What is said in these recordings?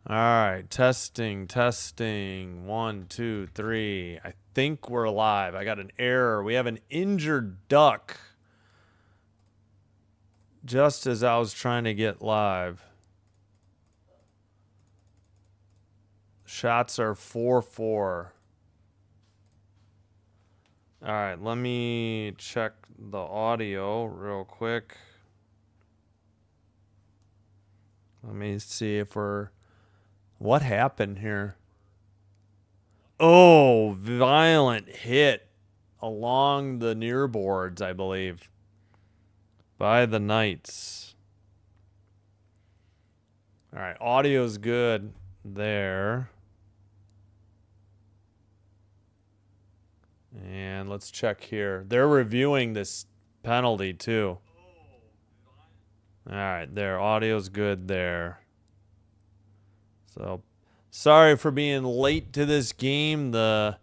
All right, testing, testing. 1, 2, 3. I think we're live. I got an error. We have an injured duck. Just as I was trying to get live. Shots are 4-4. All right, let me check the audio real quick. Let me see if we're... What happened here? Oh, violent hit along the near boards, I believe, by the Knights. All right, audio's good there. And let's check here. They're reviewing this penalty too. All right, their audio's good there. So, sorry for being late to this game. The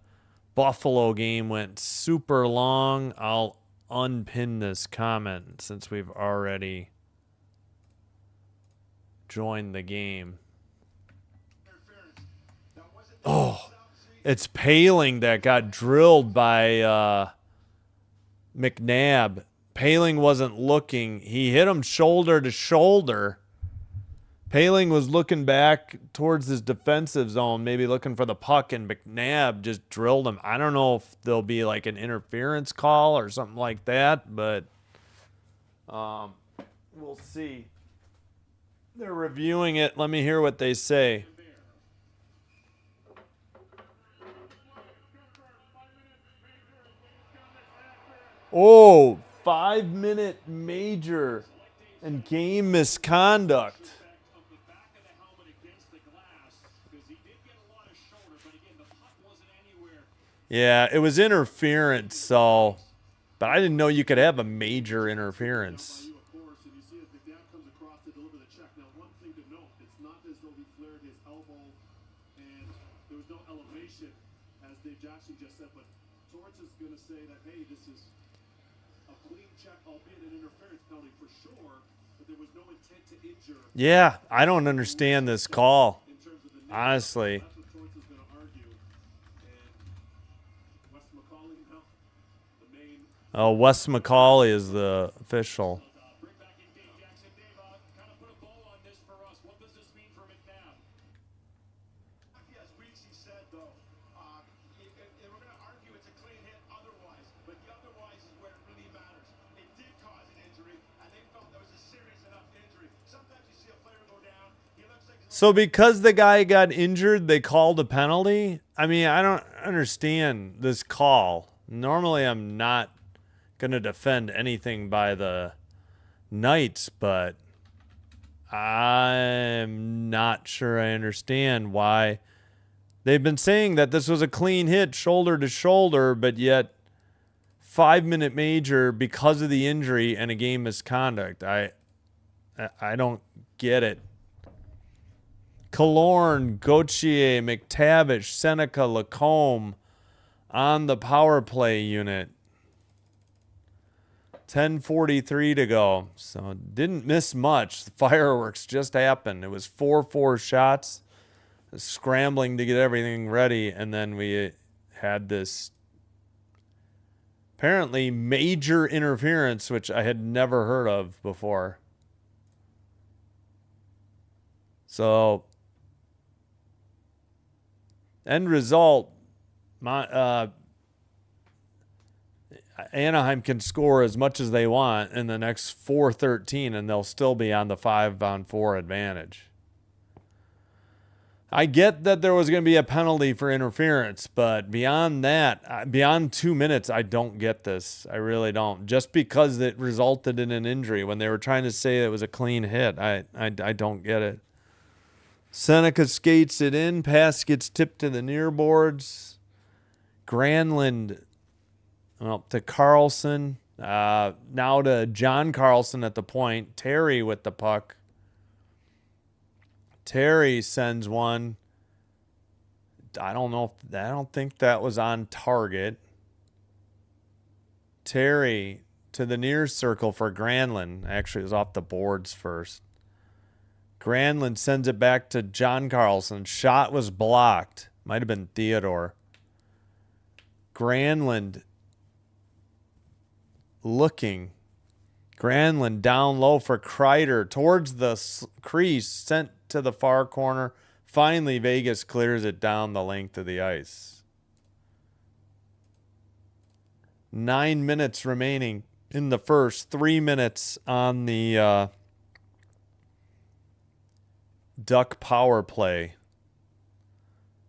Buffalo game went super long. I'll unpin this comment since we've already joined the game. Oh, it's Paling that got drilled by McNabb. Paling wasn't looking. He hit him shoulder to shoulder. Paling was looking back towards his defensive zone, maybe looking for the puck, and McNabb just drilled him. I don't know if there'll be like an interference call or something like that, but we'll see. They're reviewing it. Let me hear what they say. Oh, 5-minute major and game misconduct. Yeah, it was interference, so... But I didn't know you could have a major interference. Yeah, I don't understand this call, honestly. Oh, Wes McCauley is the official. So because the guy got injured, they called a penalty? I mean, I don't understand this call. Normally, I'm not going to defend anything by the Knights, but I'm not sure I understand why. They've been saying that this was a clean hit, shoulder to shoulder, but yet 5-minute major because of the injury and a game misconduct. I don't get it. Killorn, Gauthier, McTavish, Seneca, Lacombe on the power play unit. 10:43 to go. So didn't miss much. The fireworks just happened. It was 4-4 shots. Scrambling to get everything ready, and then we had this apparently major interference, which I had never heard of before. So, end result, Anaheim can score as much as they want in the next 4:13, and they'll still be on the 5-on-4 advantage. I get that there was going to be a penalty for interference, but beyond that, beyond 2 minutes, I don't get this. I really don't. Just because it resulted in an injury when they were trying to say it was a clean hit, I don't get it. Seneca skates it in. Pass gets tipped to the near boards. Granlund to Carlson. Now to John Carlson at the point. Terry with the puck. Terry sends one. I don't think that was on target. Terry to the near circle for Granlund. Actually, it was off the boards first. Granlund sends it back to John Carlson. Shot was blocked. Might have been Theodore. Granlund looking. Granlund down low for Kreider towards the crease, sent to the far corner. Finally, Vegas clears it down the length of the ice. 9 minutes remaining in the first. 3 minutes on the Duck power play.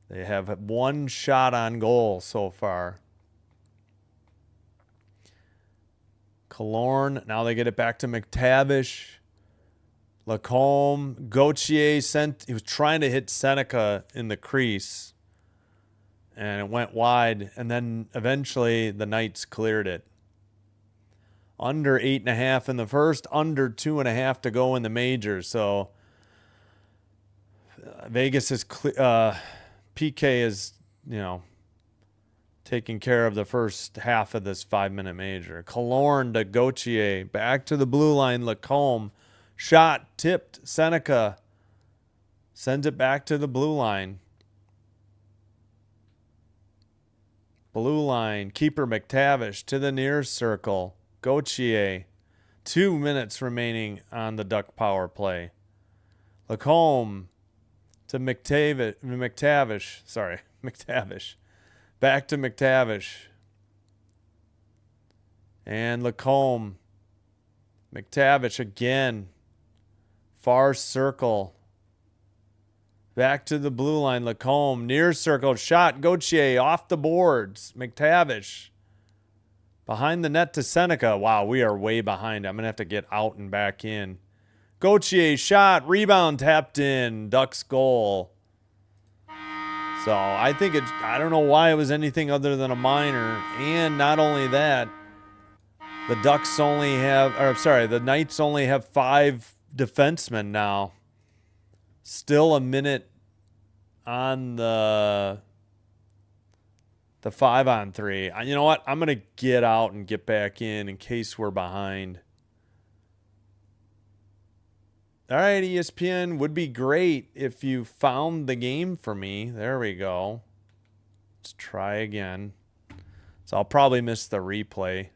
They have one shot on goal so far. Killorn, now they get it back to McTavish. Lacombe, Gauthier he was trying to hit Seneca in the crease. And it went wide. And then eventually the Knights cleared it. Under 8.5 in the first, under 2.5 to go in the major. So Vegas is PK is, taking care of the first half of this 5-minute major. Killorn to Gauthier. Back to the blue line. Lacombe. Shot tipped. Seneca sends it back to the blue line. Blue line. Keeper McTavish to the near circle. Gauthier. 2 minutes remaining on the Duck power play. Lacombe to McTavish. Sorry, McTavish. Back to McTavish. And Lacombe. McTavish again. Far circle. Back to the blue line. Lacombe. Near circle. Shot. Gauthier off the boards. McTavish. Behind the net to Seneca. Wow, we are way behind. I'm going to have to get out and back in. Gauthier shot. Rebound tapped in. Ducks goal. So I think I don't know why it was anything other than a minor. And not only that, the Knights only have 5 defensemen now. Still a minute on the 5-on-3. You know what? I'm going to get out and get back in case we're behind. All right, ESPN, would be great if you found the game for me. There we go. Let's try again. So I'll probably miss the replay.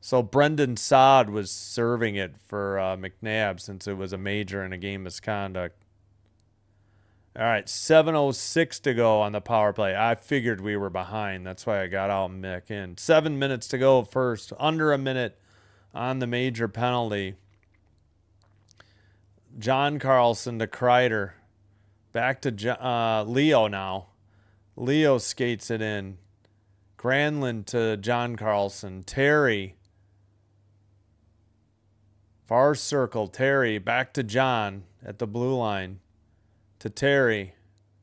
So Brendan Saad was serving it for McNabb since it was a major and a game misconduct. All right, 7:06 to go on the power play. I figured we were behind. That's why I got out and back in. 7 minutes to go first. Under a minute on the major penalty. John Carlson to Kreider. Back to Leo now. Leo skates it in. Granlund to John Carlson. Terry. Far circle. Terry. Back to John at the blue line. To Terry.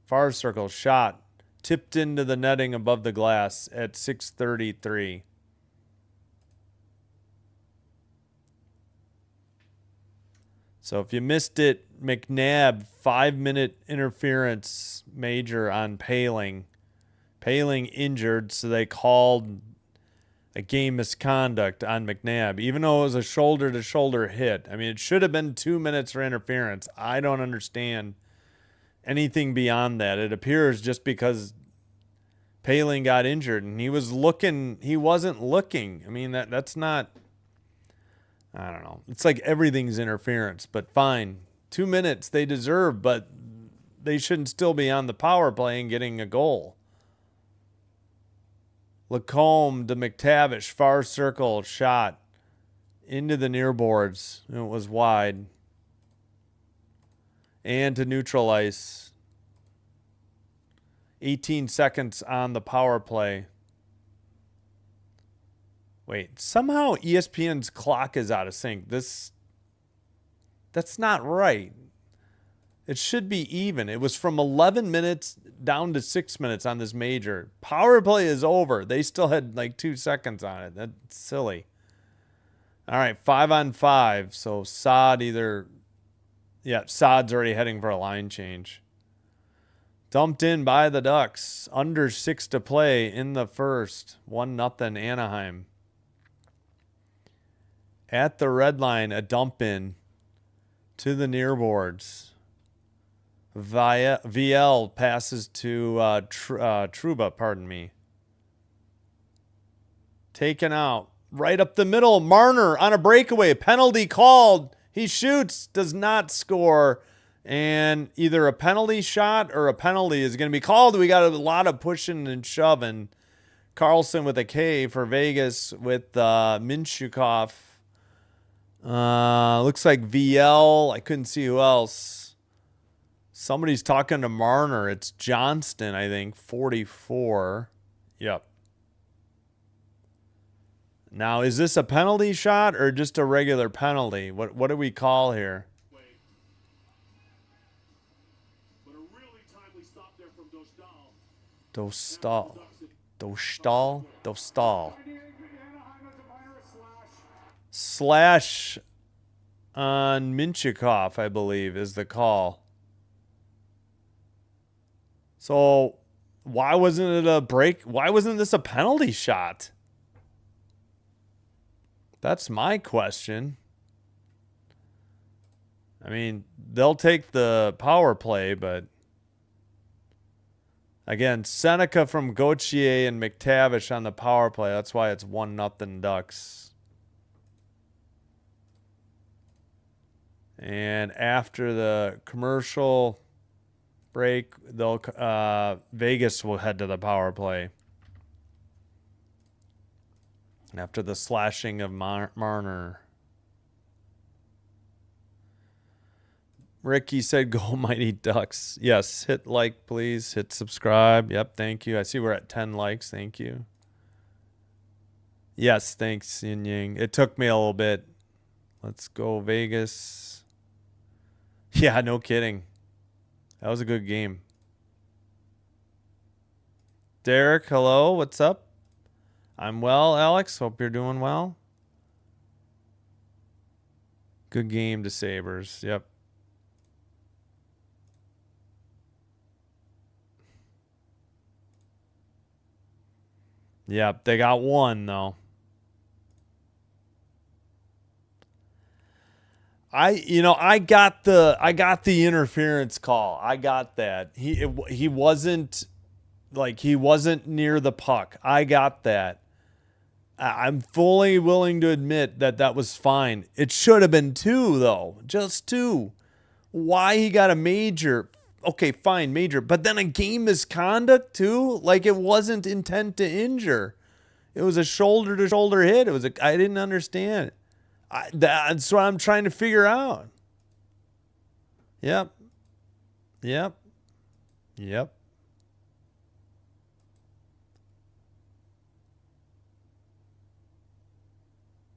Far circle. Shot. Tipped into the netting above the glass at 6:33. So if you missed it, McNabb, 5-minute interference major on Paling. Paling injured, so they called a game misconduct on McNabb, even though it was a shoulder-to-shoulder hit. I mean, it should have been 2 minutes for interference. I don't understand anything beyond that. It appears just because Paling got injured and he wasn't looking. I mean, that's not... I don't know. It's like everything's interference, but fine. 2 minutes they deserve, but they shouldn't still be on the power play and getting a goal. Lacombe to McTavish, far circle, shot into the near boards. It was wide. And to neutral ice. 18 seconds on the power play. Wait, somehow ESPN's clock is out of sync. That's not right. It should be even. It was from 11 minutes down to 6 minutes on this major. Power play is over. They still had like 2 seconds on it. That's silly. All right, 5-on-5. So Saad's already heading for a line change. Dumped in by the Ducks. Under 6 to play in the first. 1-0 Anaheim. At the red line, a dump in to the near boards. VL passes to Truba, pardon me. Taken out. Right up the middle. Marner on a breakaway. Penalty called. He shoots. Does not score. And either a penalty shot or a penalty is going to be called. We got a lot of pushing and shoving. Carlson with a K for Vegas with Minchukov. Looks like VL. I couldn't see who else. Somebody's talking to Marner. It's Johnston, I think. 44. Yep. Now, is this a penalty shot or just a regular penalty? What do we call here? Dostal. Slash on Minchukov, I believe, is the call. So, why wasn't it a break? Why wasn't this a penalty shot? That's my question. I mean, they'll take the power play, but again, Seneca from Gauthier and McTavish on the power play. That's why it's 1-0 Ducks. And after the commercial break, they'll Vegas will head to the power play. After the slashing of Marner. Ricky said, go Mighty Ducks. Yes, hit like, please. Hit subscribe. Yep, thank you. I see we're at 10 likes. Thank you. Yes, thanks, Yin Yang. It took me a little bit. Let's go Vegas. Yeah, no kidding. That was a good game. Derek, hello. What's up? I'm well, Alex. Hope you're doing well. Good game to Sabres. Yep. Yep, they got one though. I got the interference call. I got that. He wasn't near the puck. I got that. I'm fully willing to admit that was fine. It should have been 2 though. Just 2. Why he got a major? Okay, fine, major. But then a game misconduct too? Like it wasn't intent to injure. It was a shoulder to shoulder hit. I didn't understand. That's what I'm trying to figure out. Yep.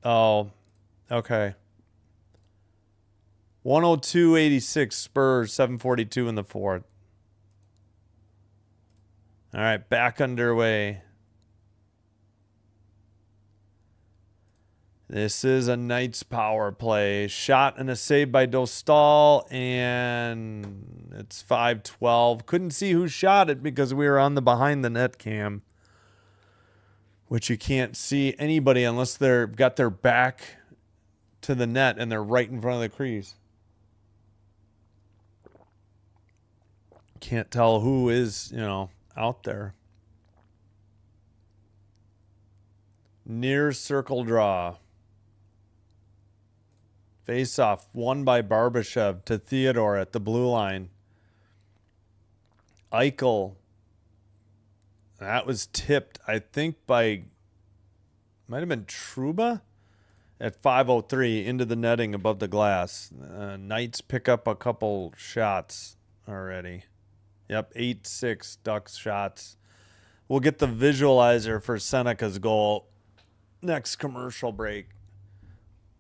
Oh, okay. 102-86 Spurs, 7:42 in the fourth. All right, back underway. This is a Knights power play. Shot and a save by Dostal, and it's 5-12. Couldn't see who shot it because we were on the behind the net cam, which you can't see anybody unless they've got their back to the net and they're right in front of the crease. Can't tell who is, out there. Near circle draw. Face-off won by Barbashev to Theodore at the blue line. Eichel. That was tipped, I think, might have been Truba at 5:03 into the netting above the glass. Knights pick up a couple shots already. Yep, 8-6 Ducks shots. We'll get the visualizer for Seneca's goal next commercial break.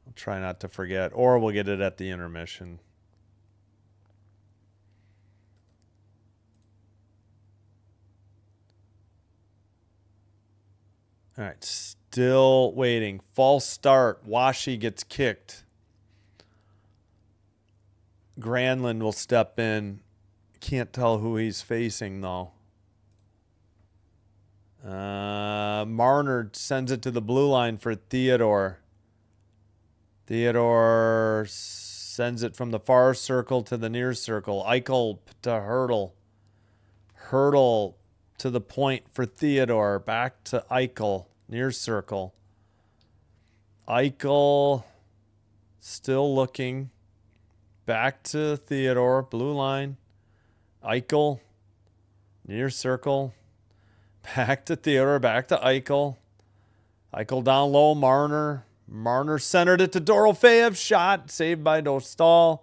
I'll try not to forget, or we'll get it at the intermission. All right, still waiting. False start. Washi gets kicked. Granlund will step in. Can't tell who he's facing, though. Marner sends it to the blue line for Theodore. Theodore Sends it from the far circle to the near circle. Eichel to Hurdle. Hurdle to the point for Theodore. Back to Eichel. Near circle. Eichel still looking. Back to Theodore. Blue line. Eichel. Near circle. Back to Theodore. Back to Eichel. Eichel down low. Marner. Marner centered it to Dorofeyev. Shot. Saved by Dostal.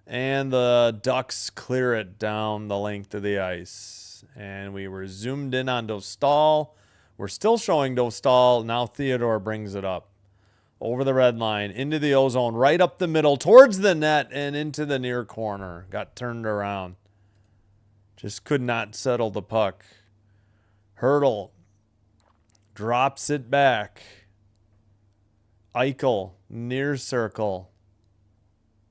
And the Ducks clear it down the length of the ice. And we were zoomed in on Dostal. We're still showing Dostal. Now Theodore brings it up. Over the red line. Into the O-zone. Right up the middle. Towards the net. And into the near corner. Got turned around. Just could not settle the puck. Hurdle. Drops it back. Eichel. Near circle.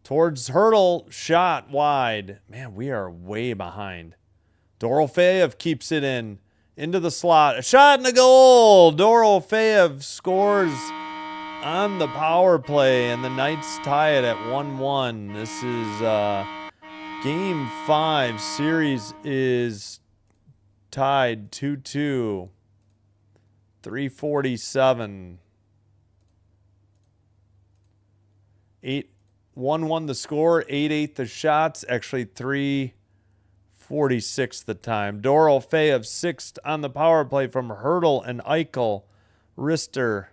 Towards Hurdle. Shot wide. Man, we are way behind. Dorofeyev keeps it in. Into the slot. A shot and a goal. Dorofeyev scores on the power play. And the Knights tie it at 1-1. This is Game 5. Series is tied 2-2. 3:47. 1-1 the score. 8-8 the shots. Actually 3:46 the time. Dorofeyev sixth on the power play from Hurdle and Eichel. Rister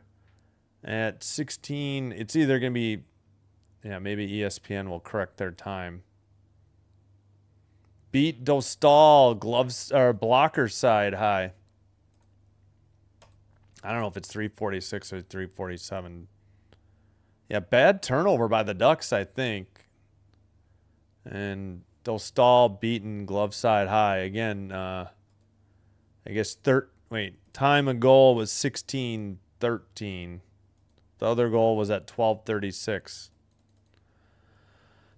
at 16. It's either going to be, maybe ESPN will correct their time. Beat Dostal, gloves or blocker side high. I don't know if it's 3:46 or 3:47. Yeah, bad turnover by the Ducks, I think. And Dostal beaten glove side high. Again, I guess time of goal was 16:13. The other goal was at 12:36.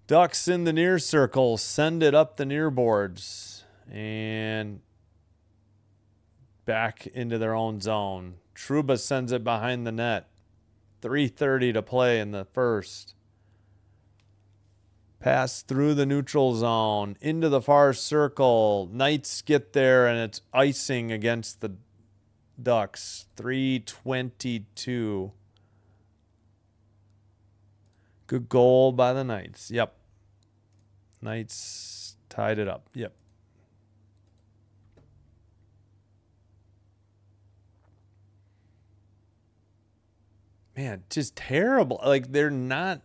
Ducks in the near circle, send it up the near boards and back into their own zone. Trouba sends it behind the net. 3:30 to play in the first. Pass through the neutral zone into the far circle. Knights get there and it's icing against the Ducks. 3:22. Good goal by the Knights. Yep. Knights tied it up. Yep. Man, just terrible. Like, they're not...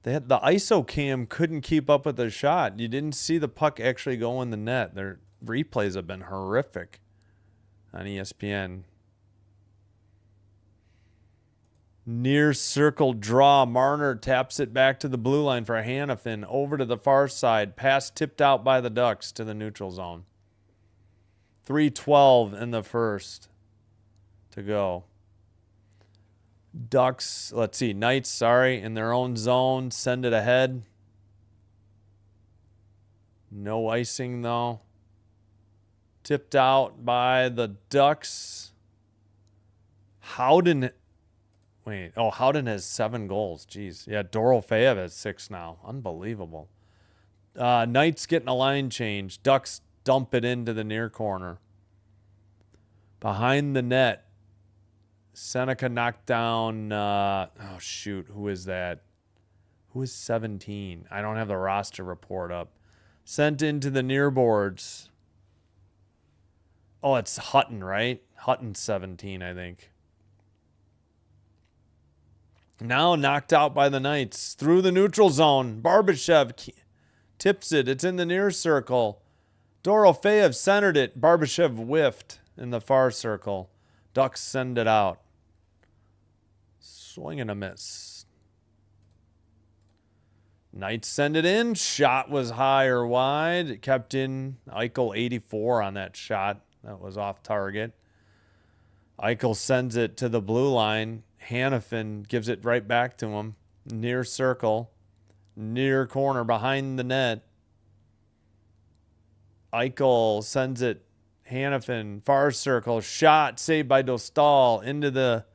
the ISO cam couldn't keep up with the shot. You didn't see the puck actually go in the net. Their replays have been horrific on ESPN. Near circle draw. Marner taps it back to the blue line for Hannafin. Over to the far side. Pass tipped out by the Ducks to the neutral zone. 3:12 in the first to go. Ducks, Knights, in their own zone. Send it ahead. No icing, though. Tipped out by the Ducks. Howden has 7 goals. Jeez. Yeah, Dorofeyev has 6 now. Unbelievable. Knights getting a line change. Ducks dump it into the near corner. Behind the net. Seneca knocked down, who is that? Who is 17? I don't have the roster report up. Sent into the near boards. Oh, it's Hutton, right? Hutton's 17, I think. Now knocked out by the Knights. Through the neutral zone. Barbashev tips it. It's in the near circle. Dorofeyev centered it. Barbashev whiffed in the far circle. Ducks send it out. Swing and a miss. Knights send it in. Shot was high or wide. It kept in. Eichel 84 on that shot. That was off target. Eichel sends it to the blue line. Hannafin gives it right back to him. Near circle. Near corner behind the net. Eichel sends it. Hannafin, far circle. Shot saved by Dostal into the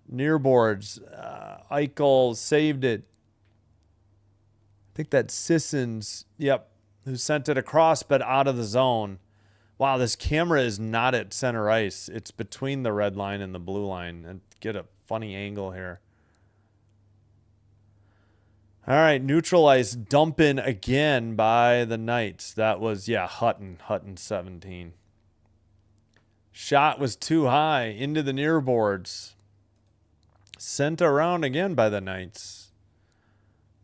near boards. Eichel saved it. think that's Sissons, yep, who sent it across but out of the zone. Wow, this camera is not at center ice. It's between the red line and the blue line. And get a funny angle here. All right, neutral ice dump in again by the Knights. That was, yeah, Hutton 17. Shot was too high into the near boards. Sent around again by the Knights.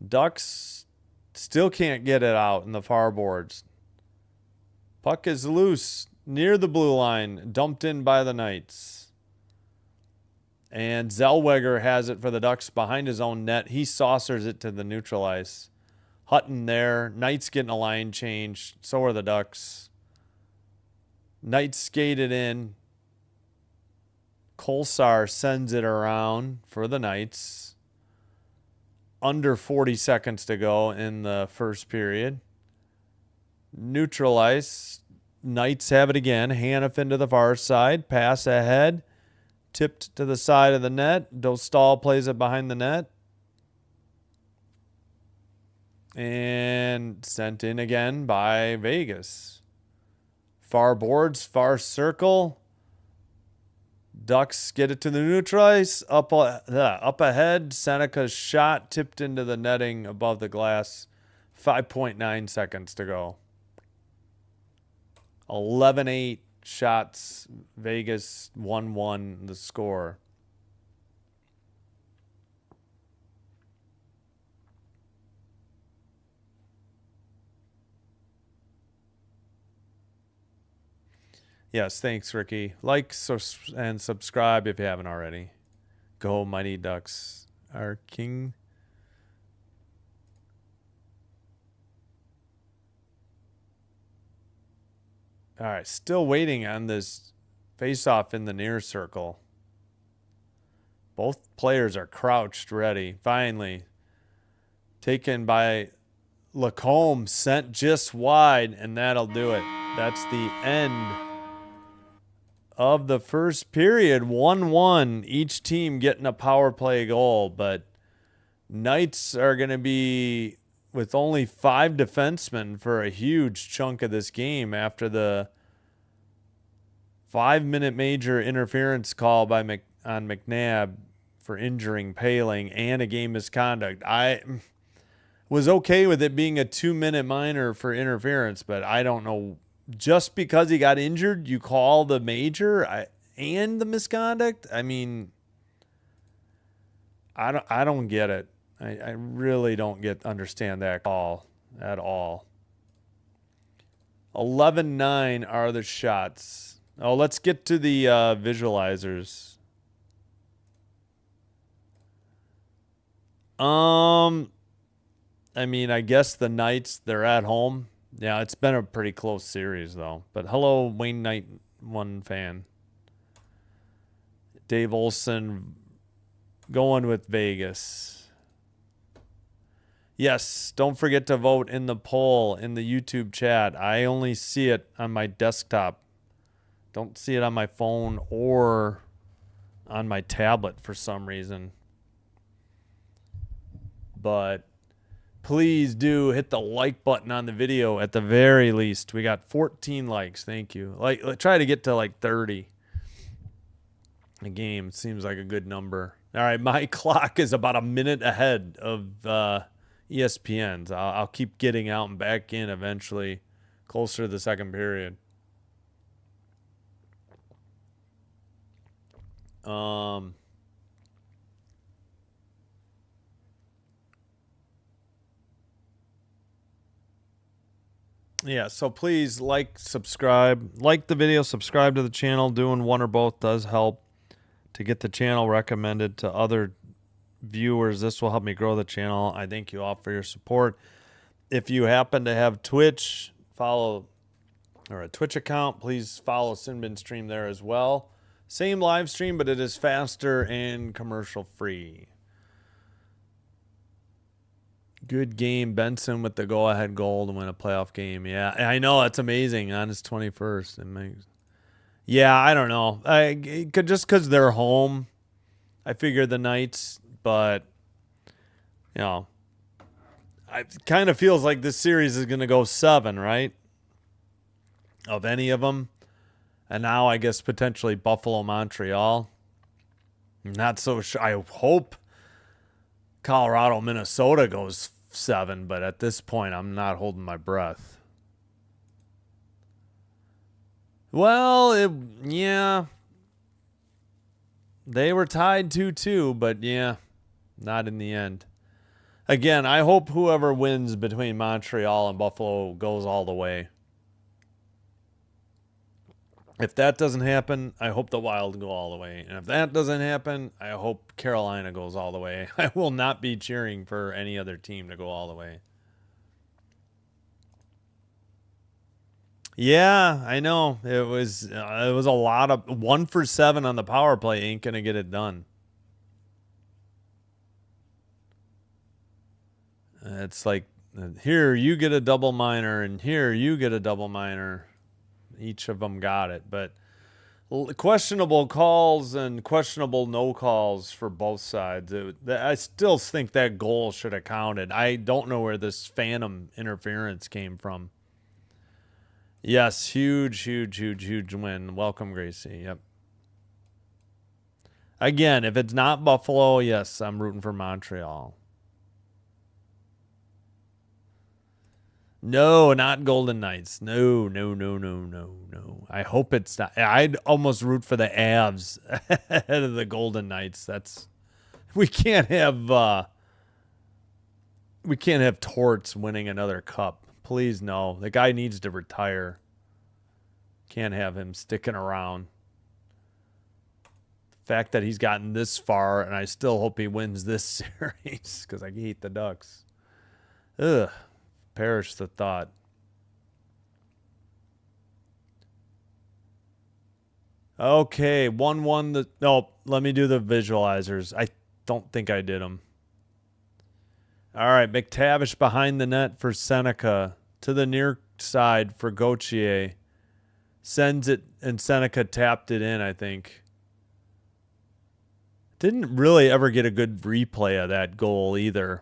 Ducks still can't get it out in the far boards. Puck is loose near the blue line, dumped in by the Knights. And Zellweger has it for the Ducks behind his own net. He saucers it to the neutral ice. Hutton there. Knights getting a line change. So are the Ducks. Knights skated in. Kolsar sends it around for the Knights. Under 40 seconds to go in the first period. Neutral ice. Knights have it again. Hannafin to the far side. Pass ahead. Tipped to the side of the net. Dostal plays it behind the net. And sent in again by Vegas. Far boards, far circle. Ducks get it to the neutral ice. Up ahead. Seneca's shot tipped into the netting above the glass. 5.9 seconds to go. 11-8 shots. Vegas 1-1 the score. Yes, thanks, Ricky. Like and subscribe if you haven't already. Go Mighty Ducks. Our king. All right, still waiting on this face-off in the near circle. Both players are crouched ready. Finally, taken by Lacombe, sent just wide, and that'll do it. That's the end of the first period. 1-1, each team getting a power play goal, but Knights are going to be with only 5 defensemen for a huge chunk of this game after the 5-minute major interference call by on McNabb for injuring Paling and a game misconduct. I was okay with it being a 2-minute minor for interference, but I don't know. Just because he got injured, you call the major and the misconduct? I mean, I don't get it. I really don't understand that call at all. 11-9 are the shots. Oh, let's get to the visualizers. I mean, I guess the Knights, they're at home. Yeah, it's been a pretty close series, though. But hello, Wayne Knight 1 fan. Dave Olson going with Vegas. Yes, don't forget to vote in the poll in the YouTube chat. I only see it on my desktop. Don't see it on my phone or on my tablet for some reason. But please do hit the like button on the video at the very least. We got 14 likes. Thank you. Try to get to like 30 a game. Seems like a good number. All right, my clock is about a minute ahead of ESPN's. I'll keep getting out and back in eventually, closer to the second period. Yeah, so please subscribe, like the video, subscribe to the channel. Doing one or both does help to get the channel recommended to other viewers. This will help me grow the channel. I thank you all for your support. If you happen to have Twitch, or a Twitch account, please follow Sinbin Stream there as well. Same live stream, but it is faster and commercial free. Good game. Benson with the go-ahead goal to win a playoff game. Yeah, I know. That's amazing on his 21st. Yeah, I don't know. Just because they're home, I figure the Knights, but, you know, It kind of feels like this series is going to go 7, right? Of any of them. And now I guess potentially Buffalo, Montreal. Not so sure. I hope Colorado, Minnesota goes 7, but at this point, I'm not holding my breath. Well, yeah. They were tied 2-2, but yeah, not in the end. Again, I hope whoever wins between Montreal and Buffalo goes all the way. If that doesn't happen, I hope the Wild go all the way. And if that doesn't happen, I hope Carolina goes all the way. I will not be cheering for any other team to go all the way. Yeah, I know. It was a lot of 1 for 7 on the power play ain't going to get it done. It's like, here you get a double minor and here you get a double minor. Each of them got it, but questionable calls and questionable no calls for both sides. I still think that goal should have counted. I don't know where this phantom interference came from. Yes, huge win. Welcome, Gracie. Yep. Again, if it's not Buffalo, yes, I'm rooting for Montreal. No, not Golden Knights. No. I hope it's not. I'd almost root for the Avs ahead of the Golden Knights. We can't have Torts winning another cup. Please no. The guy needs to retire. Can't have him sticking around. The fact that he's gotten this far, and I still hope he wins this series because I hate the Ducks. Ugh. Perish the thought. Okay, 1-1. No, let me do the visualizers. I don't think I did them. All right, McTavish behind the net for Seneca. To the near side for Gauthier. Sends it, and Seneca tapped it in, I think. Didn't really ever get a good replay of that goal either.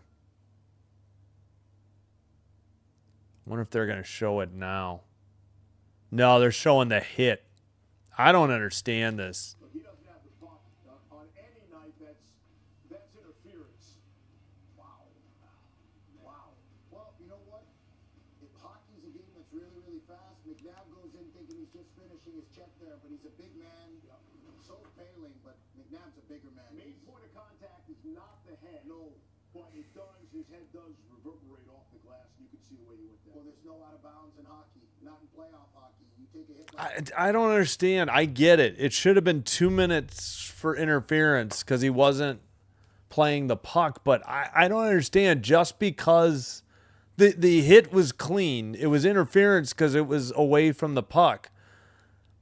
Wonder if they're going to show it now. No, they're showing the hit. I don't understand this. He doesn't have the puck on any night. That's interference. Wow. Well, you know what? If hockey's a game that's really fast, McNabb goes in thinking he's just finishing his check there, but he's a big man. So failing, but McNabb's a bigger man. Main point of contact is not the head. No, but it does. His head does reverberate off the glass. You can see the way he went there. Well, there's no out of bounds in hockey. Not in playoff hockey. You take a hit like I don't understand. I get it. It should have been 2 minutes for interference because he wasn't playing the puck. But I don't understand. Just because the hit was clean, it was interference because it was away from the puck.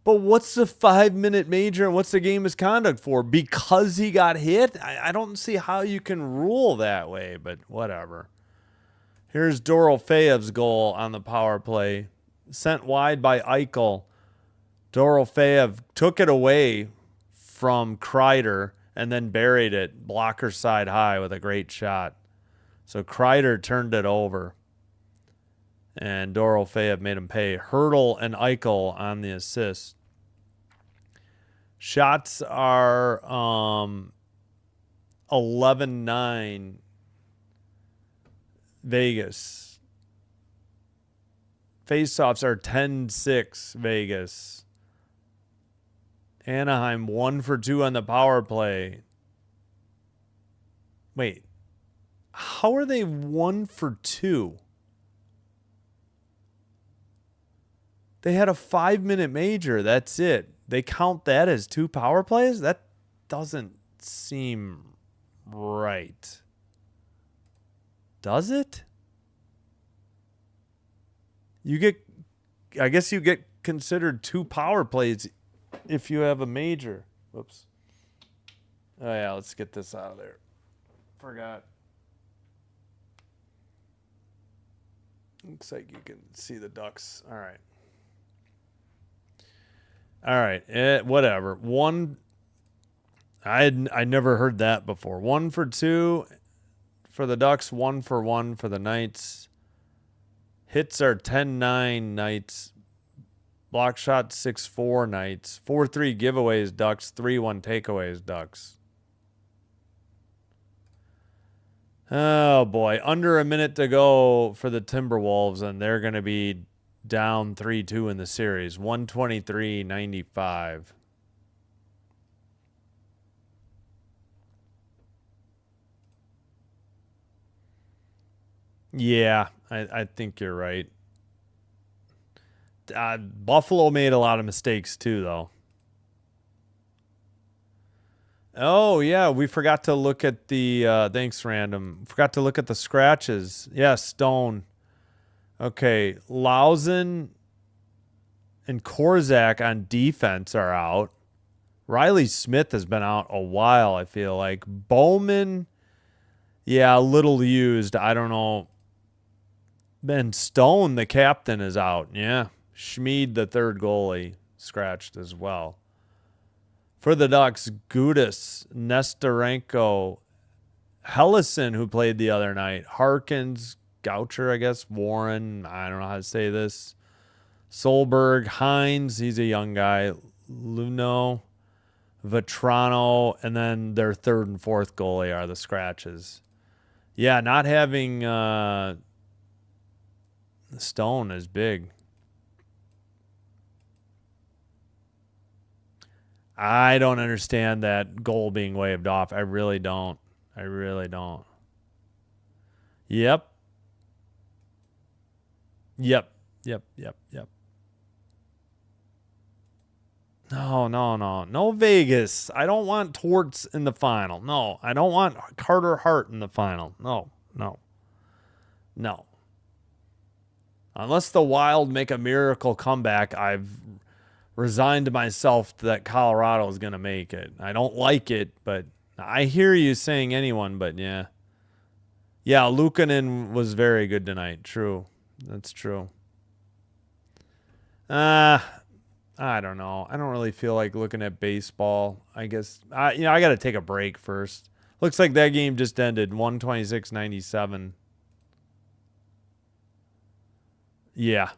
But what's the 5-minute major and what's the game misconduct for? Because he got hit? I don't see how you can rule that way, but whatever. Here's Dorofeyev's goal on the power play. Sent wide by Eichel. Dorofeyev took it away from Kreider and then buried it blocker side high with a great shot. So Kreider turned it over. And Dorofeyev made him pay. Hurdle and Eichel on the assist. Shots are 11-9 Vegas. Faceoffs are 10-6 Vegas. Anaheim 1 for 2 on the power play. Wait. How are they 1 for 2? They had a 5-minute major. That's it. They count that as 2 power plays? That doesn't seem right. Does it? I guess you get considered 2 power plays if you have a major. Whoops. Oh yeah, let's get this out of there. Forgot. Looks like you can see the Ducks. All right. All right. Whatever. I never heard that before. 1 for 2 for the Ducks, 1 for 1 for the Knights. Hits are 10-9 Knights. Block shot 6-4 Knights. 4-3 giveaways Ducks. 3-1 takeaways Ducks. Oh boy, under a minute to go for the Timberwolves, and they're going to be down 3-2 in the series. 123-95. Yeah, I think you're right. Buffalo made a lot of mistakes too, though. Oh, yeah, we forgot to look at the, thanks, Random. Forgot to look at the scratches. Yeah, Stone. Okay, Lausen and Korzak on defense are out. Riley Smith has been out a while, I feel like. Bowman, yeah, a little used. I don't know. Ben Stone, the captain, is out. Yeah. Schmid, the third goalie, scratched as well. For the Ducks, Gudis, Nestorenko, Hellison, who played the other night, Harkins, Goucher, I guess, Warren, I don't know how to say this, Solberg, Hines, he's a young guy, Luno, Vetrano, and then their third and fourth goalie are the scratches. Yeah, not having Stone is big. I don't understand that goal being waved off. I really don't. I really don't. Yep. Yep. Yep. Yep. Yep. No Vegas. I don't want Torts in the final. No, I don't want Carter Hart in the final. No. Unless the Wild make a miracle comeback, I've resigned myself that Colorado is going to make it. I don't like it, but I hear you saying anyone, but yeah. Yeah, Luukkonen was very good tonight. True. That's true. I don't know. I don't really feel like looking at baseball. I guess I got to take a break first. Looks like that game just ended 126-97. Yeah.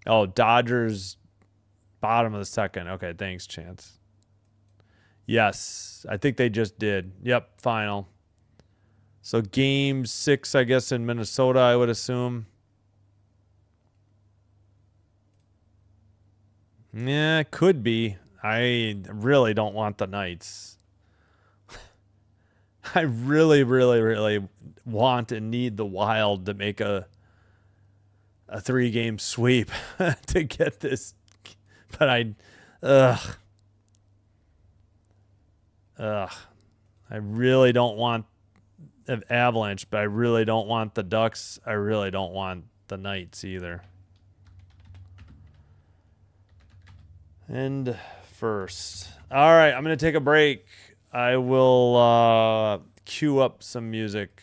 Oh, Dodgers bottom of the second. Okay, thanks, Chance. Yes, I think they just did. Yep, final. So game 6, I guess, in Minnesota, I would assume. Yeah, it could be. I really don't want the Knights. I really, really, really want and need the Wild to make a 3-game sweep to get this. But I really don't want Avalanche, but I really don't want the Ducks. I really don't want the Knights either. And first. All right, I'm going to take a break. I will cue up some music.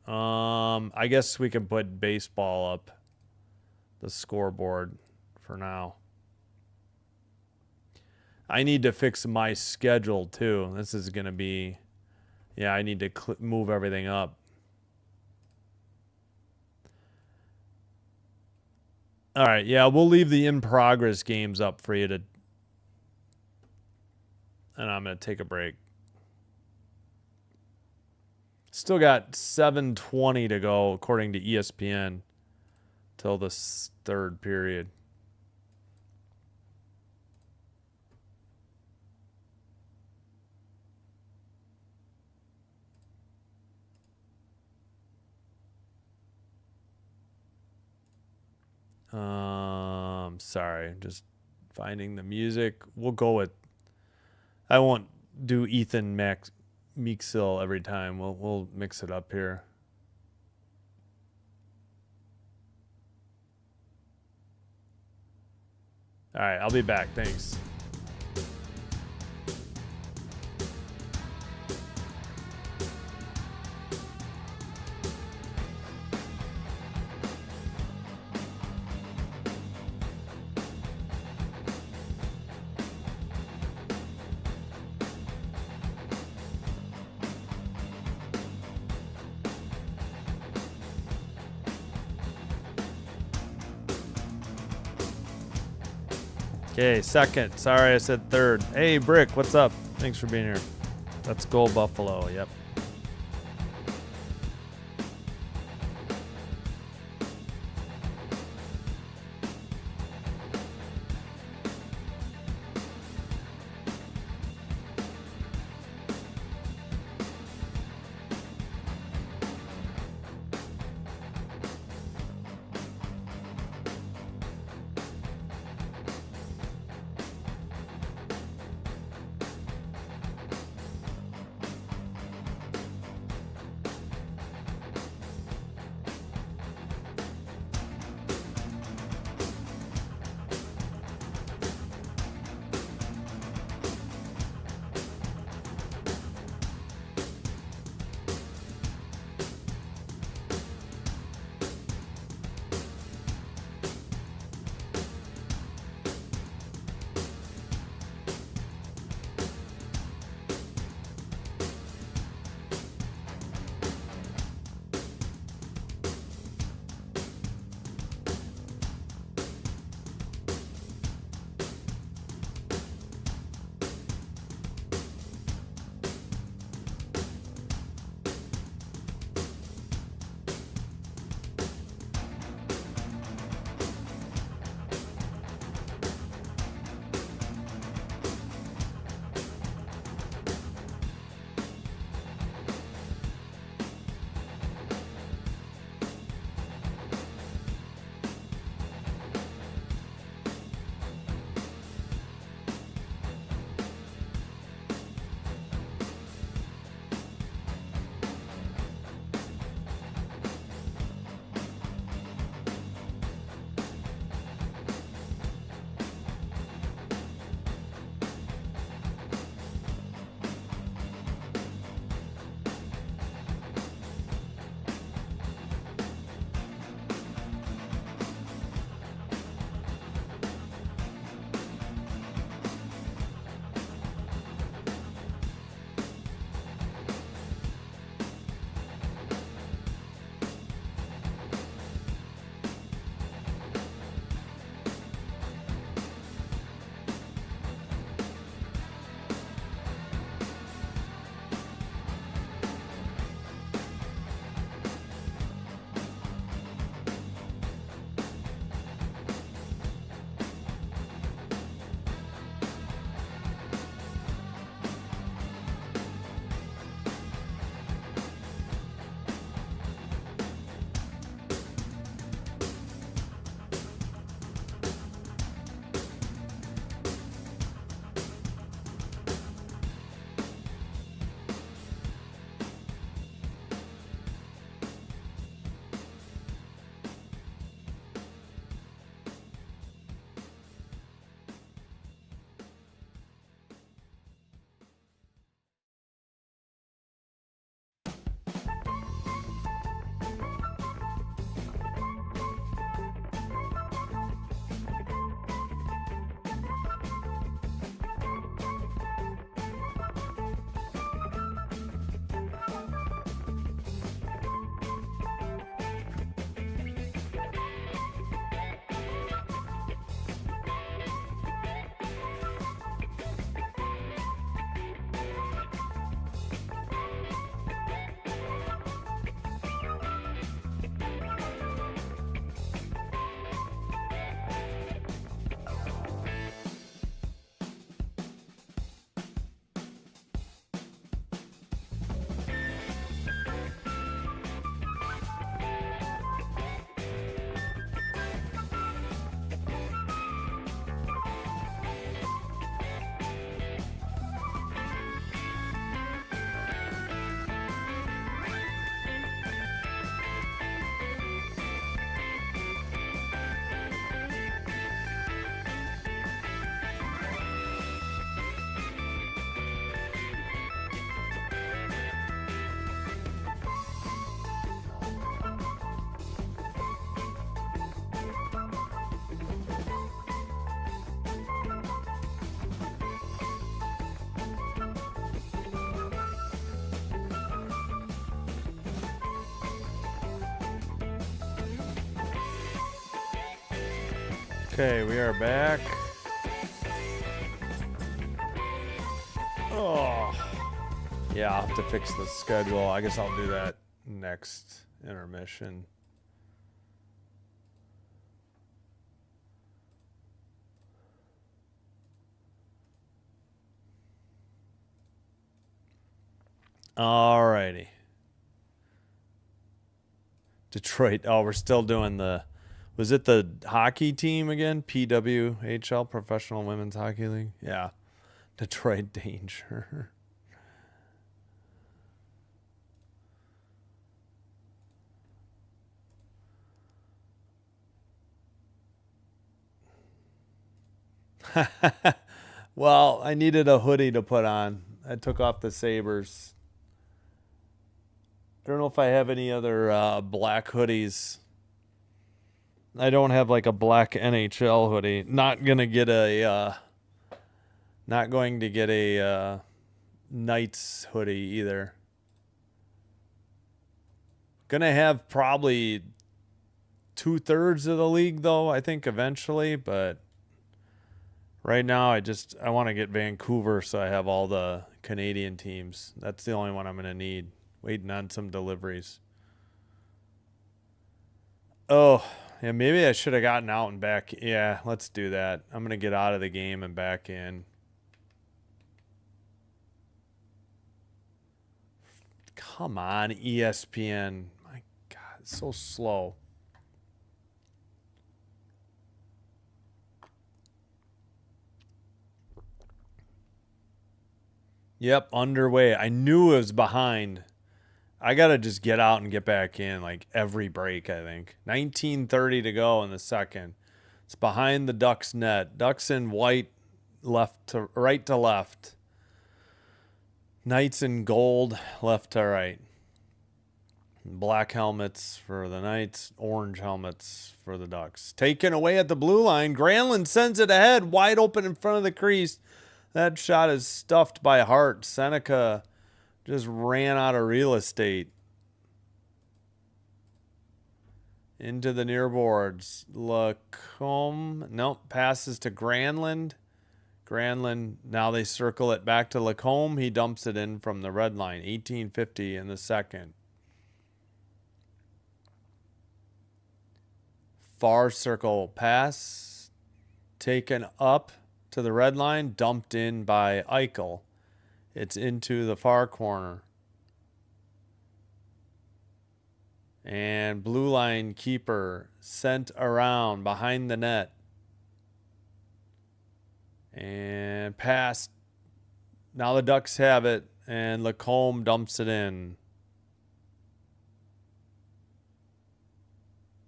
I guess we can put baseball up, the scoreboard, for now. I need to fix my schedule, too. This is going to be... Yeah, I need to move everything up. All right, yeah, we'll leave the in-progress games up for you to... And I'm going to take a break. Still got 7:20 to go, according to ESPN, till the third period. Sorry, just finding the music. We'll go with... I won't do Ethan Meeksill every time. We'll mix it up here. All right, I'll be back. Thanks. Okay, second. Sorry, I said third. Hey, Brick, what's up? Thanks for being here. Let's go Buffalo. Yep. Okay, we are back. Oh. Yeah, I'll have to fix the schedule. I guess I'll do that next intermission. Alrighty. Detroit. Oh, we're still doing the... Was it the hockey team again? PWHL, Professional Women's Hockey League? Yeah. Detroit Danger. Well, I needed a hoodie to put on. I took off the Sabres. I don't know if I have any other black hoodies. I don't have like a black NHL hoodie. Not going to get a Knights hoodie either. Gonna have probably 2/3 of the league though, I think eventually, but right now I want to get Vancouver so I have all the Canadian teams. That's the only one I'm gonna need. Waiting on some deliveries. Oh, yeah, maybe I should have gotten out and back. Yeah, let's do that. I'm gonna get out of the game and back in. Come on, ESPN. My God, it's so slow. Yep, underway. I knew it was behind. I got to just get out and get back in like every break, I think. 19:30 to go in the second. It's behind the Ducks net. Ducks in white, right to left. Knights in gold, left to right. Black helmets for the Knights, orange helmets for the Ducks. Taken away at the blue line. Granlund sends it ahead, wide open in front of the crease. That shot is stuffed by Hart. Seneca just ran out of real estate. Into the near boards. Lacombe. Nope. Passes to Granlund. Granlund. Now they circle it back to Lacombe. He dumps it in from the red line. 18:50 in the second. Far circle pass. Taken up to the red line. Dumped in by Eichel. It's into the far corner. And blue line keeper sent around behind the net. And pass. Now the Ducks have it. And Lacombe dumps it in.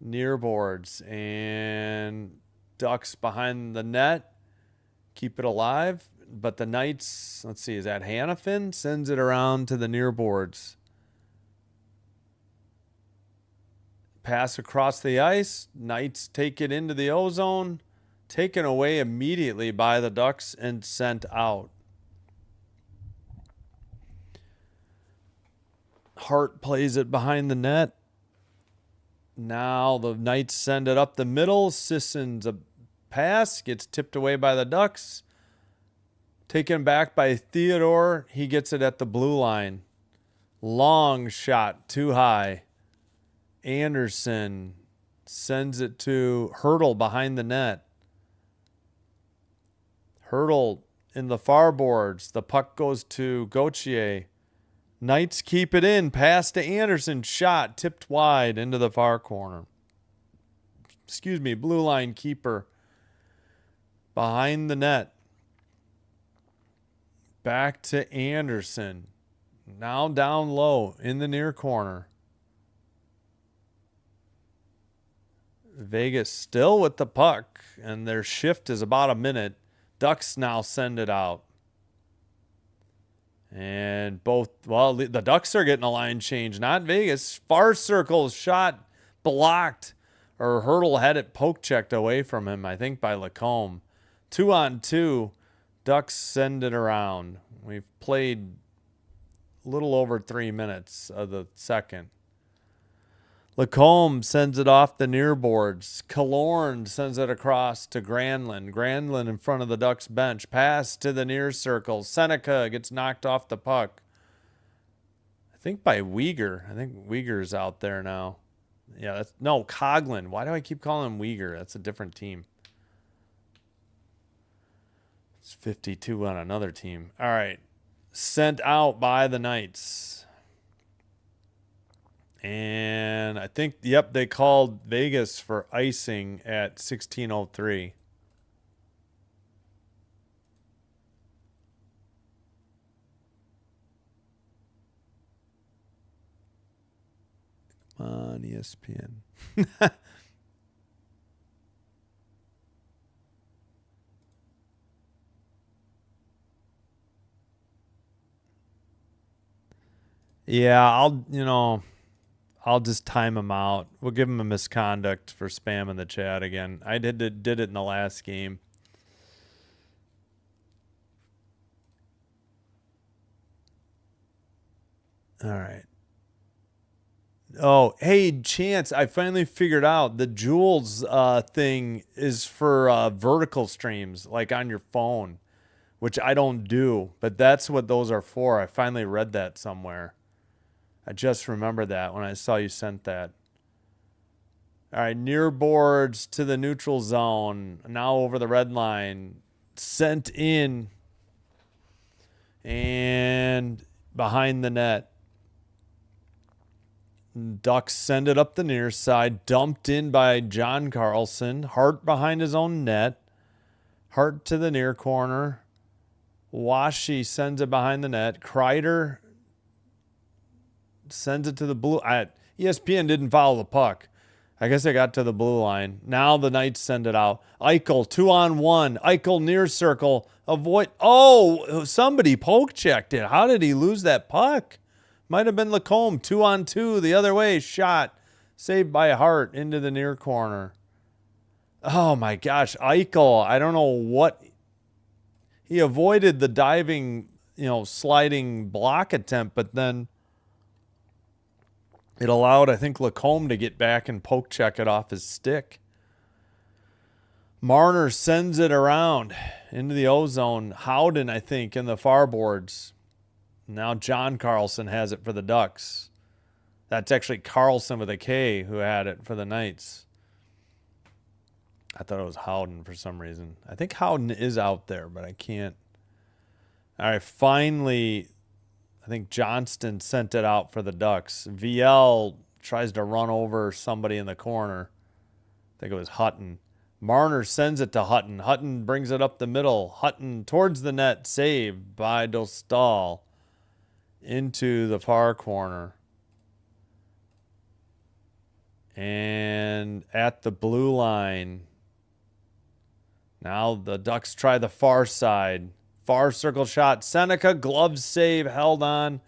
Near boards. And Ducks behind the net. Keep it alive. But the Knights, let's see, is that Hannafin? Sends it around to the near boards. Pass across the ice. Knights take it into the O-zone. Taken away immediately by the Ducks and sent out. Hart plays it behind the net. Now the Knights send it up the middle. Sisson's a pass. Gets tipped away by the Ducks. Taken back by Theodore. He gets it at the blue line. Long shot, too high. Anderson sends it to Hurdle behind the net. Hurdle in the far boards. The puck goes to Gauthier. Knights keep it in. Pass to Anderson. Shot tipped wide into the far corner. Excuse me, blue line keeper behind the net. Back to Anderson. Now down low in the near corner. Vegas still with the puck, and their shift is about a minute. Ducks now send it out. And the Ducks are getting a line change, not Vegas. Far circle shot blocked, or Hurdle had it poke checked away from him, I think by Lacombe. 2-on-2. Ducks send it around. We've played a little over 3 minutes of the second. Lacombe sends it off the near boards. Killorn sends it across to Granlund. Granlund in front of the Ducks bench. Pass to the near circle. Seneca gets knocked off the puck. I think by Uyghur. I think Uyghur's out there now. Yeah, that's no Coughlin. Why do I keep calling him Uyghur? That's a different team. It's 52 on another team. All right. Sent out by the Knights. And I think, yep, they called Vegas for icing at 16:03. Come on, ESPN. Yeah, I'll just time him out. We'll give him a misconduct for spamming the chat again. I did it in the last game. All right. Oh, hey, Chance, I finally figured out the Jules thing is for vertical streams, like on your phone, which I don't do, but that's what those are for. I finally read that somewhere. I just remembered that when I saw you sent that. All right, near boards to the neutral zone. Now over the red line. Sent in. And behind the net. Ducks send it up the near side. Dumped in by John Carlson. Hart behind his own net. Hart to the near corner. Washi sends it behind the net. Kreider sends it to the blue. ESPN didn't follow the puck. I guess they got to the blue line. Now the Knights send it out. Eichel, 2-on-1. Eichel near circle. Avoid. Oh, somebody poke checked it. How did he lose that puck? Might have been Lacombe. 2-on-2 the other way. Shot. Saved by Hart into the near corner. Oh my gosh. Eichel. I don't know what. He avoided the diving, sliding block attempt, but then it allowed, I think, Lacombe to get back and poke check it off his stick. Marner sends it around into the O-zone. Howden, I think, in the far boards. Now John Carlson has it for the Ducks. That's actually Carlson with a K who had it for the Knights. I thought it was Howden for some reason. I think Howden is out there, but I can't. All right, finally, I think Johnston sent it out for the Ducks. VL tries to run over somebody in the corner. I think it was Hutton. Marner sends it to Hutton. Hutton brings it up the middle. Hutton towards the net. Saved by Dostal into the far corner. And at the blue line. Now the Ducks try the far side. Far circle shot. Seneca, glove save, held on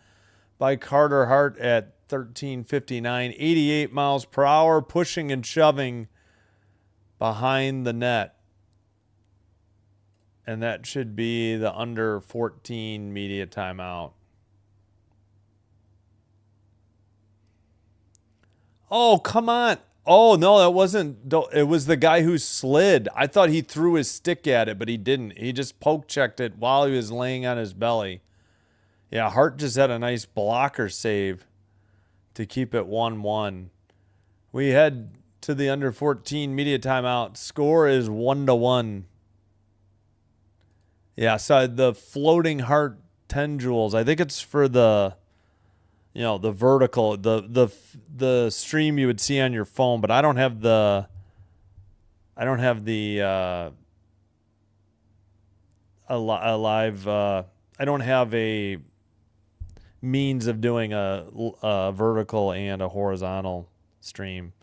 by Carter Hart at 13:59. 88 miles per hour, pushing and shoving behind the net. And that should be the under 14 media timeout. Oh, come on. Oh, no, that wasn't. It was the guy who slid. I thought he threw his stick at it, but he didn't. He just poke checked it while he was laying on his belly. Yeah, Hart just had a nice blocker save to keep it 1-1. We head to the under 14 media timeout. Score is 1-1. Yeah, so the floating Hart 10 joules. I think it's for the the vertical, the stream you would see on your phone, but I don't have the a live. I don't have a means of doing a vertical and a horizontal stream.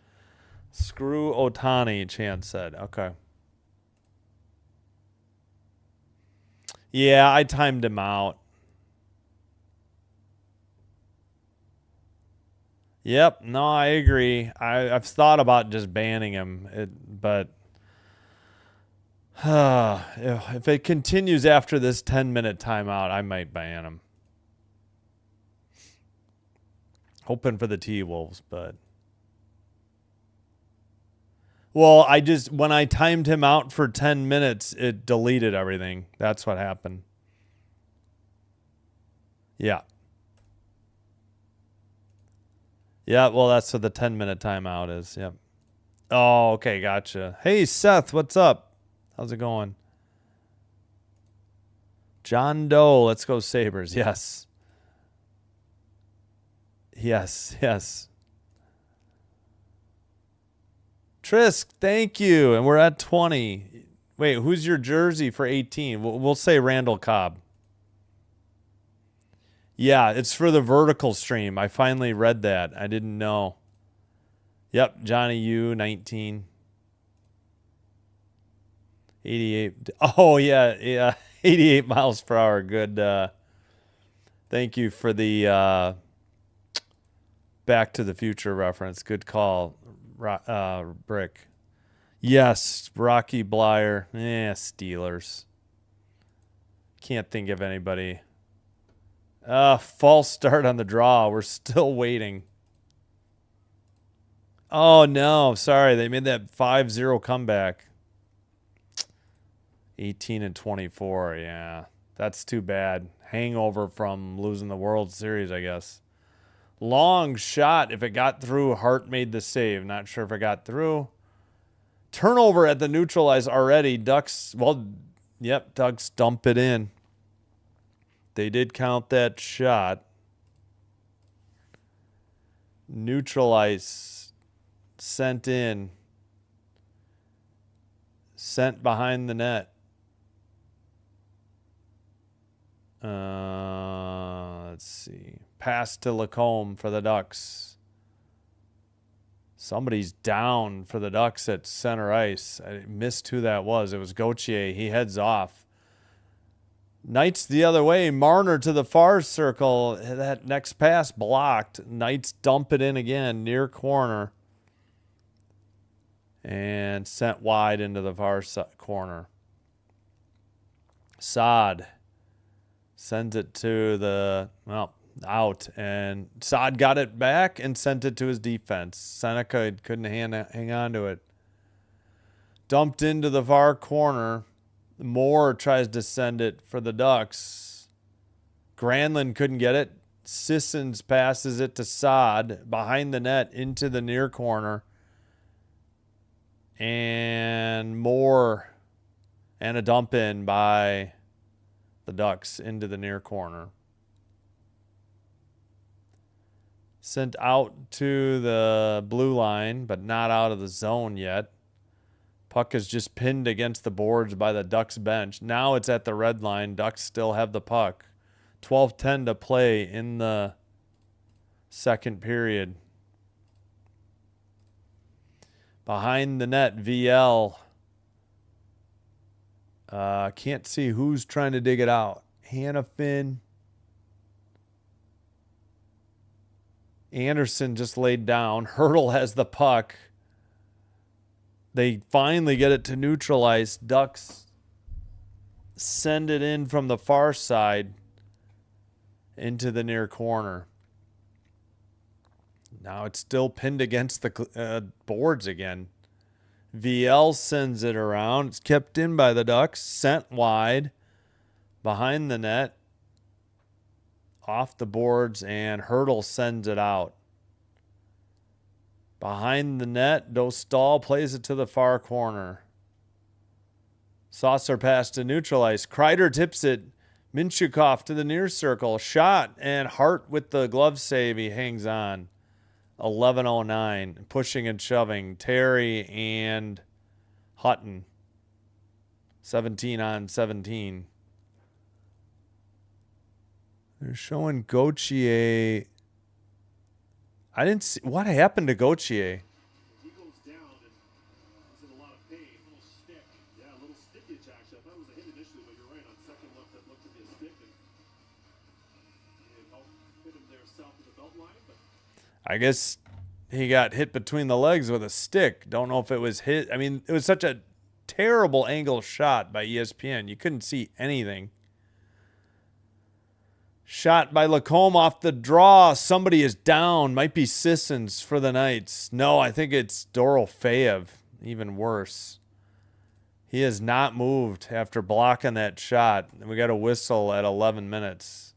Screw Otani, Chance said. Okay. Yeah, I timed him out. Yep. No, I agree. I've thought about just banning him, but if it continues after this 10-minute timeout, I might ban him. Hoping for the T-Wolves, but Well, when I timed him out for 10 minutes, it deleted everything. That's what happened. Yeah. Yeah, well, that's what the 10-minute timeout is. Yep. Oh, okay, gotcha. Hey, Seth, what's up? How's it going? John Doe, let's go Sabres. Yes. Yes, yes. Trisk, thank you. And we're at 20. Wait, who's your jersey for 18? We'll say Randall Cobb. Yeah, it's for the vertical stream. I finally read that. I didn't know. Yep, Johnny U, 19. 88. Oh, yeah. 88 miles per hour. Good. Thank you for the Back to the Future reference. Good call, Brick. Yes, Rocky Blyer. Steelers. Can't think of anybody. False start on the draw. We're still waiting. Oh, no. Sorry. They made that 5-0 comeback. 18-24. Yeah. That's too bad. Hangover from losing the World Series, I guess. Long shot. If it got through, Hart made the save. Not sure if it got through. Turnover at the neutralize already. Ducks, Ducks dump it in. They did count that shot. Neutralize. Sent in. Sent behind the net. Let's see. Pass to Lacombe for the Ducks. Somebody's down for the Ducks at center ice. I missed who that was. It was Gauthier. He heads off. Knights the other way. Marner to the far circle. That next pass blocked. Knights dump it in again. Near corner. And sent wide into the far corner. Saad sends it to the, out. And Saad got it back and sent it to his defense. Seneca couldn't hang on to it. Dumped into the far corner. Moore tries to send it for the Ducks. Granlund couldn't get it. Sissons passes it to Saad behind the net into the near corner. And Moore and a dump in by the Ducks into the near corner. Sent out to the blue line, but not out of the zone yet. Puck is just pinned against the boards by the Ducks bench. Now it's at the red line. Ducks still have the puck. 12:10 to play in the second period. Behind the net, VL. Can't see who's trying to dig it out. Hannafin. Anderson just laid down. Hurdle has the puck. They finally get it to neutralize. Ducks send it in from the far side into the near corner. Now it's still pinned against the boards again. VL sends it around. It's kept in by the Ducks. Sent wide. Behind the net. Off the boards. And Hurdle sends it out. Behind the net. Dostal plays it to the far corner. Saucer pass to neutralize. Kreider tips it. Minchukov to the near circle. Shot. And Hart with the glove save. He hangs on. 11:09, pushing and shoving. Terry and Hutton. 17-on-17. They're showing Gauthier. I didn't see what happened to Gauthier. He goes down and he's in a lot of pain. A little stick. Yeah, a little stickage actually. I thought it was a hit initially, but you're right. On second look, that looked to be a stick. And it helped hit him there south of the belt line, but I guess he got hit between the legs with a stick. Don't know if it was hit. I mean, it was such a terrible angle shot by ESPN. You couldn't see anything. Shot by Lacombe off the draw. Somebody is down. Might be Sissons for the Knights. No, I think it's Dorofeev. even worse. He has not moved after blocking that shot. We got a whistle at 11 minutes.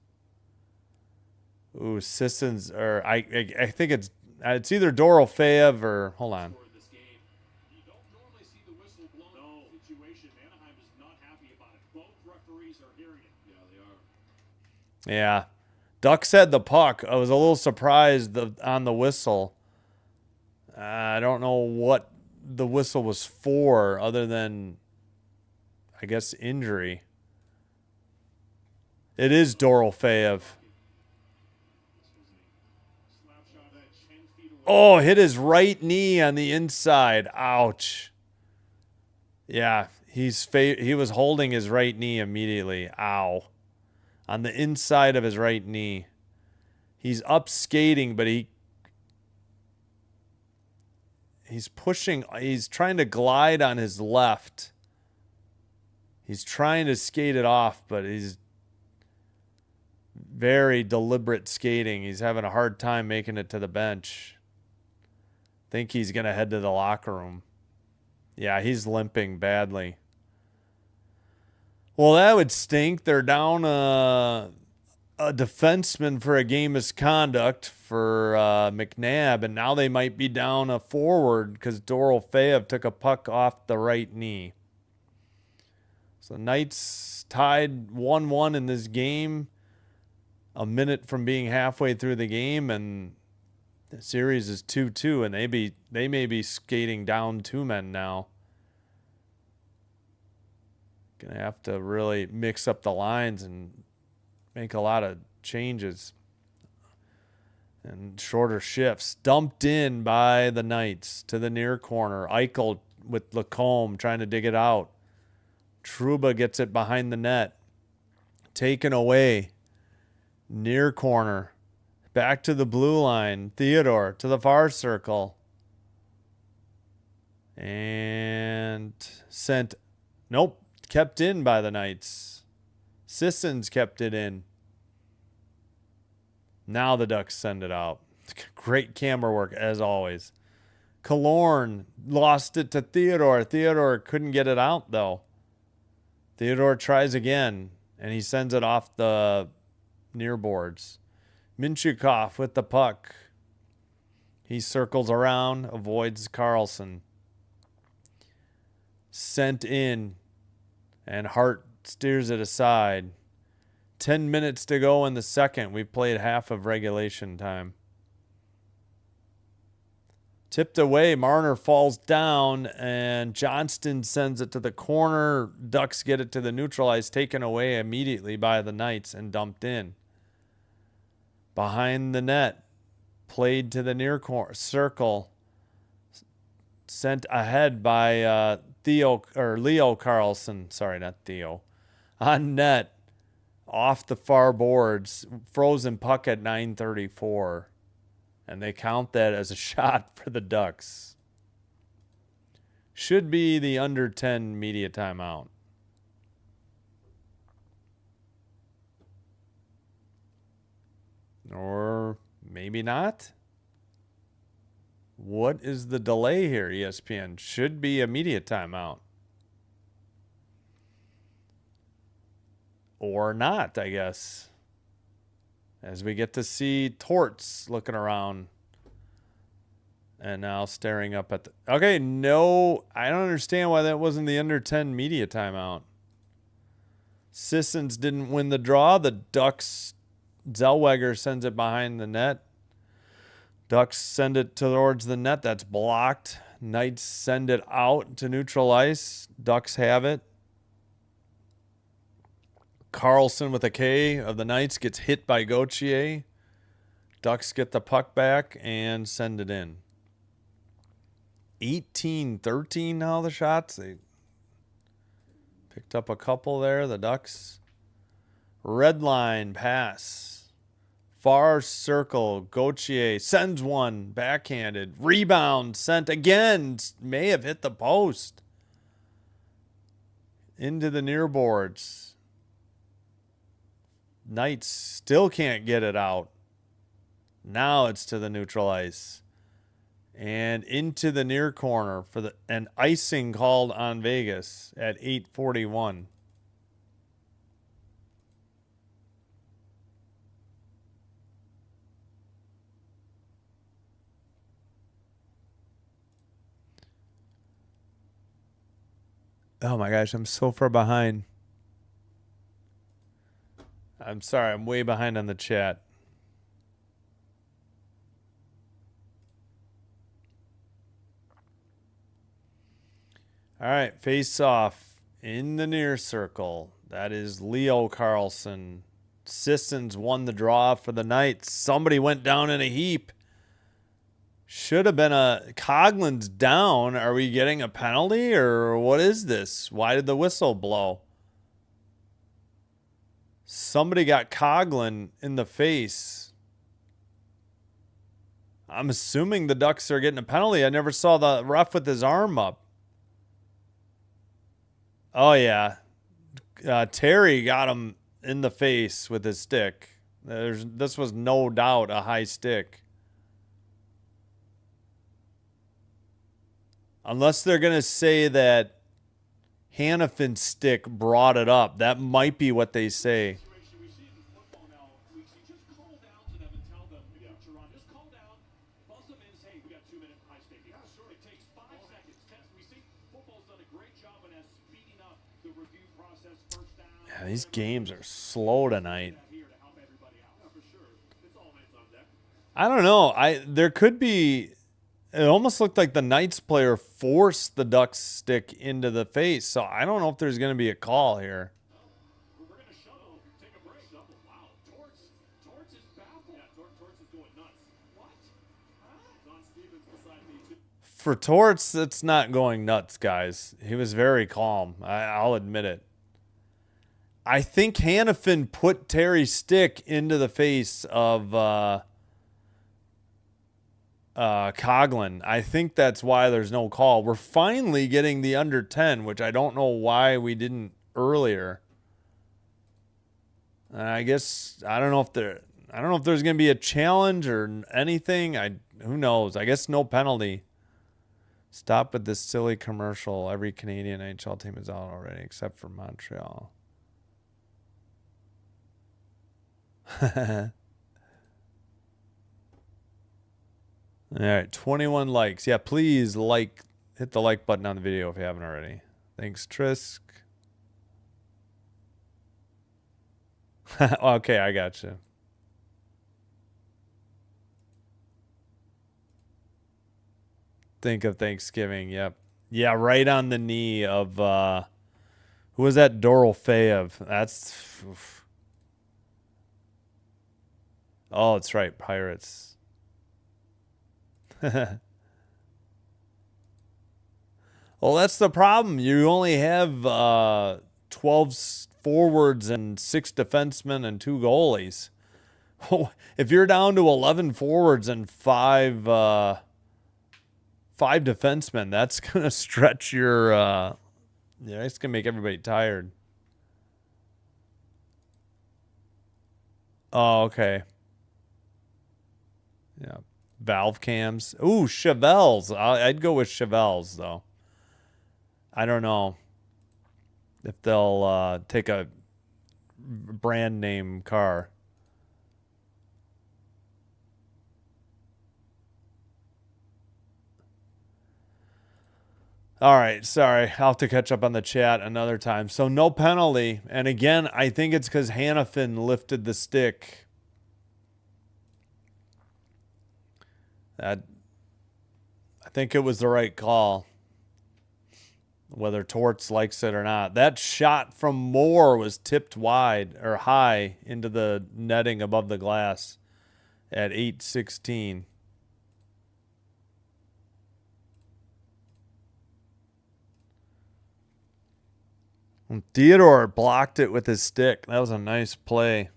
Ooh, Sissons, or I think it's either Dorofeev or, hold on. For this game. You don't normally see the whistle blown in this situation. Anaheim is not happy about it. Both referees are hearing it. Yeah, they are. Yeah. Ducks had the puck. I was a little surprised on the whistle. I don't know what the whistle was for other than, I guess, injury. It is Dorofeev. Oh, hit his right knee on the inside. Ouch. Yeah, he was holding his right knee immediately. Ow. On the inside of his right knee. He's up skating, but he's pushing. He's trying to glide on his left. He's trying to skate it off, but he's very deliberate skating. He's having a hard time making it to the bench. Think he's going to head to the locker room. Yeah, he's limping badly. Well, that would stink. They're down a defenseman for a game misconduct for McNabb, and now they might be down a forward because Dorofeev took a puck off the right knee. So Knights tied 1-1 in this game, a minute from being halfway through the game, and the series is 2-2, and they may be skating down 2 men now. Gonna have to really mix up the lines and make a lot of changes and shorter shifts. Dumped in by the Knights to the near corner. Eichel with Lacombe trying to dig it out. Trouba gets it behind the net. Taken away. Near corner. Back to the blue line. Theodore to the far circle. And sent. Nope. Kept in by the Knights. Sissons kept it in. Now the Ducks send it out. Great camera work as always. Killorn lost it to Theodore. Theodore couldn't get it out though. Theodore tries again, and he sends it off the near boards. Minchukov with the puck. He circles around, avoids Carlson. Sent in, and Hart steers it aside. 10 minutes to go in the second. We've played half of regulation time. Tipped away. Marner falls down, and Johnston sends it to the corner. Ducks get it to the neutral ice, taken away immediately by the Knights and dumped in. Behind the net, played to the near corner circle. Sent ahead by Leo Carlson. Sorry, not Theo. On net, off the far boards, frozen puck at 9:34. And they count that as a shot for the Ducks. Should be the under 10 media timeout. Or maybe not. What is the delay here, ESPN? Should be a media timeout. Or not, I guess. As we get to see Torts looking around. And now staring up at the... Okay, no. I don't understand why that wasn't the under 10 media timeout. Sissons didn't win the draw. The Ducks... Zellweger sends it behind the net. Ducks send it towards the net. That's blocked. Knights send it out to neutral ice. Ducks have it. Carlson with a K of the Knights gets hit by Gauthier. Ducks get the puck back and send it in. 18-13 now the shots. They picked up a couple there, the Ducks. Red line pass. Far circle. Gauthier sends one. Backhanded. Rebound sent again. May have hit the post. Into the near boards. Knights still can't get it out. Now it's to the neutral ice. And into the near corner for an icing called on Vegas at 8:41. Oh my gosh, I'm so far behind. I'm sorry, I'm way behind on the chat. All right, face off in the near circle. That is Leo Carlson. Sissons won the draw for the Knights. Somebody went down in a heap. Should have been a Coughlin's down. Are we getting a penalty or what is this? Why did the whistle blow? Somebody got Coughlin in the face. I'm assuming the Ducks are getting a penalty. I never saw the ref with his arm up. Oh, yeah. Terry got him in the face with his stick. This was no doubt a high stick. Unless they're going to say that Hannafin's stick brought it up. That might be what they say. We see it in football now. We see just call down to them and tell them, just call down, buzz them in, say, we got 2 minute high stick. Yeah, sure. It takes 5 seconds. We see football's done a great job in speeding up the review process, first down. Yeah, these games are slow tonight. I don't know. There could be. It almost looked like the Knights player forced the Ducks stick into the face. So I don't know if there's going to be a call here. We're going to shovel. Take a break. Wow. Torts is baffled. Yeah, Torts is going nuts. What? Huh? Don Stevens beside me too. For Torts, it's not going nuts, guys. He was very calm. I'll admit it. I think Hannafin put Terry's stick into the face of Coughlin. I think that's why there's no call. We're finally getting the under 10, which I don't know why we didn't earlier. I guess I don't know if there's going to be a challenge or anything. Who knows? I guess no penalty. Stop with this silly commercial. Every Canadian NHL team is out already except for Montreal. All right, 21 likes. Yeah, please hit the like button on the video if you haven't already. Thanks, Trisk. Okay, I got you. Think of Thanksgiving. Yep. Yeah, right on the knee of who was that? Dorofeyev. That's. Oof. Oh, that's right. Pirates. Well, that's the problem. You only have 12 forwards and 6 defensemen and 2 goalies. If you're down to 11 forwards and 5 defensemen, that's going to stretch your it's going to make everybody tired. Oh, okay. Yeah. Valve cams. Ooh, Chevelles. I'd go with Chevelles, though. I don't know if they'll take a brand name car. All right, sorry. I'll have to catch up on the chat another time. So no penalty. And again, I think it's because Hannafin lifted the stick. I think it was the right call. Whether Torts likes it or not. That shot from Moore was tipped wide or high into the netting above the glass at 8:16. And Theodore blocked it with his stick. That was a nice play.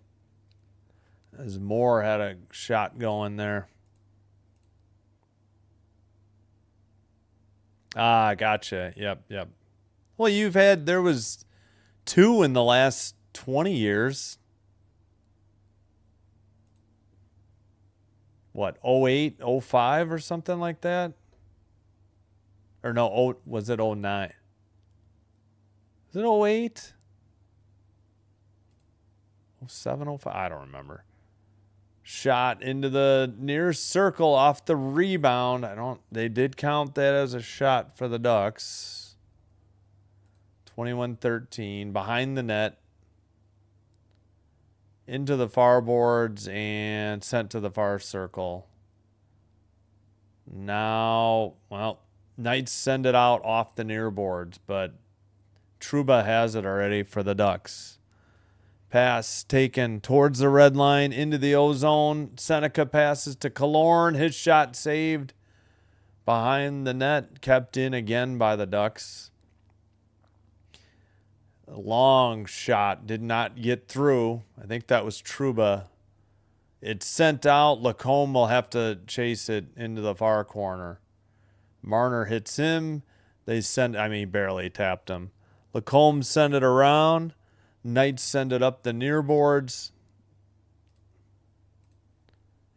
As Moore had a shot going there. Ah, gotcha. Yep. Well, there was 2 in the last 20 years. what, 08, 05 or something like that? Or no, was it 09? Was it 08? 07, 05? I don't remember. Shot into the near circle off the rebound. They did count that as a shot for the Ducks. 21-13 behind the net. Into the far boards and sent to the far circle. Now, well, Knights send it out off the near boards, but Trouba has it already for the Ducks. Pass taken towards the red line into the O-zone. Seneca passes to Killorn. His shot saved behind the net. Kept in again by the Ducks. A long shot. Did not get through. I think that was Trouba. It's sent out. Lacombe will have to chase it into the far corner. Marner hits him. He barely tapped him. Lacombe send it around. Knights send it up the near boards.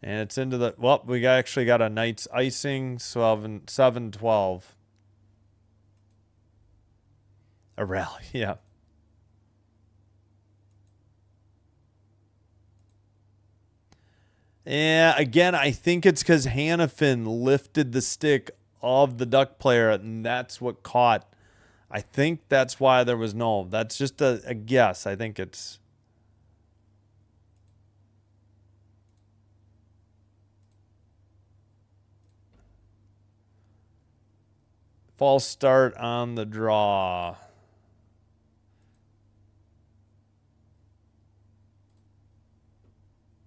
And it's into the... Well, we actually got a Knights icing. 7-12. A rally, yeah. Yeah, again, I think it's because Hannafin lifted the stick of the Duck player, and that's what caught. I think that's why there was no. That's just a guess. I think it's... False start on the draw.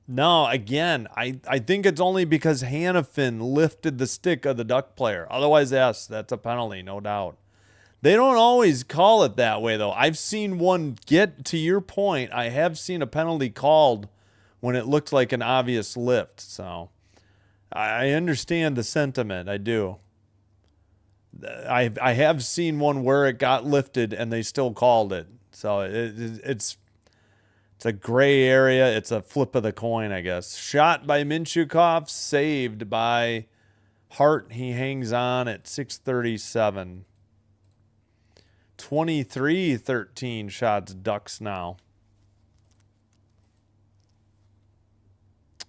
No, again, I think it's only because Hannafin lifted the stick of the Duck player. Otherwise, yes, that's a penalty, no doubt. They don't always call it that way, though. I've seen one get, to your point, I have seen a penalty called when it looked like an obvious lift. So I understand the sentiment. I do. I have seen one where it got lifted and they still called it. So it's a gray area. It's a flip of the coin, I guess. Shot by Minchukov, saved by Hart. He hangs on at 6:37. 23-13 shots Ducks now.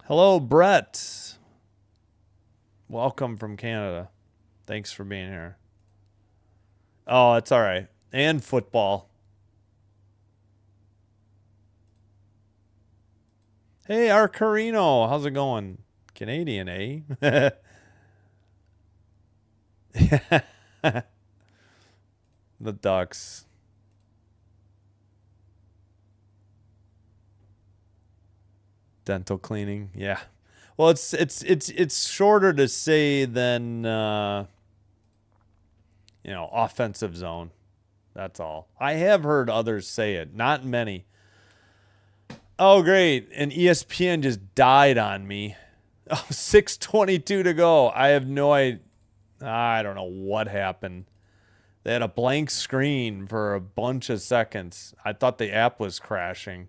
Hello, Brett. Welcome from Canada. Thanks for being here. Oh, it's all right. And football. Hey, Arcarino. How's it going? Canadian, eh? The Ducks. Dental cleaning. Yeah. Well, it's shorter to say than offensive zone. That's all. I have heard others say it. Not many. Oh, great. And ESPN just died on me. Oh, 6:22 to go. I have no idea. I don't know what happened. They had a blank screen for a bunch of seconds. I thought the app was crashing.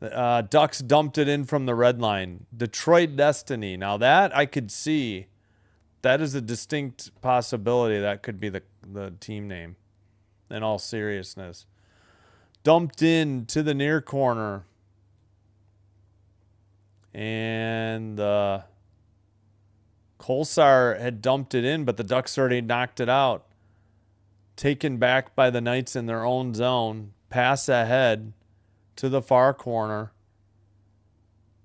Ducks dumped it in from the red line. Detroit Destiny. Now that I could see. That is a distinct possibility. That could be the team name. In all seriousness. Dumped in to the near corner. And Kolsar had dumped it in, but the Ducks already knocked it out. Taken back by the Knights in their own zone. Pass ahead to the far corner.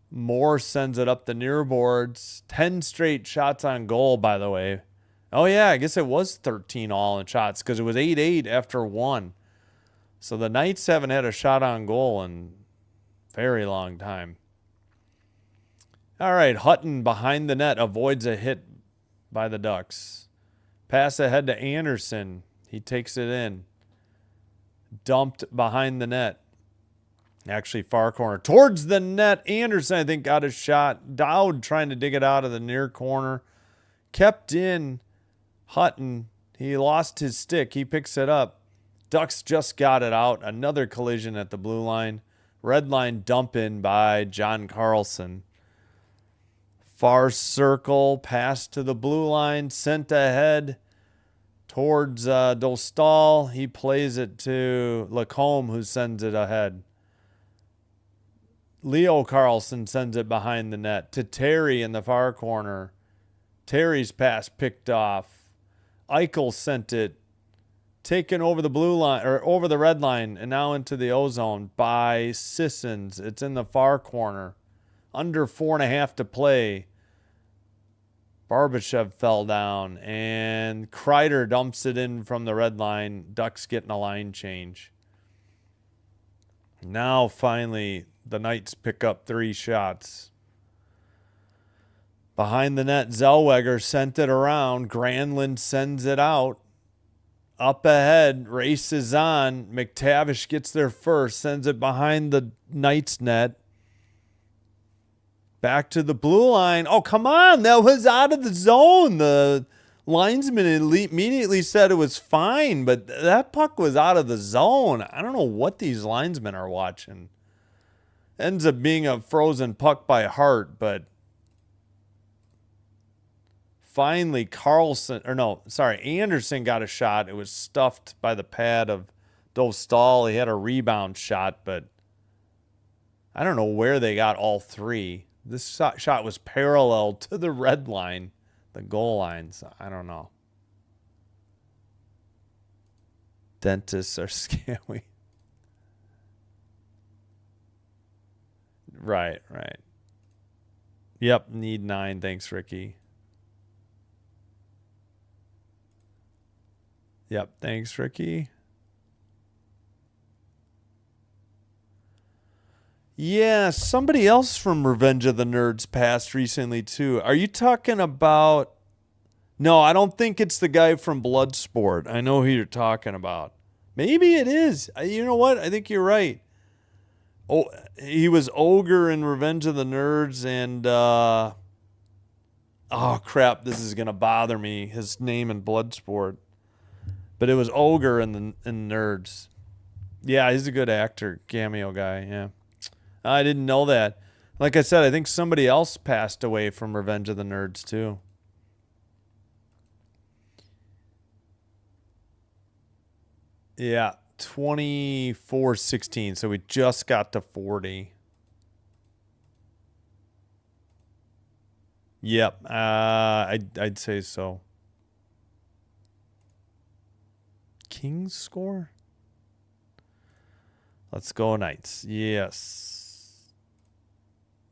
Moore sends it up the near boards. 10 straight shots on goal, by the way. Oh, yeah, I guess it was 13 all in shots because it was 8-8 after one. So the Knights haven't had a shot on goal in a very long time. All right, Hutton behind the net avoids a hit by the Ducks. Pass ahead to Anderson. He takes it in. Dumped behind the net. Actually, far corner. Towards the net. Anderson, I think, got a shot. Dowd trying to dig it out of the near corner. Kept in. Hutton. He lost his stick. He picks it up. Ducks just got it out. Another collision at the blue line. Red line dump in by John Carlson. Far circle, pass to the blue line, sent ahead towards Dostal. He plays it to Lacombe, who sends it ahead. Leo Carlson sends it behind the net to Terry in the far corner. Terry's pass picked off. Eichel sent it, taken over the blue line or over the red line, and now into the O-zone by Sissons. It's in the far corner. Under 4.5 to play. Barbashev fell down, and Kreider dumps it in from the red line. Ducks getting a line change. Now, finally, the Knights pick up 3 shots. Behind the net, Zellweger sent it around. Granlund sends it out. Up ahead, races on. McTavish gets there first, sends it behind the Knights net. Back to the blue line. Oh, come on. That was out of the zone. The linesman immediately said it was fine, but that puck was out of the zone. I don't know what these linesmen are watching. Ends up being a frozen puck by Hart, but finally Anderson got a shot. It was stuffed by the pad of Dostal. He had a rebound shot, but I don't know where they got all 3. This shot was parallel to the red line, the goal line. So I don't know. Dentists are scary. Right. Yep, need 9. Thanks, Ricky. Yep, thanks, Ricky. Yeah, somebody else from Revenge of the Nerds passed recently, too. Are you talking about... No, I don't think it's the guy from Bloodsport. I know who you're talking about. Maybe it is. You know what? I think you're right. Oh, he was Ogre in Revenge of the Nerds, and... oh, crap. This is going to bother me. His name in Bloodsport. But it was Ogre in Nerds. Yeah, he's a good actor. Cameo guy, yeah. I didn't know that. Like I said, I think somebody else passed away from Revenge of the Nerds, too. Yeah, 24-16. So we just got to 40. Yep, I'd say so. Kings score? Let's go Knights. Yes.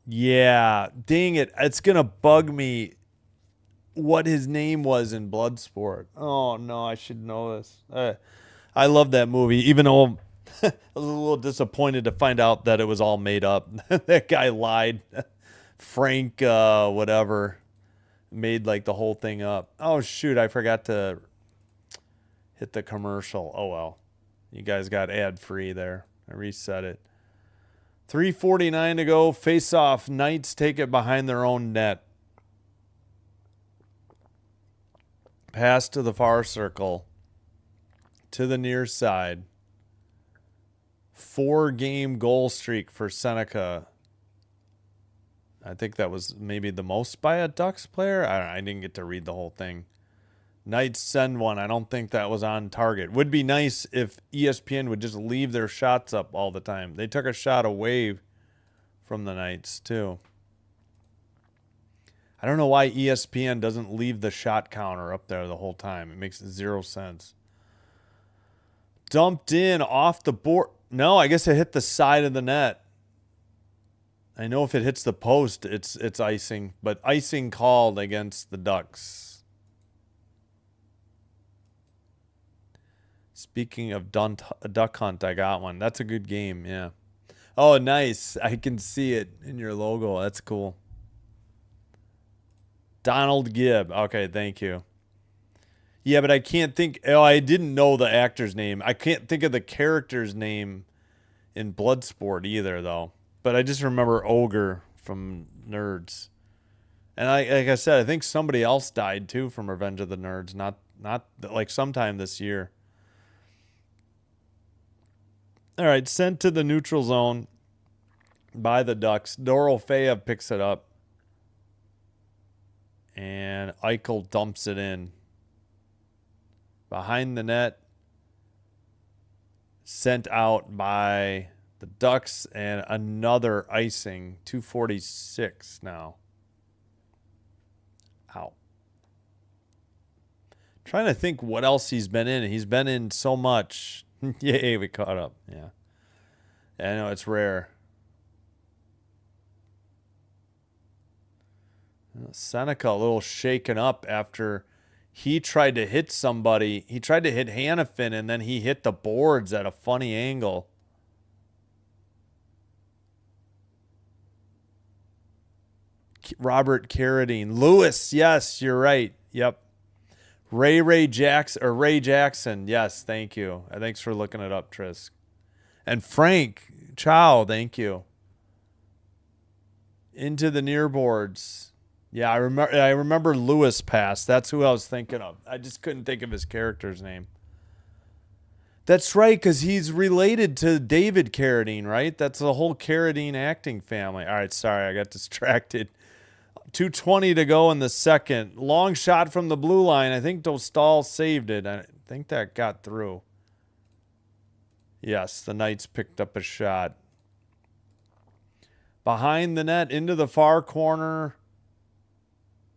Yeah, dang it. It's going to bug me what his name was in Bloodsport. Oh, no, I should know this. I love that movie, even though I was a little disappointed to find out that it was all made up. That guy lied. Frank, whatever, made like the whole thing up. Oh, shoot, I forgot to hit the commercial. Oh, well. You guys got ad-free there. I reset it. 3:49 to go. Face off. Knights take it behind their own net. Pass to the far circle. To the near side. 4-game goal streak for Seneca. I think that was maybe the most by a Ducks player. I didn't get to read the whole thing. Knights send one. I don't think that was on target. Would be nice if ESPN would just leave their shots up all the time. They took a shot away from the Knights, too. I don't know why ESPN doesn't leave the shot counter up there the whole time. It makes 0 sense. Dumped in off the board. No, I guess it hit the side of the net. I know if it hits the post, it's icing. But icing called against the Ducks. Speaking of Duck Hunt, I got one. That's a good game, yeah. Oh, nice. I can see it in your logo. That's cool. Donald Gibb. Okay, thank you. Yeah, but I can't think... Oh, I didn't know the actor's name. I can't think of the character's name in Bloodsport either, though. But I just remember Ogre from Nerds. And like I said, I think somebody else died, too, from Revenge of the Nerds. Not like sometime this year. All right, sent to the neutral zone by the Ducks. Dorofeyev picks it up. And Eichel dumps it in. Behind the net. Sent out by the Ducks, and another icing. 2:46 now. Ow. Trying to think what else he's been in. He's been in so much. Yay, we caught up. Yeah. I know it's rare. Seneca a little shaken up after he tried to hit somebody. He tried to hit Hannafin, and then he hit the boards at a funny angle. Robert Carradine. Lewis, yes, you're right. Yep. Ray Jackson. Yes, thank you. Thanks for looking it up, Trisk. And Frank Chow, thank you. Into the near boards. Yeah, I remember Lewis pass. That's who I was thinking of. I just couldn't think of his character's name. That's right, because he's related to David Carradine, right? That's the whole Carradine acting family. All right, sorry, I got distracted. 2:20 to go in the second. Long shot from the blue line. I think Dostal saved it. I think that got through. Yes, the Knights picked up a shot. Behind the net, into the far corner.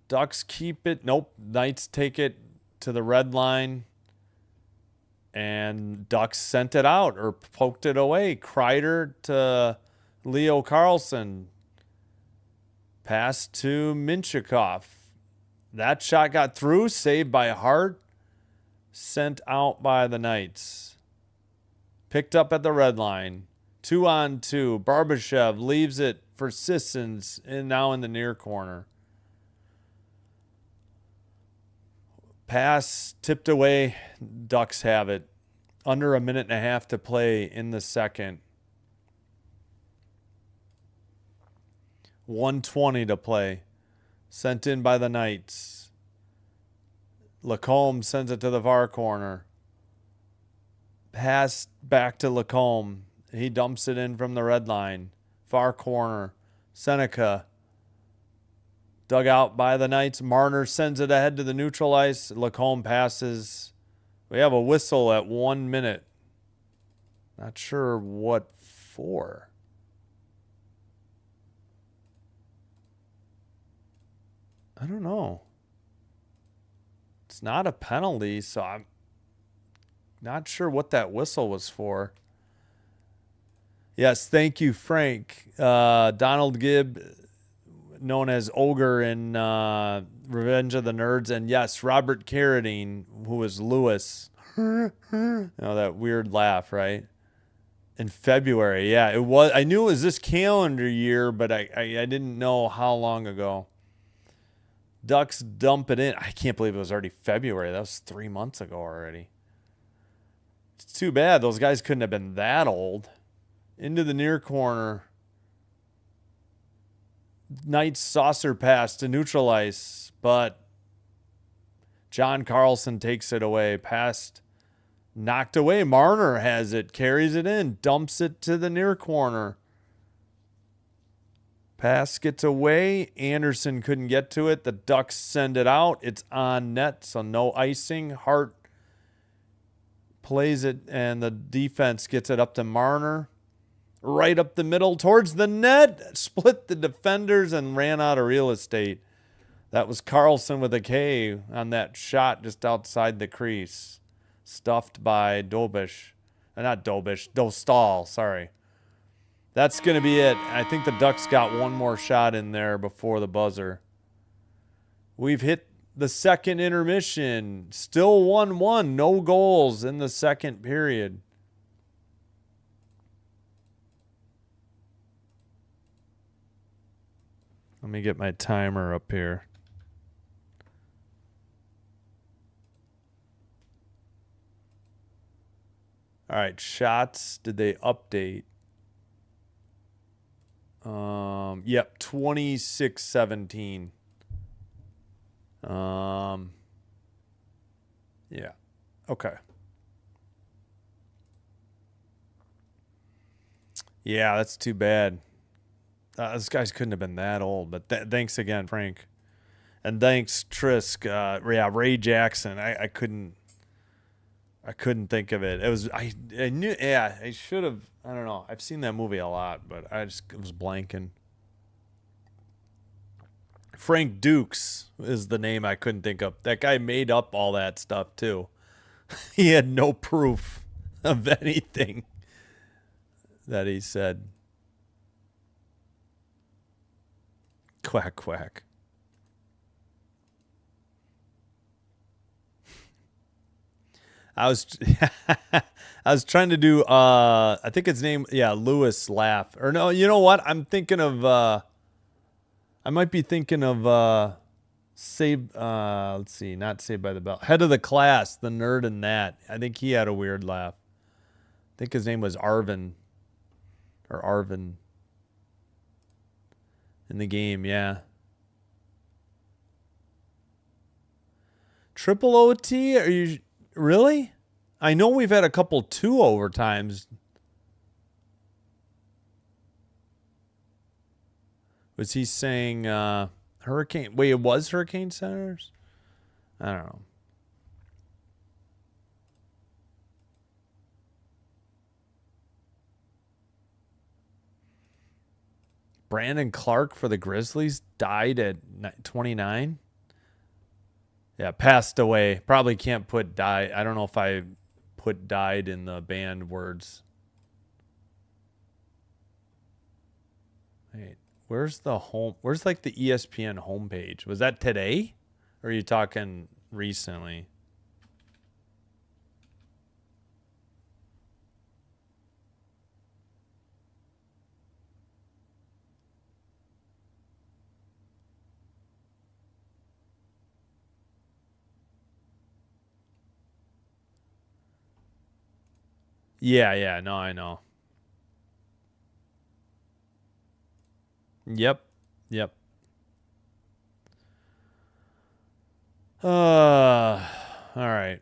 Ducks keep it. Nope. Knights take it to the red line. And Ducks sent it out or poked it away. Kreider to Leo Carlson. Pass to Minchikov. That shot got through. Saved by Hart. Sent out by the Knights. Picked up at the red line. 2-on-2. Barbashev leaves it for Sissons. And now in the near corner. Pass tipped away. Ducks have it. Under a minute and a half to play in the second. 1:20 to play. Sent in by the Knights. Lacombe sends it to the far corner. Pass back to Lacombe. He dumps it in from the red line. Far corner. Seneca. Dug out by the Knights. Marner sends it ahead to the neutral ice. Lacombe passes. We have a whistle at 1 minute. Not sure what for. I don't know. It's not a penalty, so I'm not sure what that whistle was for. Yes, thank you, Frank. Donald Gibb, known as Ogre in Revenge of the Nerds. And yes, Robert Carradine, who was Lewis. You know, that weird laugh, right? In February, yeah. It was. I knew it was this calendar year, but I didn't know how long ago. Ducks dump it in. I can't believe it was already February. That was 3 months ago already. It's too bad. Those guys couldn't have been that old. Into the near corner. Knights saucer pass to neutral ice, but John Carlson takes it away. Passed, knocked away. Marner has it, carries it in, dumps it to the near corner. Pass gets away. Anderson couldn't get to it. The Ducks send it out. It's on net, so no icing. Hart plays it, and the defense gets it up to Marner. Right up the middle towards the net. Split the defenders and ran out of real estate. That was Carlson with a K on that shot just outside the crease. Stuffed by Dobish. Not Dobish. Dostal, sorry. That's going to be it. I think the Ducks got one more shot in there before the buzzer. We've hit the second intermission. Still 1-1. No goals in the second period. Let me get my timer up here. All right, shots. Did they update? Yep, 26-17. Yeah. Okay. Yeah, that's too bad. Those guys couldn't have been that old, but thanks again, Frank. And thanks, Trisk. Yeah, Ray Jackson. I couldn't think of it. It was I knew. Yeah, I should have. I don't know. I've seen that movie a lot, but I just was blanking. Frank Dukes is the name I couldn't think of. That guy made up all that stuff too. He had no proof of anything that he said. Quack, quack. I was I was trying to do I think his name, yeah, Lewis Laugh. Or no, you know what? I'm thinking of I might be thinking of Save let's see, not Saved by the Bell. Head of the Class, the nerd in that. I think he had a weird laugh. I think his name was Arvin in the game, yeah. Triple OT? Are you really? I know we've had a couple 2 overtimes. Was he saying Hurricane? Wait, it was Hurricane Centers? I don't know. Brandon Clark for the Grizzlies died at 29. Yeah, passed away. Probably can't put died. I don't know if I put died in the banned words. Wait, where's the home? Where's like the ESPN homepage? Was that today? Or are you talking recently? Yeah, no, I know. Yep. All right.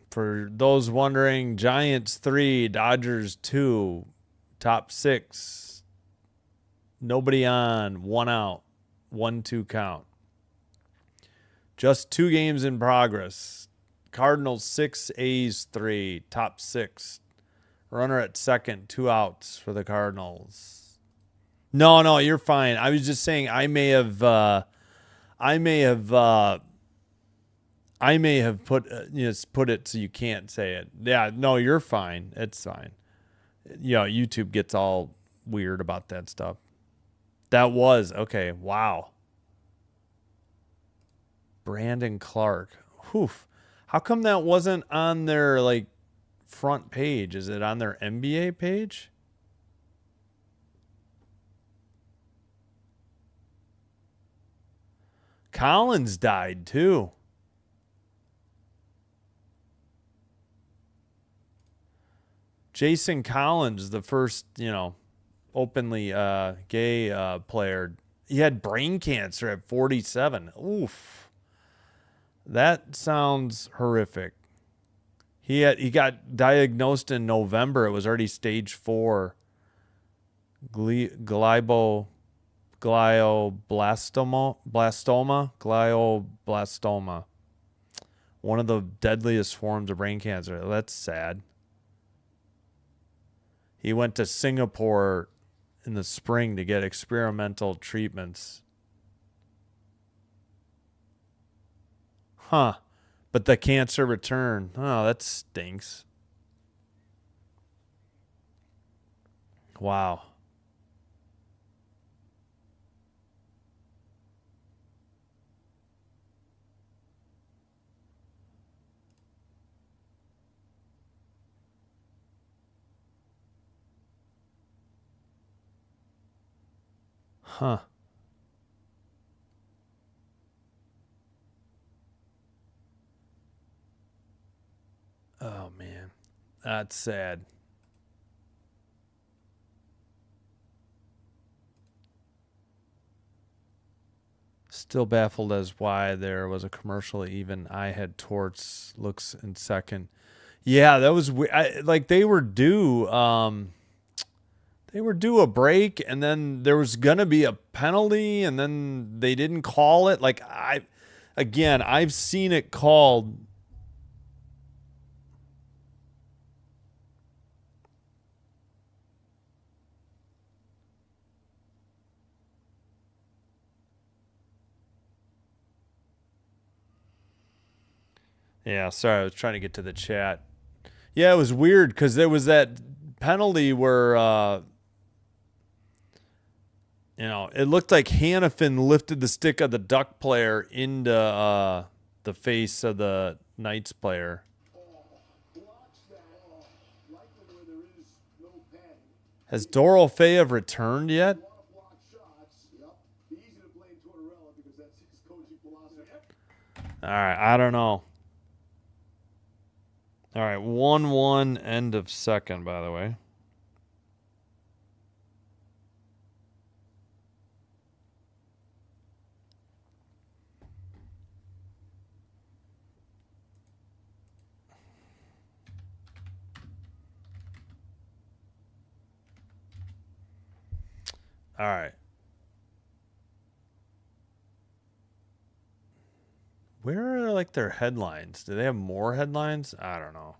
For those wondering, Giants 3, Dodgers 2, top 6. Nobody on, 1 out, 1-2 count. Just 2 games in progress. Cardinals 6, A's 3, top 6. Runner at second, 2 outs for the Cardinals. No, you're fine. I was just saying I may have put put it so you can't say it. Yeah, no, you're fine. It's fine. You know, YouTube gets all weird about that stuff. That was okay. Wow. Brandon Clark. Whew. How come that wasn't on their like front page? Is it on their NBA page? Collins died too. Jason Collins, the first, openly gay player. He had brain cancer at 47. Oof. That sounds horrific. He got diagnosed in November. It was already stage 4. Glioblastoma. One of the deadliest forms of brain cancer. That's sad. He went to Singapore in the spring to get experimental treatments. Huh. But the cancer returned. Oh, that stinks. Wow. Huh. Oh, man. That's sad. Still baffled as why there was a commercial. Even I had torts looks in second. Yeah, that was like they were due. They were due a break, and then there was gonna be a penalty, and then they didn't call it. Like I've seen it called. Yeah, sorry, I was trying to get to the chat. Yeah, it was weird because there was that penalty where it looked like Hannafin lifted the stick of the Duck player into the face of the Knights player. Blocks that. Likely where there is no pen. Has Dorofeyev returned yet? A lot of block shots. Yep. Be easy to blame Tortorella because that's his coaching philosophy. All right, I don't know. All right, 1-1, end of second, by the way. All right. Where are like their headlines? Do they have more headlines? I don't know.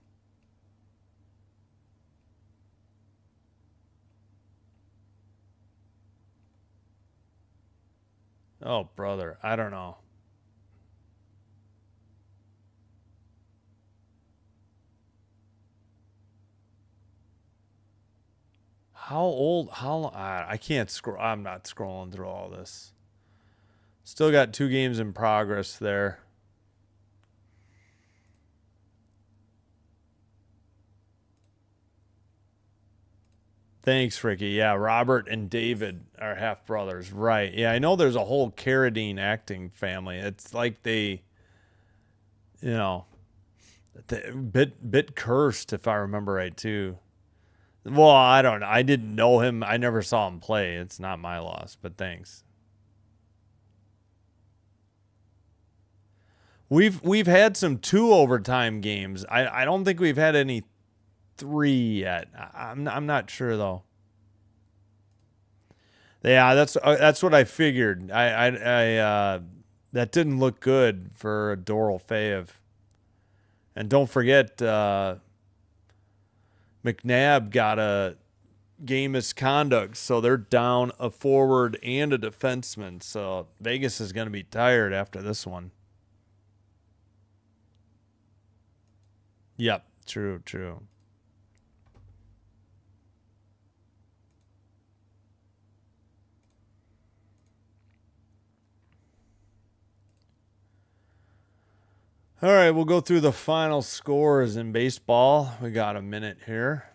Oh, brother, I don't know. How old? I can't scroll. I'm not scrolling through all this. Still got 2 games in progress there. Thanks, Ricky. Yeah, Robert and David are half brothers. Right. Yeah, I know there's a whole Carradine acting family. It's like they, bit cursed, if I remember right, too. Well, I don't know. I didn't know him. I never saw him play. It's not my loss, but thanks. We've had some 2 overtime games. I don't think we've had any 3 yet. I'm not sure though. Yeah, that's what I figured. I that didn't look good for Dorofeyev. And don't forget McNabb got a game misconduct, so they're down a forward and a defenseman. So Vegas is going to be tired after this one. Yep, true. All right, we'll go through the final scores in baseball. We got a minute here.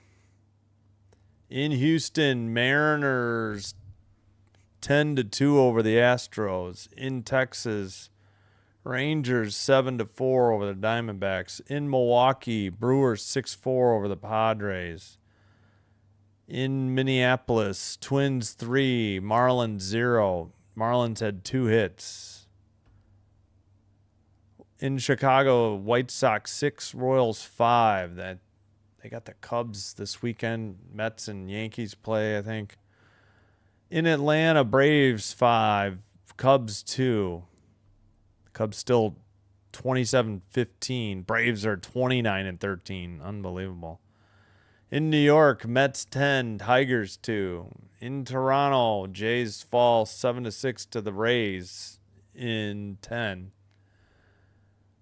In Houston, Mariners 10-2 over the Astros. In Texas, Rangers 7-4 over the Diamondbacks. In Milwaukee, Brewers 6-4 over the Padres. In Minneapolis, Twins 3, Marlins 0. Marlins had 2 hits. In Chicago, White Sox 6, Royals 5. They got the Cubs this weekend. Mets and Yankees play, I think. In Atlanta, Braves 5, Cubs 2. Cubs still 27-15. Braves are 29-13. Unbelievable. In New York, Mets 10, Tigers 2. In Toronto, Jays fall 7-6 to the Rays in 10.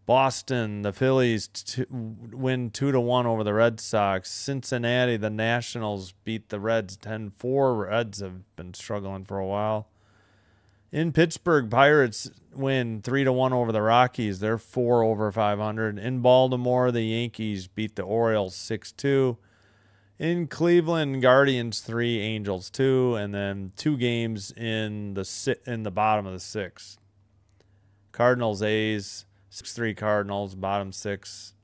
Boston, the Phillies win 2-1 over the Red Sox. Cincinnati, the Nationals beat the Reds 10-4. Reds have been struggling for a while. In Pittsburgh, Pirates win 3-1 over the Rockies. They're 4 over 500. In Baltimore, the Yankees beat the Orioles 6-2. In Cleveland, Guardians 3, Angels 2, and then 2 games in the bottom of the 6th. Cardinals, A's 6-3 Cardinals, bottom 6.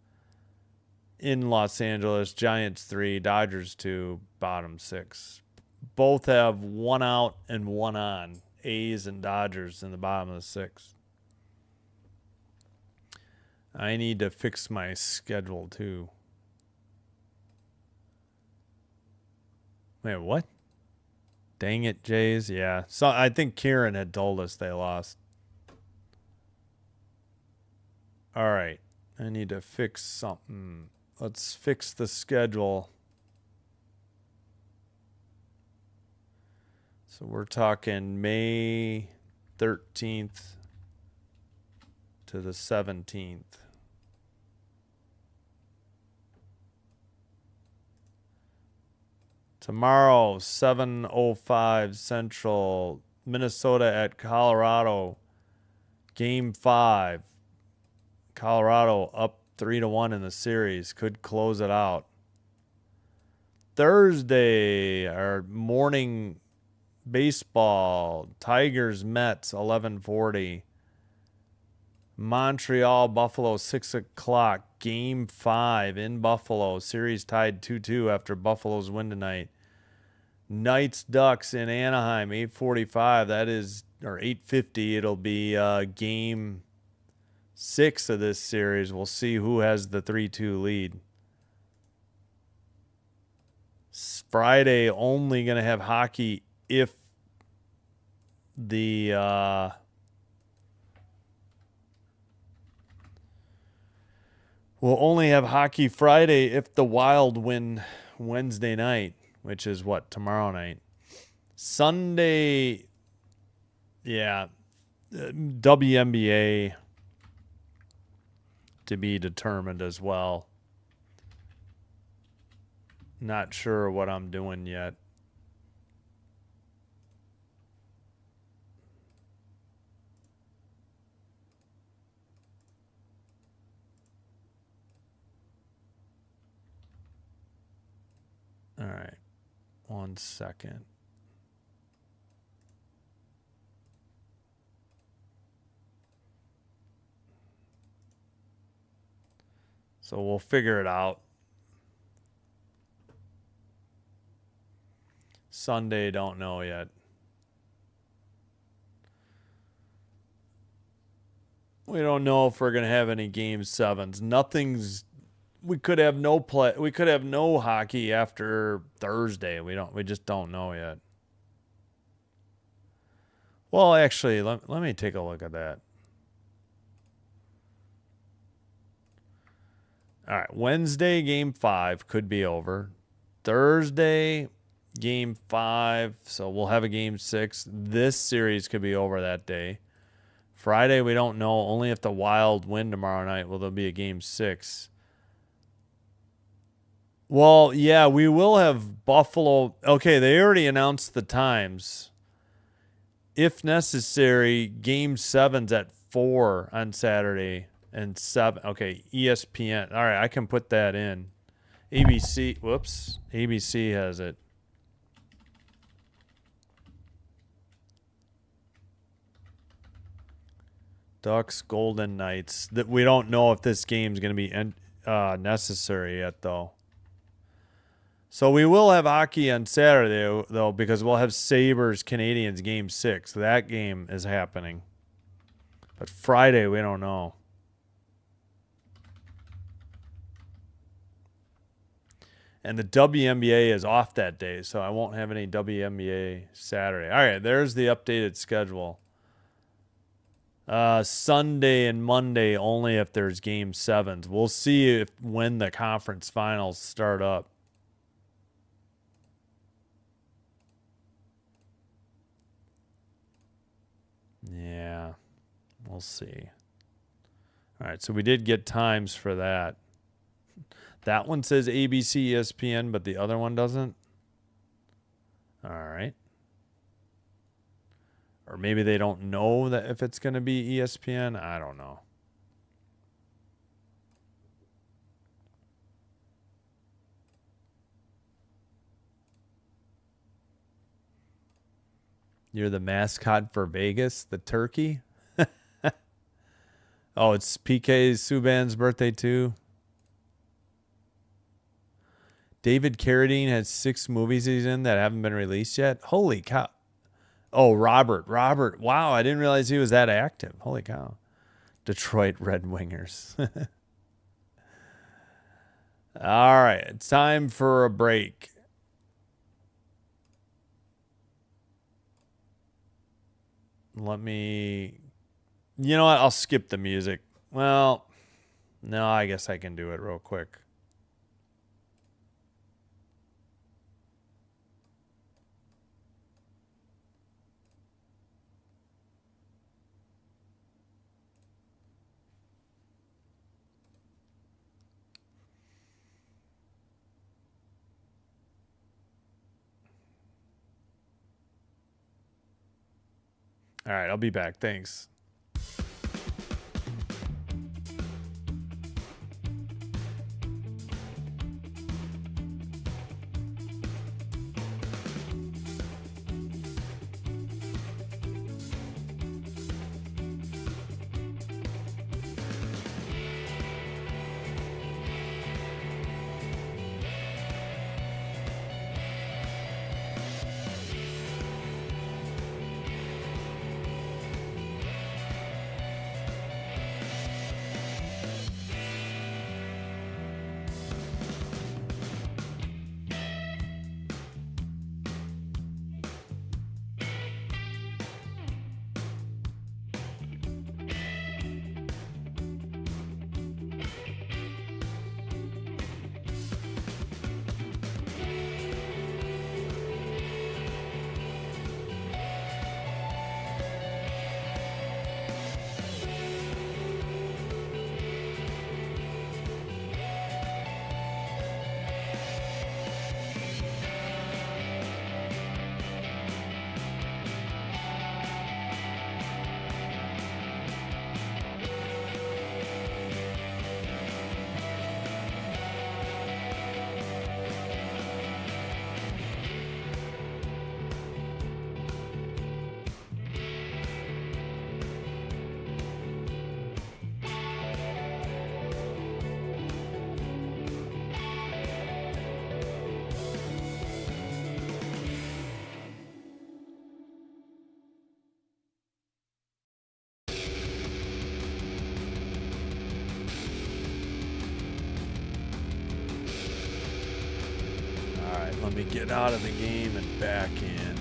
In Los Angeles, Giants 3, Dodgers 2, bottom 6. Both have 1 out and 1 on. A's and Dodgers in the bottom of the 6th. I need to fix my schedule too. Wait, what? Dang it, Jays. Yeah. So I think Kieran had told us they lost. All right. I need to fix something. Let's fix the schedule. So we're talking May 13th to the 17th. Tomorrow, 7:05 Central, Minnesota at Colorado. Game 5. Colorado up 3-1 in the series. Could close it out. Thursday, our morning baseball. Tigers, Mets, 11:40. Montreal, Buffalo, 6 o'clock. Game 5 in Buffalo. Series tied 2-2 after Buffalo's win tonight. Knights, Ducks in Anaheim, 8:45. That is, or 8:50. It'll be game 6 of this series. We'll see who has the 3-2 lead. Friday, only going to have hockey if the we'll only have hockey Friday if the Wild win Wednesday night, which is what, tomorrow night. Sunday, yeah, WNBA to be determined as well. Not sure what I'm doing yet. All right. 1 second. So we'll figure it out. Sunday, don't know yet. We don't know if we're going to have any game 7s. We could have no play. We could have no hockey after Thursday. We just don't know yet. Well, actually, let me take a look at that. All right, Wednesday game 5 could be over. Thursday game 5, so we'll have a game 6. This series could be over that day. Friday, we don't know. Only if the Wild win tomorrow night will there be a game 6. Well, yeah, we will have Buffalo. Okay, they already announced the times. If necessary, game 7's at 4 on Saturday and 7. Okay, ESPN. All right, I can put that in. ABC. Whoops. ABC has it. Ducks, Golden Knights. That we don't know if this game's going to be necessary yet, though. So we will have hockey on Saturday, though, because we'll have Sabres Canadiens game 6. That game is happening. But Friday, we don't know. And the WNBA is off that day, so I won't have any WNBA Saturday. All right, there's the updated schedule. Sunday and Monday only if there's game 7s. We'll see when the conference finals start up. Yeah, we'll see. All right, so we did get times for that. That one says ABC, ESPN, but the other one doesn't. All right. Or maybe they don't know that if it's going to be ESPN. I don't know. You're the mascot for Vegas, the turkey? Oh, it's PK Subban's birthday too. David Carradine has 6 movies he's in that haven't been released yet. Holy cow. Oh, Robert. Wow, I didn't realize he was that active. Holy cow. Detroit Red Wingers. All right, it's time for a break. Let me... You know what? I'll skip the music. Well, no, I guess I can do it real quick. All right, I'll be back. Thanks. Let me get out of the game and back in.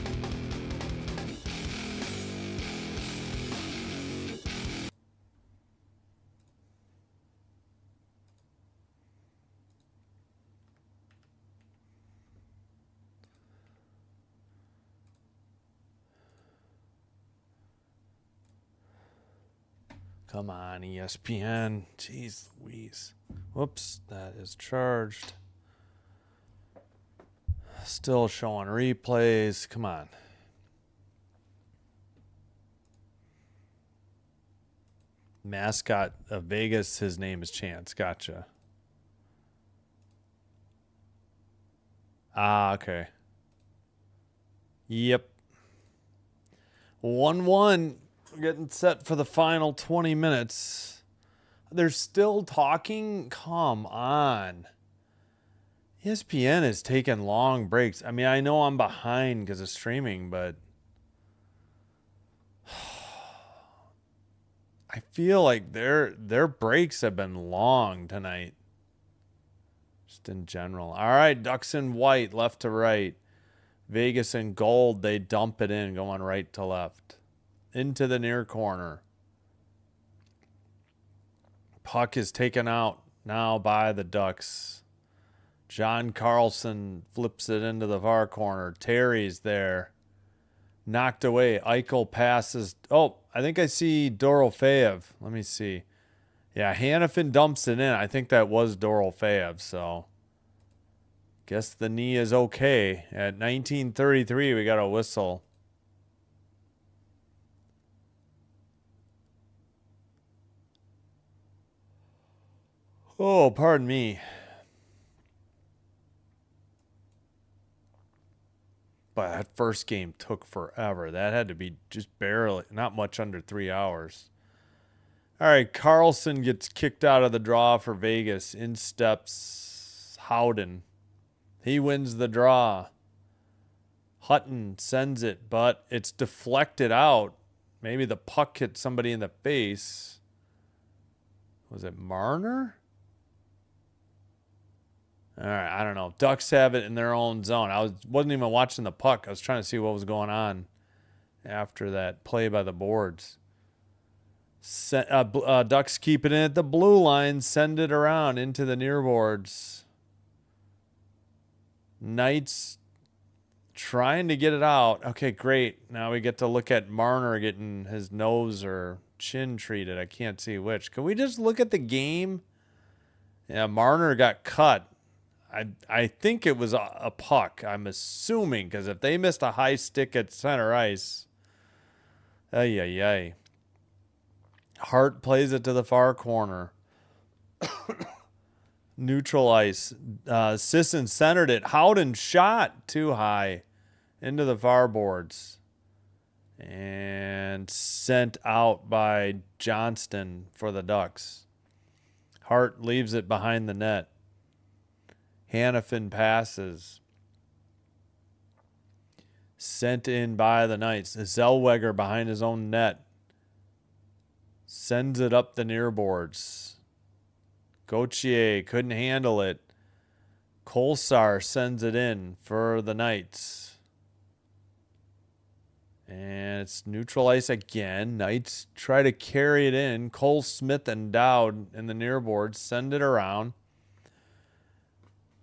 Come on, ESPN. Jeez Louise. Whoops, that is charged. Still showing replays. Come on. Mascot of Vegas, his name is Chance. Gotcha. Ah, okay. Yep. 1-1. We're getting set for the final 20 minutes. They're still talking? Come on. ESPN is taking long breaks. I mean, I know I'm behind because of streaming, but I feel like their breaks have been long tonight. Just in general. All right, Ducks in white, left to right. Vegas in gold, they dump it in, going right to left. Into the near corner. Puck is taken out now by the Ducks. John Carlson flips it into the far corner. Terry's there. Knocked away. Eichel passes. Oh, I think I see Dorofeev. Let me see. Yeah, Hannafin dumps it in. I think that was Dorofeev, so guess the knee is okay. At 19:33, we got a whistle. Oh, pardon me. But that first game took forever. That had to be just barely, not much under 3 hours. All right, Carlson gets kicked out of the draw for Vegas. In steps Howden. He wins the draw. Hutton sends it, but it's deflected out. Maybe the puck hit somebody in the face. Was it Marner? All right, I don't know. Ducks have it in their own zone. I wasn't even watching the puck. I was trying to see what was going on. after that play by the boards. Ducks keep it in at the blue line, send it around into the near boards. Knights trying to get it out. Okay, great. Now we get to look at Marner getting his nose or chin treated. I can't see which. Can we just look at the game? Yeah, Marner got cut. I think it was a puck, I'm assuming, because if they missed a high stick at center ice, ay. Hart plays it to the far corner. Neutral ice. Sisson centered it. Howden shot too high into the far boards. And sent out by Johnston for the Ducks. Hart leaves it behind the net. Hannafin passes. Sent in by the Knights. Zellweger behind his own net. Sends it up the near boards. Gauthier couldn't handle it. Kolsar sends it in for the Knights. And it's neutral ice again. Knights try to carry it in. Cole Smith and Dowd in the near boards send it around.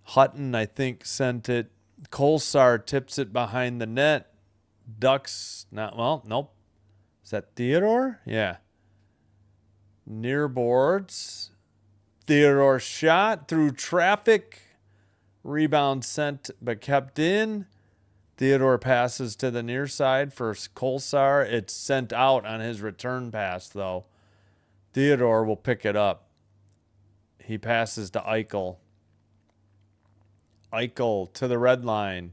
Hutton, I think, sent it. Kolsar tips it behind the net. Ducks, nope. Is that Theodore? Yeah. Near boards. Theodore shot through traffic. Rebound sent but kept in. Theodore passes to the near side for Kolsar. It's sent out on his return pass, though. Theodore will pick it up. He passes to Eichel. Eichel to the red line.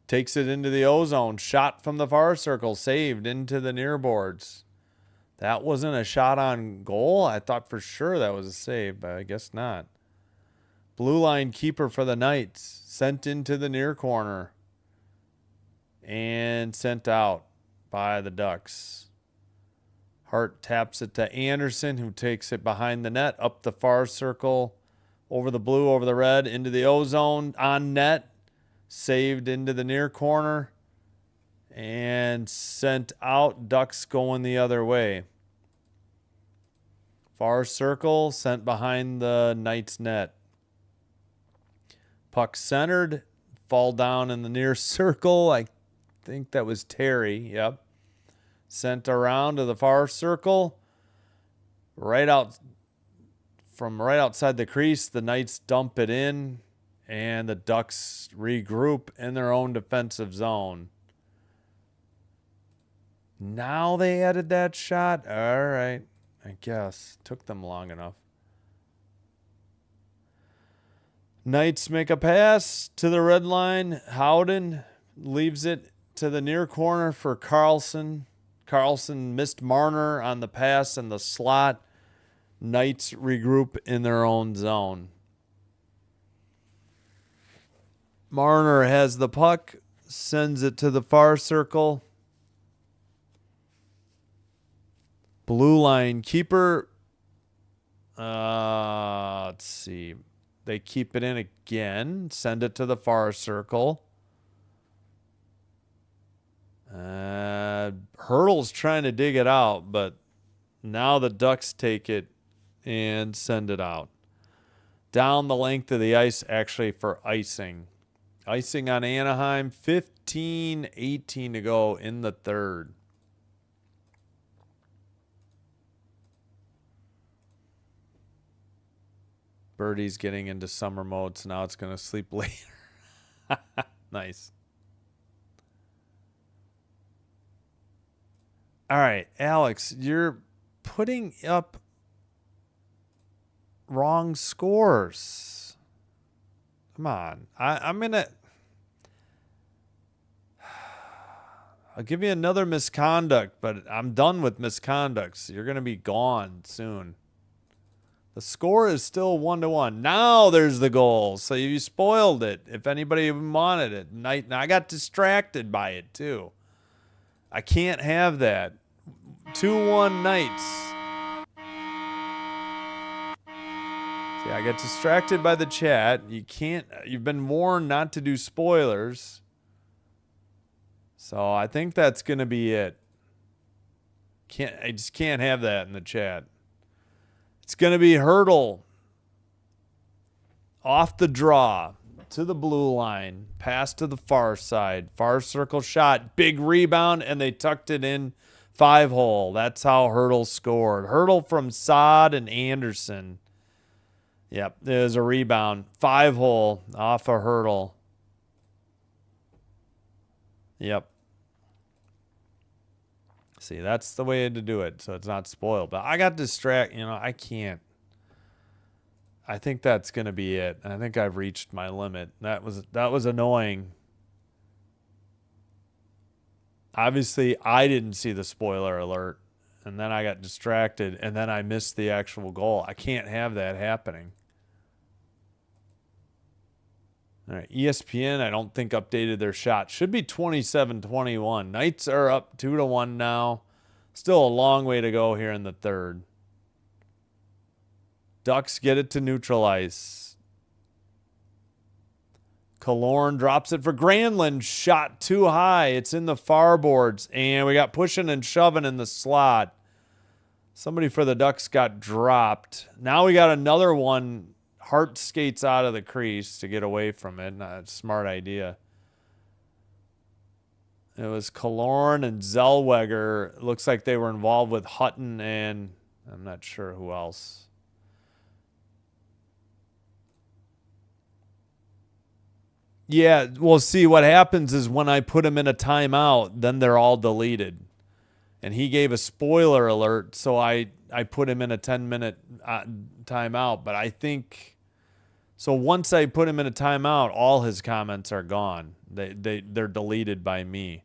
Takes it into the O-zone. Shot from the far circle. Saved into the near boards. That wasn't a shot on goal. I thought for sure that was a save, but I guess not. Blue line keeper for the Knights. Sent into the near corner. And sent out by the Ducks. Hart taps it to Anderson, who takes it behind the net, up the far circle, over the blue, over the red, into the O-zone, on net, saved into the near corner, and sent out. Ducks going the other way. Far circle, sent behind the Knights net. Puck centered, fall down in the near circle. I think that was Terry. Yep. Sent around to the far circle. Right outside the crease, the Knights dump it in, and the Ducks regroup in their own defensive zone. Now they added that shot. All right. I guess. Took them long enough. Knights make a pass to the red line. Howden leaves it to the near corner for Carlson. Carlson missed Marner on the pass in the slot. Knights regroup in their own zone. Marner has the puck, sends it to the far circle. Blue line keeper. Let's see. They keep it in again. Send it to the far circle. Hurdle's trying to dig it out, but now the Ducks take it and send it out. Down the length of the ice, actually, for icing. Icing on Anaheim, 15:18 to go in the third. Birdie's getting into summer mode, so now it's going to sleep later. Nice. All right, Alex, you're putting up wrong scores. Come on. I'm going to... I'll give you another misconduct, but I'm done with misconducts. You're going to be gone soon. The score is still 1-1. Now there's the goal. So you spoiled it, if anybody even wanted it. And I got distracted by it, too. I can't have that. 2-1 Knights. See, I got distracted by the chat. You've been warned not to do spoilers. So I think that's going to be it. I just can't have that in the chat. It's going to be Hurdle off the draw to the blue line, pass to the far side, far circle shot, big rebound, and they tucked it in 5-hole. That's how Hurdle scored. Hurdle from Sod and Anderson. Yep, there's a rebound. 5-hole off a Hurdle. Yep. See, that's the way to do it, so it's not spoiled. But I got distracted. I can't. I think that's going to be it. I think I've reached my limit. That was annoying. Obviously, I didn't see the spoiler alert, and then I got distracted, and then I missed the actual goal. I can't have that happening. All right, ESPN, I don't think updated their shot. Should be 27-21. Knights are up 2-1 now. Still a long way to go here in the third. Ducks get it to neutralize. Killorn drops it for Granlund. Shot too high. It's in the far boards. And we got pushing and shoving in the slot. Somebody for the Ducks got dropped. Now we got another one. Hart skates out of the crease to get away from it. Not a smart idea. It was Killorn and Zellweger. Looks like they were involved with Hutton and I'm not sure who else. Yeah, well, see, what happens is when I put them in a timeout, then they're all deleted. And he gave a spoiler alert, so I put him in a 10-minute timeout. But I think... So once I put him in a timeout, all his comments are gone. They're deleted by me.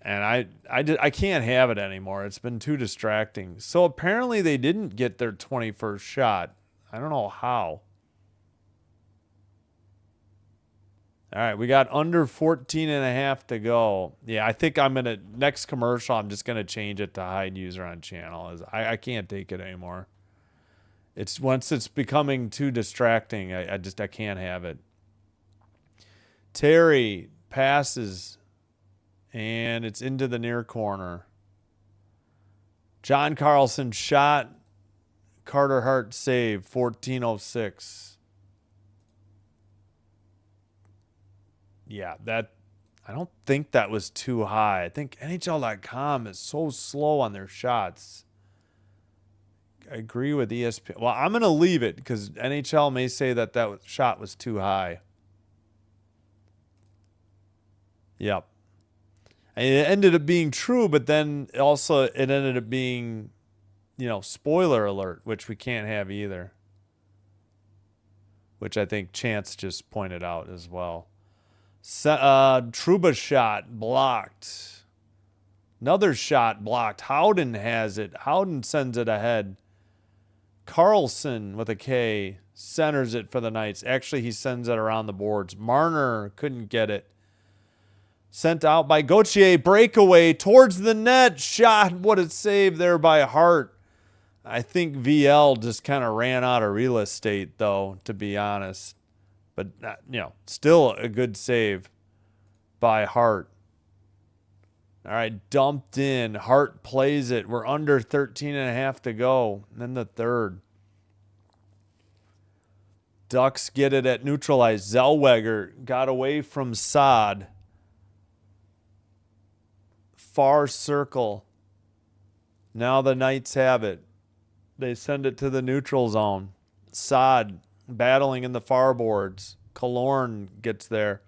And I can't have it anymore. It's been too distracting. So apparently they didn't get their 21st shot. I don't know how. All right, we got under 14 and a half to go. Yeah, I think I'm going to, next commercial, I'm just going to change it to hide user on channel. I can't take it anymore. Once it's becoming too distracting, I can't have it. Terry passes, and it's into the near corner. John Carlson shot. Carter Hart save, 14:06. Yeah, I don't think that was too high. I think NHL.com is so slow on their shots. I agree with ESPN. Well, I'm going to leave it because NHL may say that shot was too high. Yep. And it ended up being true, but then also it ended up being, spoiler alert, which we can't have either. Which I think Chance just pointed out as well. Trouba shot blocked. Another shot blocked. Howden has it. Howden sends it ahead. Carlson with a K centers it for the Knights. Actually, he sends it around the boards. Marner couldn't get it. Sent out by Gauthier. Breakaway towards the net. Shot. What a save there by Hart. I think VL just kind of ran out of real estate, though, to be honest. But, still a good save by Hart. All right, dumped in. Hart plays it. We're under 13 and a half to go. And then the third. Ducks get it at neutralized. Zellweger got away from Sod. Far circle. Now the Knights have it. They send it to the neutral zone. Sod battling in the far boards. Killorn gets there.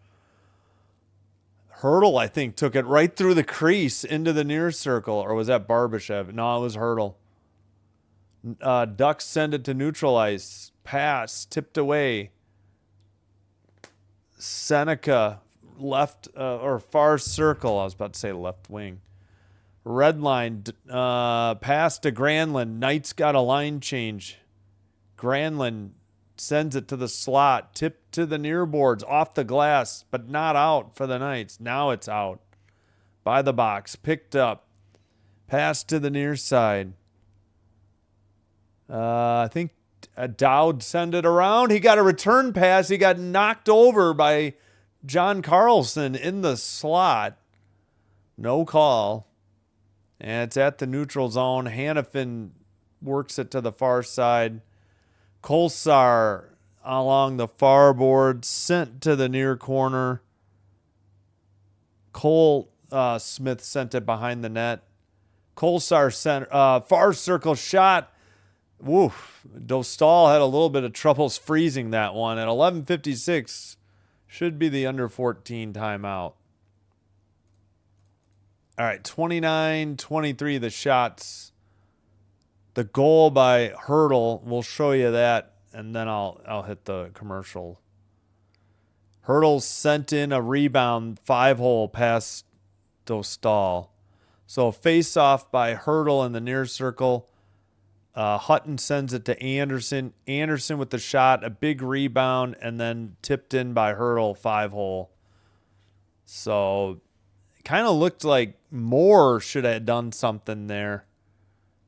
Hurdle, I think, took it right through the crease into the near circle. Or was that Barbashev? No, it was Hurdle. Ducks send it to neutralize. Pass, tipped away. Seneca, left or far circle. I was about to say left wing. Red line, pass to Granlund. Knights got a line change. Granlund sends it to the slot, tipped to the near boards, off the glass, but not out for the Knights. Now it's out. By the box, picked up. Pass to the near side. I think Dowd sent it around. He got a return pass. He got knocked over by John Carlson in the slot. No call. And it's at the neutral zone. Hannafin works it to the far side. Kolsar along the far board, sent to the near corner. Cole Smith sent it behind the net. Kolsar sent far circle shot. Woof. Dostal had a little bit of troubles freezing that one. At 11:56, should be the under 14 timeout. All right, 29-23 the shots. The goal by Hurdle, we'll show you that, and then I'll hit the commercial. Hurdle sent in a rebound 5-hole past Dostal. So face off by Hurdle in the near circle. Hutton sends it to Anderson. Anderson with the shot, a big rebound, and then tipped in by Hurdle 5-hole. So it kind of looked like Moore should have done something there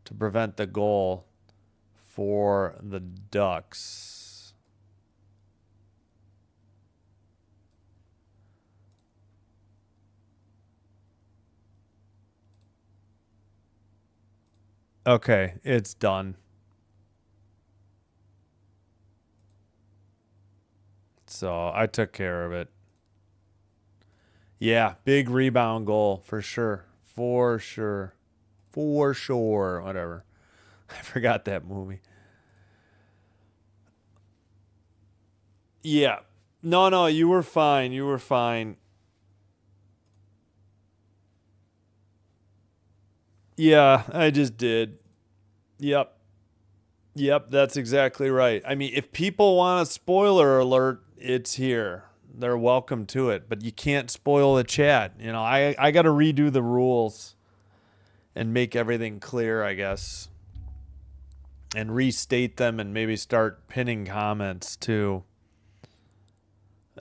to prevent the goal for the Ducks. Okay, it's done. So I took care of it. Yeah, big rebound goal for sure. For sure. For sure. Whatever. I forgot that movie. Yeah. No, you were fine. You were fine. Yeah, I just did. Yep. Yep, that's exactly right. I mean, if people want a spoiler alert, it's here. They're welcome to it, but you can't spoil the chat. You know, I got to redo the rules and make everything clear, I guess. And restate them and maybe start pinning comments too.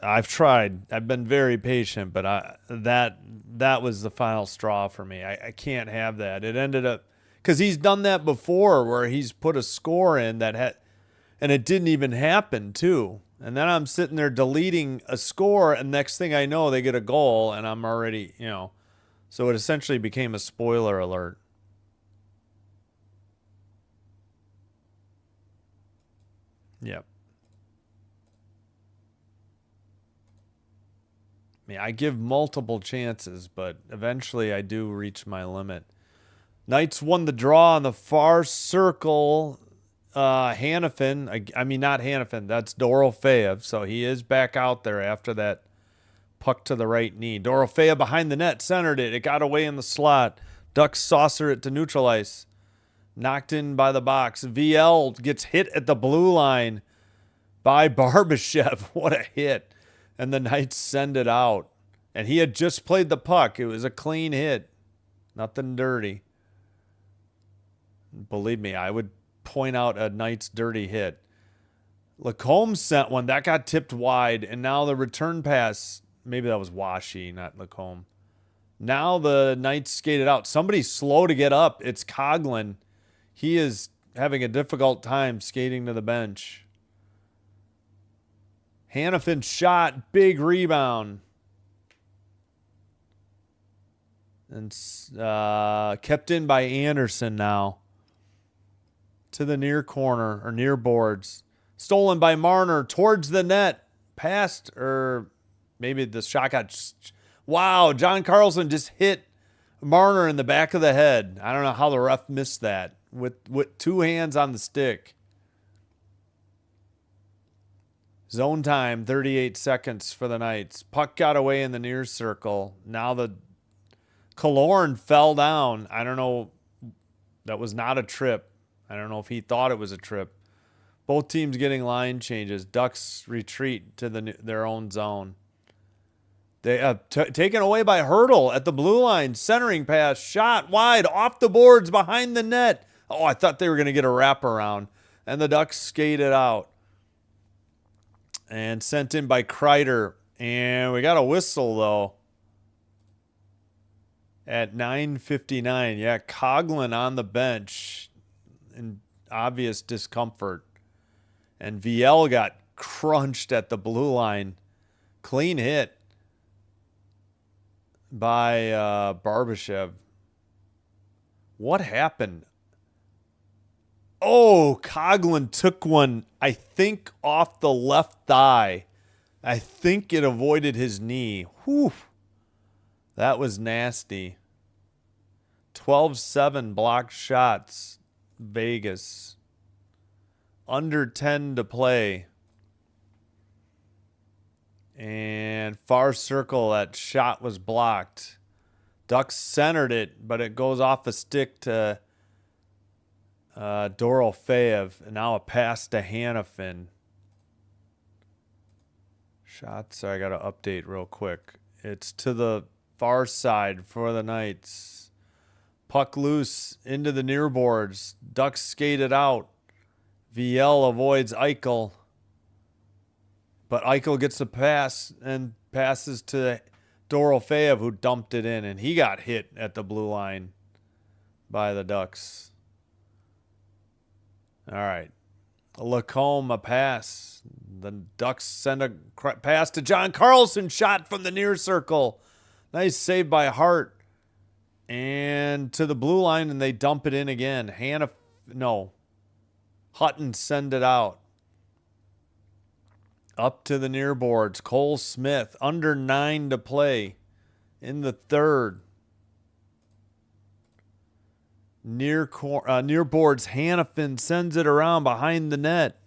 I've tried. I've been very patient, but that was the final straw for me. I can't have that. It ended up because he's done that before where he's put a score in that had, and it didn't even happen too. And then I'm sitting there deleting a score, and next thing I know, they get a goal, and I'm already, so it essentially became a spoiler alert. Yep. I mean, I give multiple chances, but eventually I do reach my limit. Knights won the draw on the far circle. Hannafin, I mean, not Hannafin, that's Dorofeev. So he is back out there after that puck to the right knee. Dorofeev behind the net, centered it. It got away in the slot. Ducks saucer it to neutral ice. Knocked in by the box. VL gets hit at the blue line by Barbashev. What a hit. And the Knights send it out. And he had just played the puck. It was a clean hit. Nothing dirty. Believe me, I would point out a Knights dirty hit. Lacombe sent one. That got tipped wide. And now the return pass. Maybe that was Washi, not Lacombe. Now the Knights skated out. Somebody's slow to get up. It's Coughlin. He is having a difficult time skating to the bench. Hannafin shot. Big rebound. And kept in by Anderson now. To the near corner, or near boards. Stolen by Marner towards the net. Past, or maybe the shot got... Wow, John Carlson just hit Marner in the back of the head. I don't know how the ref missed that. With two hands on the stick. Zone time, 38 seconds for the Knights. Puck got away in the near circle. Now the Killorn fell down. I don't know. That was not a trip. I don't know if he thought it was a trip. Both teams getting line changes. Ducks retreat to their own zone. They taken away by Hurdle at the blue line. Centering pass. Shot wide. Off the boards. Behind the net. Oh, I thought they were going to get a wraparound. And the Ducks skated out. And sent in by Kreider. And we got a whistle, though. At 9:59. Yeah, Coughlin on the bench. In obvious discomfort. And VL got crunched at the blue line. Clean hit. by Barbashev. What happened? Oh, Coughlin took one, I think, off the left thigh. I think it avoided his knee. Whew. That was nasty. 12-7 blocked shots. Vegas. Under 10 to play. And far circle, that shot was blocked. Ducks centered it, but it goes off a stick to Dorofeev. And now a pass to Hanifin. Shots, I got to update real quick. It's to the far side for the Knights. Puck loose into the near boards. Ducks skated out. VL avoids Eichel. But Eichel gets the pass and passes to Dorofeev, who dumped it in. And he got hit at the blue line by the Ducks. All right. Lacombe, a pass. The Ducks send a pass to John Carlson. Shot from the near circle. Nice save by Hart. And to the blue line, and they dump it in again. Hutton send it out. Up to the near boards. Cole Smith, under 9 to play in the third. Near boards, Hanifin sends it around behind the net.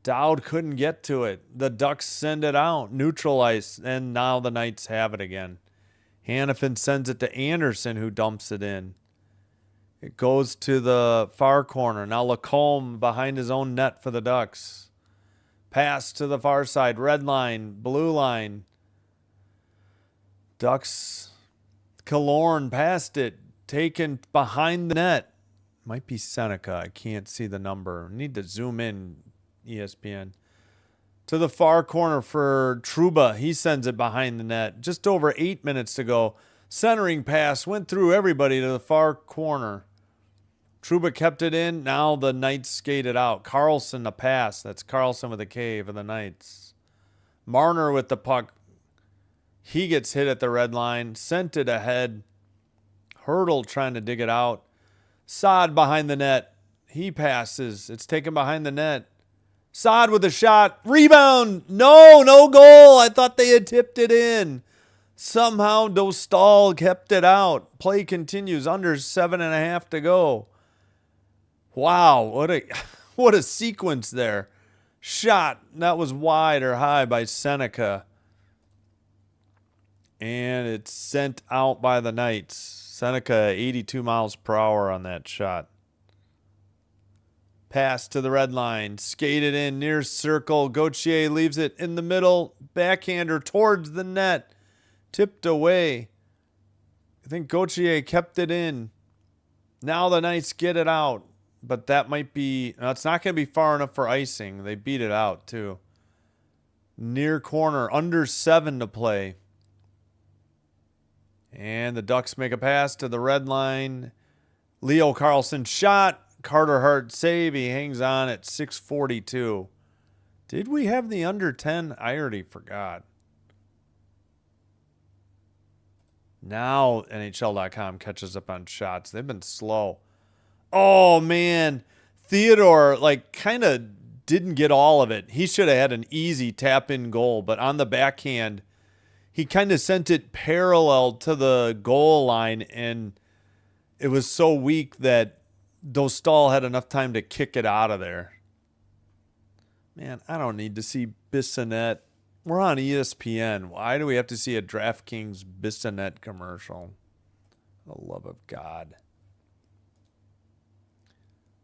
Dowd couldn't get to it. The Ducks send it out, neutralize, and now the Knights have it again. Hanifin sends it to Anderson, who dumps it in. It goes to the far corner. Now Lacombe behind his own net for the Ducks. Pass to the far side. Red line, blue line. Ducks. Killorn passed it. Taken behind the net. Might be Seneca. I can't see the number. Need to zoom in, ESPN. To the far corner for Trouba. He sends it behind the net. Just over 8 minutes to go. Centering pass. Went through everybody to the far corner. Trouba kept it in. Now the Knights skated out. Carlson, a pass. That's Carlson with a K for the Knights. Marner with the puck. He gets hit at the red line. Sent it ahead. Hurdle trying to dig it out. Saad behind the net. He passes. It's taken behind the net. Saad with a shot. Rebound. No goal. I thought they had tipped it in. Somehow Dostal kept it out. Play continues. Under 7.5 to go. Wow, what a sequence there. Shot that was wide or high by Seneca. And it's sent out by the Knights. Seneca 82 miles per hour on that shot. Pass to the red line. Skated in near circle. Gauthier leaves it in the middle. Backhander towards the net. Tipped away. I think Gauthier kept it in. Now the Knights get it out. But that might be... No, it's not going to be far enough for icing. They beat it out, too. Near corner. Under 7 to play. And the Ducks make a pass to the red line. Leo Carlson shot. Carter Hart save. He hangs on at 6:42. Did we have the under 10? I already forgot. Now NHL.com catches up on shots. They've been slow. Oh, man. Theodore, kind of didn't get all of it. He should have had an easy tap-in goal, but on the backhand, he kind of sent it parallel to the goal line, and it was so weak that Dostal had enough time to kick it out of there. Man, I don't need to see Bissonnette. We're on ESPN. Why do we have to see a DraftKings Bissonnette commercial? For the love of God.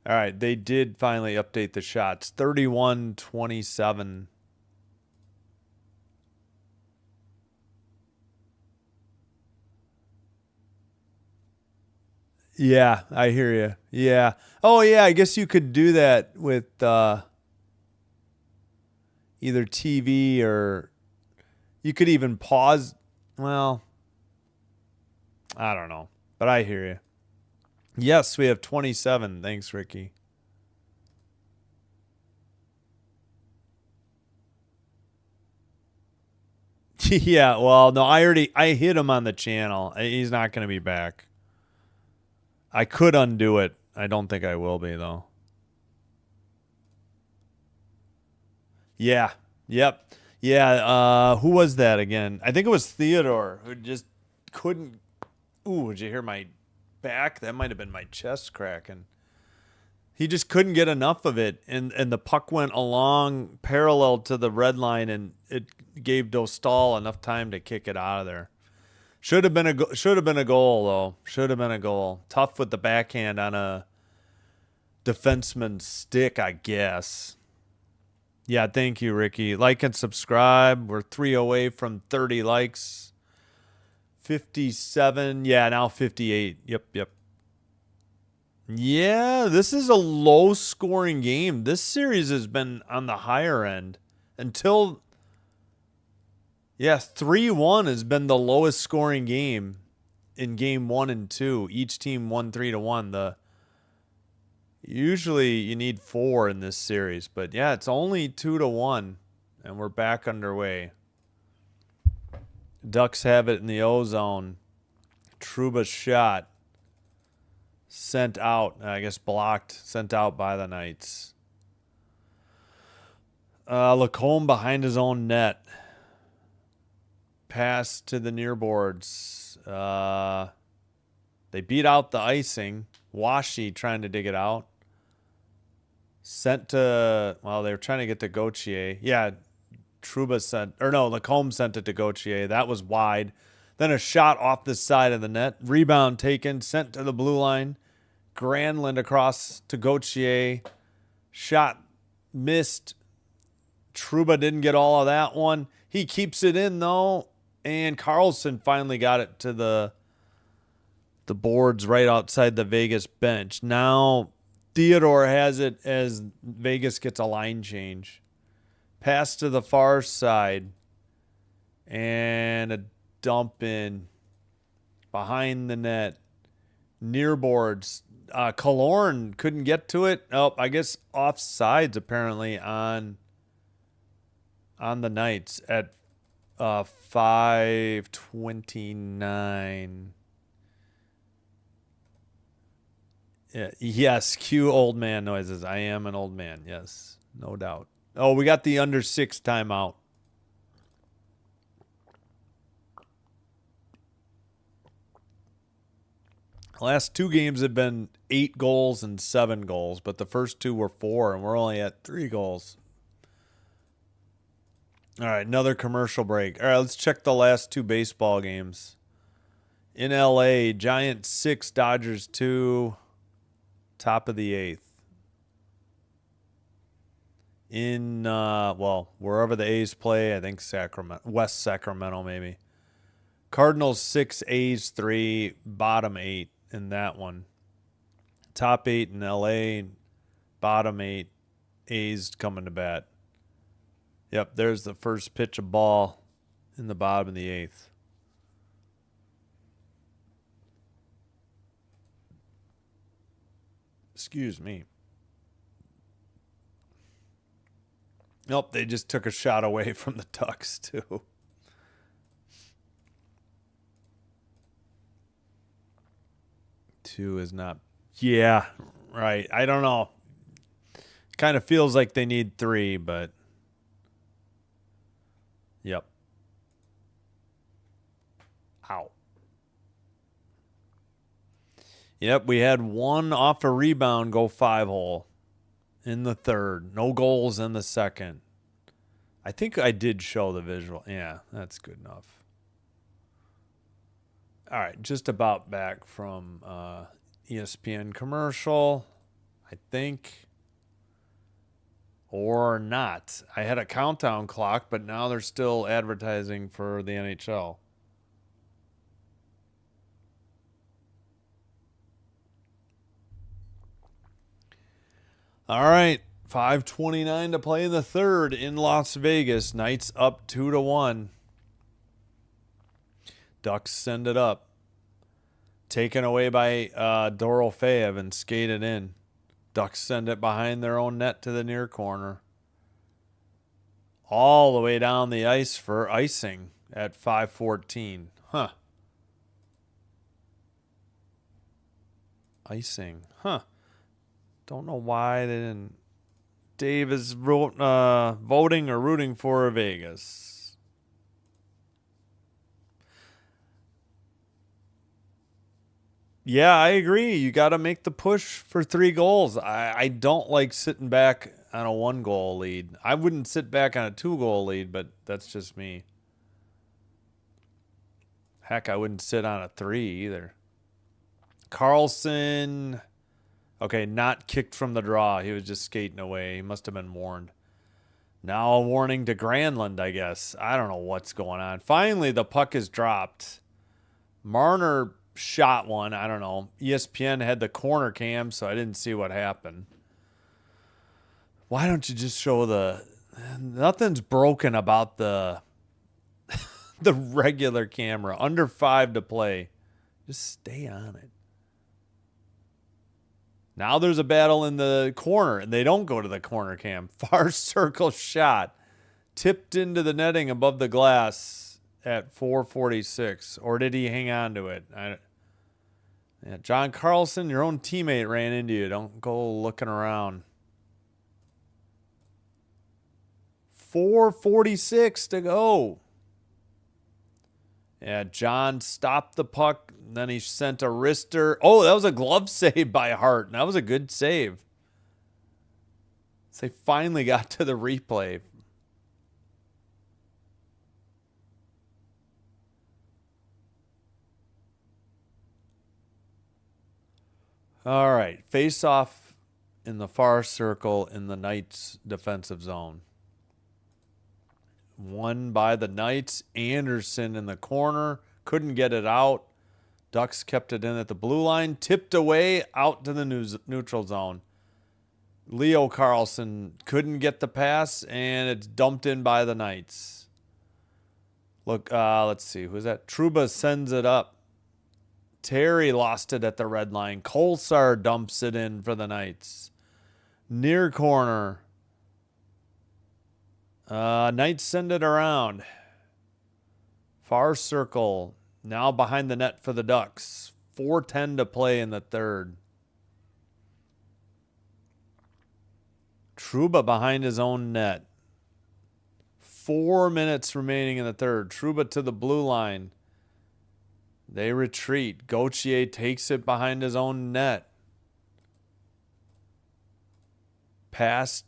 All right, they did finally update the shots. 31-27. Yeah, I hear you. Yeah. Oh, yeah, I guess you could do that with either TV or you could even pause. Well, I don't know, but I hear you. Yes, we have 27. Thanks, Ricky. Yeah, well, no, I hit him on the channel. He's not going to be back. I could undo it. I don't think I will be, though. Yeah. Yep. Yeah, who was that again? I think it was Theodore who just couldn't. Ooh, did you hear my back? That might have been my chest cracking. He just couldn't get enough of it, and the puck went along parallel to the red line, and it gave Dostal enough time to kick it out of there. Should have been a goal though. Should have been a goal. Tough with the backhand on a defenseman's stick, I guess. Yeah, thank you, Ricky. Like and subscribe. We're 3 away from 30 likes. 57. Yeah, now 58. Yep. Yeah, this is a low-scoring game. This series has been on the higher end until... Yeah, 3-1 has been the lowest scoring game in game 1 and 2. Each team won 3-1. Usually you need 4 in this series, but yeah, it's only 2-1, and we're back underway. Ducks have it in the O-zone. Trouba's shot sent out, I guess blocked, sent out by the Knights. Lacombe behind his own net. Pass to the near boards. They beat out the icing. Washi trying to dig it out. Sent to, well, they were trying to get to Gauthier. Yeah, Trouba sent, or no, Lacombe sent it to Gauthier. That was wide. Then a shot off the side of the net. Rebound taken, sent to the blue line. Granlund across to Gauthier. Shot missed. Trouba didn't get all of that one. He keeps it in, though. And Carlson finally got it to the boards right outside the Vegas bench. Now Theodore has it as Vegas gets a line change. Pass to the far side. And a dump in behind the net. Near boards. Killorn couldn't get to it. Oh, I guess offsides apparently on the Knights at 5:29. Yeah, yes, cue old man noises. I am an old man. Yes, no doubt. Oh, we got the under 6 timeout. Last 2 games have been 8 goals and 7 goals, but the first 2 were 4, and we're only at 3 goals. All right, another commercial break. All right, let's check the last 2 baseball games. In LA, Giants 6, Dodgers 2, top of the 8th. In, wherever the A's play, I think Sacramento, West Sacramento maybe. Cardinals 6, A's 3, bottom 8 in that one. Top 8 in LA, bottom 8, A's coming to bat. Yep, there's the first pitch of ball in the bottom of the 8th. Excuse me. Nope, they just took a shot away from the Ducks, too. Two is not... Yeah, right. I don't know. Kind of feels like they need 3, but... Yep. Ow. Yep, we had 1 off a rebound go 5-hole in the 3rd. No goals in the 2nd. I think I did show the visual. Yeah, that's good enough. All right, just about back from ESPN commercial, I think. Or not. I had a countdown clock, but now they're still advertising for the NHL. All right, 5:29 to play in the 3rd in Las Vegas. Knights up 2-1. Ducks send it up. Taken away by Dorofeev and skated in. Ducks send it behind their own net to the near corner. All the way down the ice for icing. at 5:14. Huh. Icing. Huh. Don't know why they didn't. Dave is voting or rooting for Vegas. Yeah, I agree. You got to make the push for 3 goals. I don't like sitting back on a 1-goal lead. I wouldn't sit back on a 2-goal lead, but that's just me. Heck, I wouldn't sit on a 3 either. Carlson. Okay, not kicked from the draw. He was just skating away. He must have been warned. Now a warning to Granlund, I guess. I don't know what's going on. Finally, the puck is dropped. Marner shot one. I don't know. ESPN had the corner cam, so I didn't see what happened. Why don't you just show the... Nothing's broken about the the regular camera. Under 5 to play. Just stay on it. Now there's a battle in the corner, and they don't go to the corner cam. Far circle shot. Tipped into the netting above the glass at 4:46. Or did he hang on to it? Yeah, John Carlson, your own teammate ran into you. Don't go looking around. 4:46 to go. Yeah, John stopped the puck. Then he sent a wrister. Oh, that was a glove save by Hart. That was a good save. So they finally got to the replay. All right. Face off in the far circle in the Knights' defensive zone. Won by the Knights. Anderson in the corner. Couldn't get it out. Ducks kept it in at the blue line. Tipped away out to the neutral zone. Leo Carlson couldn't get the pass, and it's dumped in by the Knights. Look, let's see. Who's that? Trouba sends it up. Terry lost it at the red line. Kolsar dumps it in for the Knights. Near corner. Knights send it around. Far circle. Now behind the net for the Ducks. 4:10 to play in the third. Trouba behind his own net. 4 minutes remaining in the third. Trouba to the blue line. They retreat. Gauthier takes it behind his own net. Pass.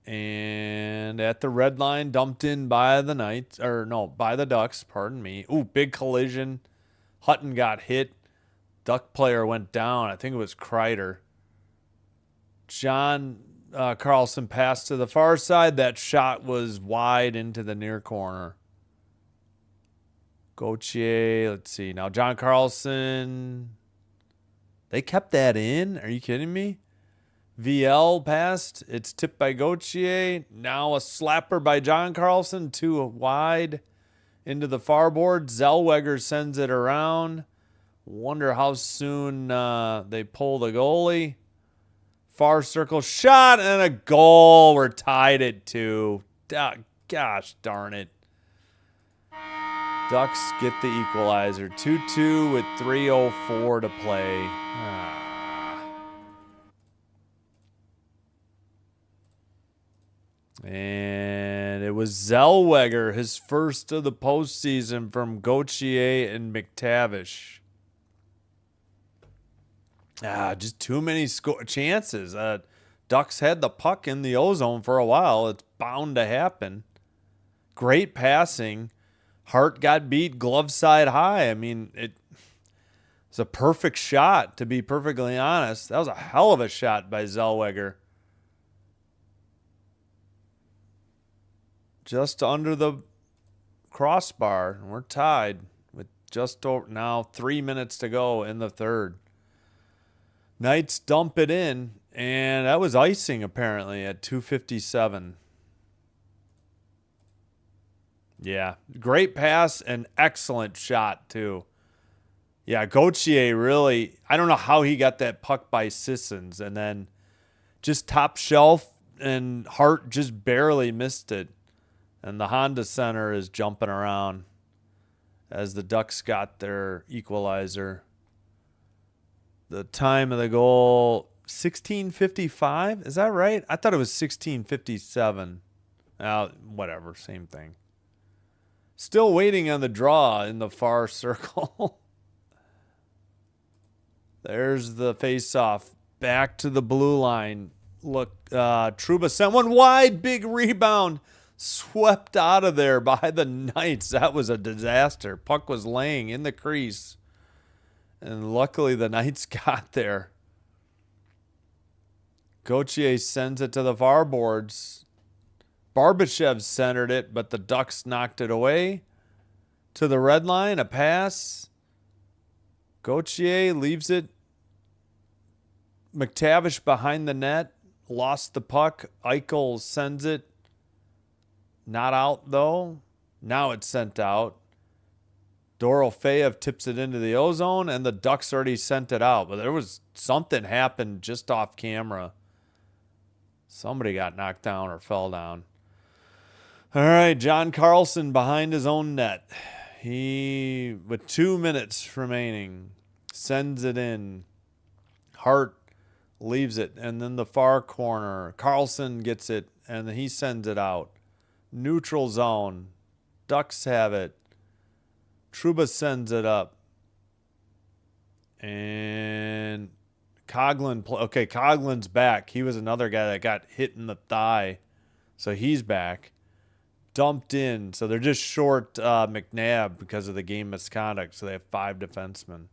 And at the red line, dumped in by the Knights, or no, by the Ducks, pardon me. Ooh, big collision. Hutton got hit. Duck player went down. I think it was Kreider. John Carlson passed to the far side. That shot was wide into the near corner. Gauthier, let's see. Now, John Carlson. They kept that in? Are you kidding me? VL passed. It's tipped by Gauthier. Now a slapper by John Carlson. Too wide into the far board. Zellweger sends it around. Wonder how soon they pull the goalie. Far circle shot and a goal. We're tied at 2. Gosh darn it. Ducks get the equalizer. 2-2 with 3:04 to play. And it was Zellweger, his first of the postseason from Gauthier and McTavish. Just too many chances. Ducks had the puck in the O-zone for a while. It's bound to happen. Great passing. Hart got beat glove side high. I mean, it's a perfect shot, to be perfectly honest. That was a hell of a shot by Zellweger. Just under the crossbar. We're tied with just over now 3 minutes to go in the third. Knights dump it in, and that was icing apparently at 2:57. Yeah, great pass and excellent shot too. Yeah, Gauthier really, I don't know how he got that puck by Sissons, and then just top shelf, and Hart just barely missed it. And the Honda Center is jumping around as the Ducks got their equalizer. The time of the goal, 16:55. Is that right? I thought it was 16:57. Whatever, same thing. Still waiting on the draw in the far circle. There's the face-off. Back to the blue line. Look, Trouba sent one wide. Big rebound. Swept out of there by the Knights. That was a disaster. Puck was laying in the crease. And luckily the Knights got there. Gauthier sends it to the far boards. Barbashev centered it, but the Ducks knocked it away. To the red line, a pass. Gauthier leaves it. McTavish behind the net. Lost the puck. Eichel sends it. Not out, though. Now it's sent out. Dorofeyev tips it into the ozone, and the Ducks already sent it out. But there was something happened just off camera. Somebody got knocked down or fell down. All right, John Carlson behind his own net. He, with 2 minutes remaining, sends it in. Hart leaves it, and then the far corner. Carlson gets it, and he sends it out. Neutral zone. Ducks have it. Trouba sends it up. And Coghlan. Okay, Coughlin's back. He was another guy that got hit in the thigh. So he's back. Dumped in. So they're just short McNabb because of the game misconduct. So they have 5 defensemen.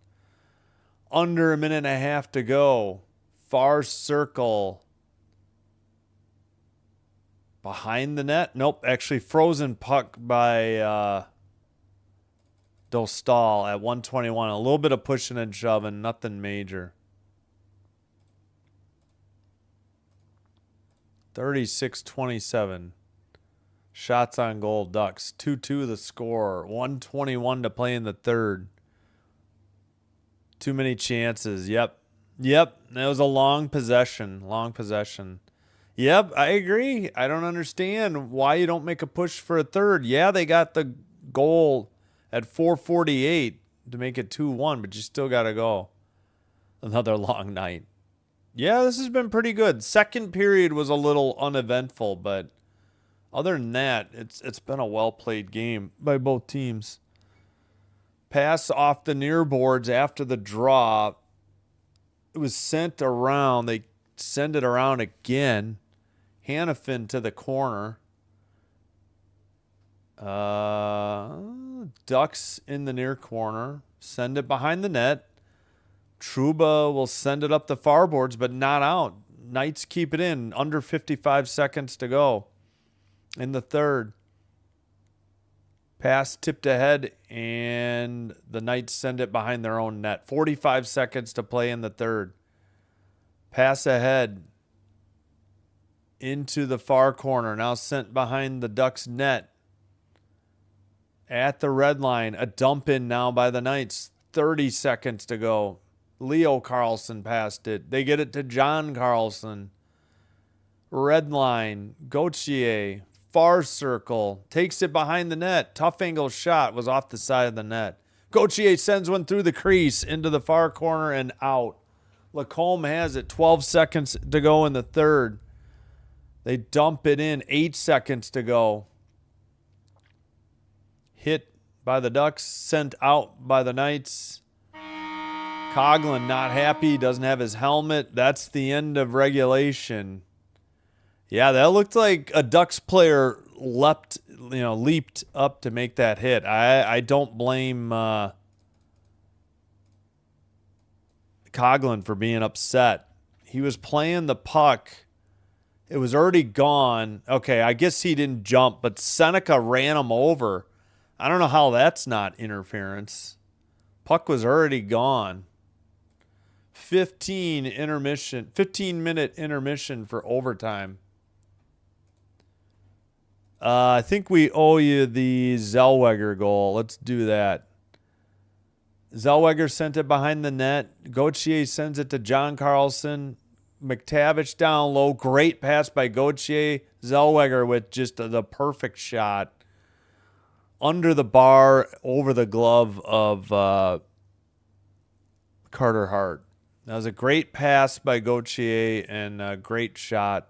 Under a minute and a half to go. Far circle. Behind the net? Nope. Actually, frozen puck by Dostal at 121. A little bit of pushing and shoving. Nothing major. 36-27. Shots on goal, Ducks. 2-2 the score. 1:21 to play in the third. Too many chances. Yep. That was a long possession. Yep, I agree. I don't understand why you don't make a push for a third. Yeah, they got the goal at 4:48 to make it 2-1, but you still got to go. Another long night. Yeah, this has been pretty good. Second period was a little uneventful, but other than that, it's been a well-played game by both teams. Pass off the near boards after the draw. It was sent around. They send it around again. Hannafin to the corner. Ducks in the near corner. Send it behind the net. Trouba will send it up the far boards, but not out. Knights keep it in. Under 55 seconds to go in the third. Pass tipped ahead, and the Knights send it behind their own net. 45 seconds to play in the third. Pass ahead into the far corner. Now sent behind the Ducks net. At the red line, a dump in now by the Knights. 30 seconds to go. Leo Carlson passed it. They get it to John Carlson. Red line, Gauthier, far circle, takes it behind the net. Tough angle shot was off the side of the net. Gauthier sends one through the crease into the far corner and out. Lacombe has it. 12 seconds to go in the third. They dump it in. 8 seconds to go. Hit by the Ducks. Sent out by the Knights. Coghlan not happy. Doesn't have his helmet. That's the end of regulation. Yeah, that looked like a Ducks player leaped up to make that hit. I don't blame Coghlan for being upset. He was playing the puck. It was already gone. Okay, I guess he didn't jump, but Seneca ran him over. I don't know how that's not interference. Puck was already gone. 15-minute intermission for overtime. I think we owe you the Zellweger goal. Let's do that. Zellweger sent it behind the net. Gauthier sends it to John Carlson. McTavish down low. Great pass by Gauthier. Zellweger with just the perfect shot. Under the bar, over the glove of Carter Hart. That was a great pass by Gauthier and a great shot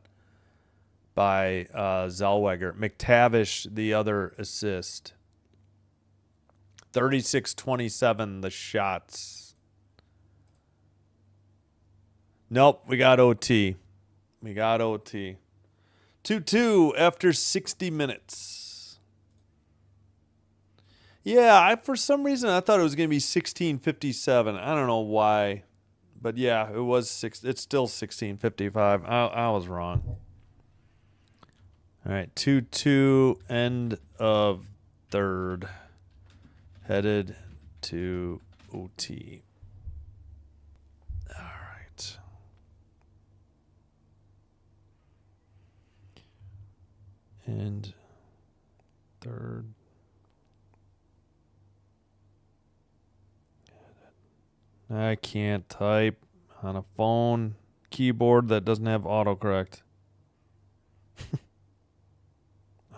by Zellweger. McTavish, the other assist. 36-27, the shots. Nope, we got OT. 2-2 after 60 minutes. Yeah, for some reason I thought it was going to be 16:57. I don't know why. But yeah, it's still 16:55. I was wrong. All right, 2-2, end of third. Headed to OT. All right. And third. I can't type on a phone keyboard that doesn't have autocorrect.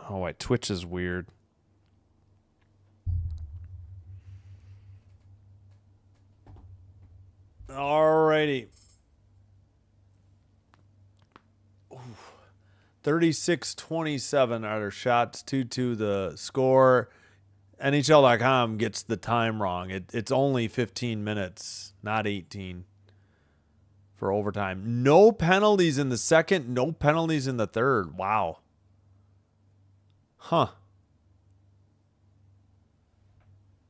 Oh, why Twitch is weird. Alrighty. 36-27 are their shots, 2-2 the score. NHL.com gets the time wrong. It's only 15 minutes, not 18 for overtime. No penalties in the second, no penalties in the third. Wow. Huh.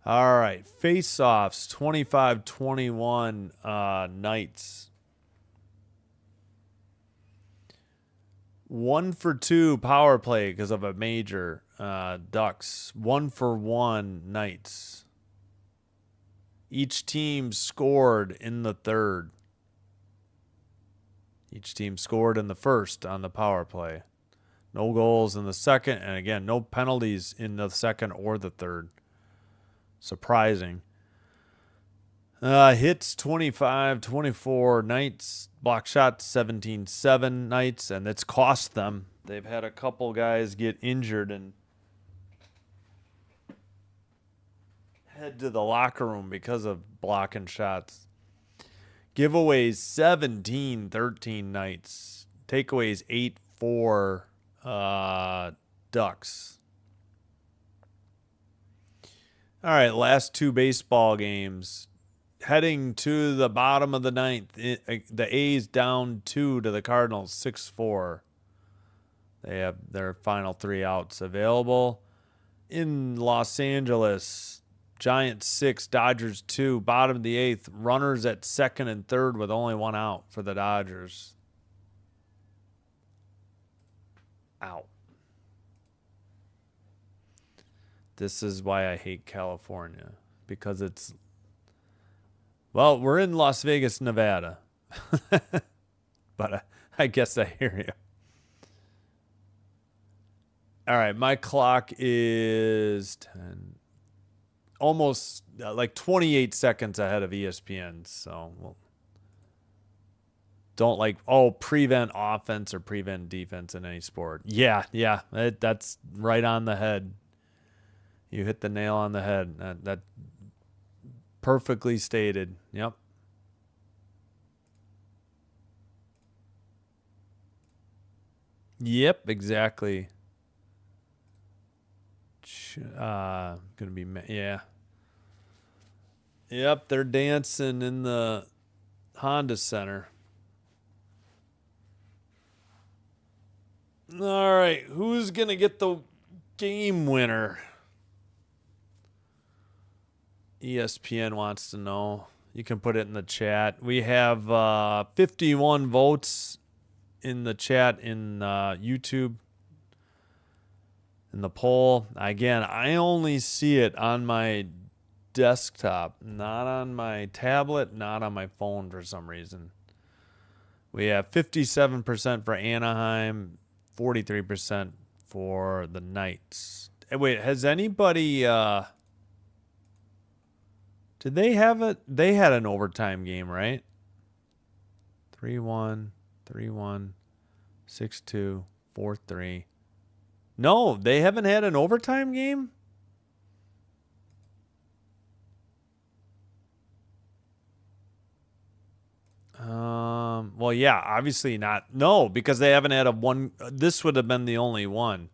All right, face-offs, 25-21 Knights. 1 for 2 power play because of a major. Ducks. 1 for 1 Knights. Each team scored in the third. Each team scored in the first on the power play. No goals in the second, and again, no penalties in the second or the third. Surprising. Hits 25-24 Knights. Block shots 17-7 Knights, and it's cost them. They've had a couple guys get injured and head to the locker room because of blocking shots. Giveaways 17-13 Knights. Takeaways 8-4 Ducks. All right, last 2 baseball games. Heading to the bottom of the ninth. The A's down 2 to the Cardinals, 6-4. They have their final 3 outs available. In Los Angeles, Giants 6, Dodgers 2, bottom of the 8th. Runners at second and third with only 1 out for the Dodgers. Out. This is why I hate California. Because it's... Well, we're in Las Vegas, Nevada. But I guess I hear you. All right, my clock is 10, almost like 28 seconds ahead of ESPN. So don't prevent offense or prevent defense in any sport. Yeah, that's right on the head. You hit the nail on the head. That perfectly stated. Yep. Yep, exactly. Gonna be, yeah. Yep, they're dancing in the Honda Center. All right, who's gonna get the game winner? ESPN wants to know. You can put it in the chat. We have 51 votes in the chat in YouTube. In the poll. Again, I only see it on my desktop, not on my tablet, not on my phone for some reason. We have 57% for Anaheim, 43% for the Knights. Wait, has anybody... Did they have it? They had an overtime game, right? 3-1. 3-1, 6-2, 4-3. No, they haven't had an overtime game? Well, yeah, obviously not. No, because they haven't had a one. This would have been the only one,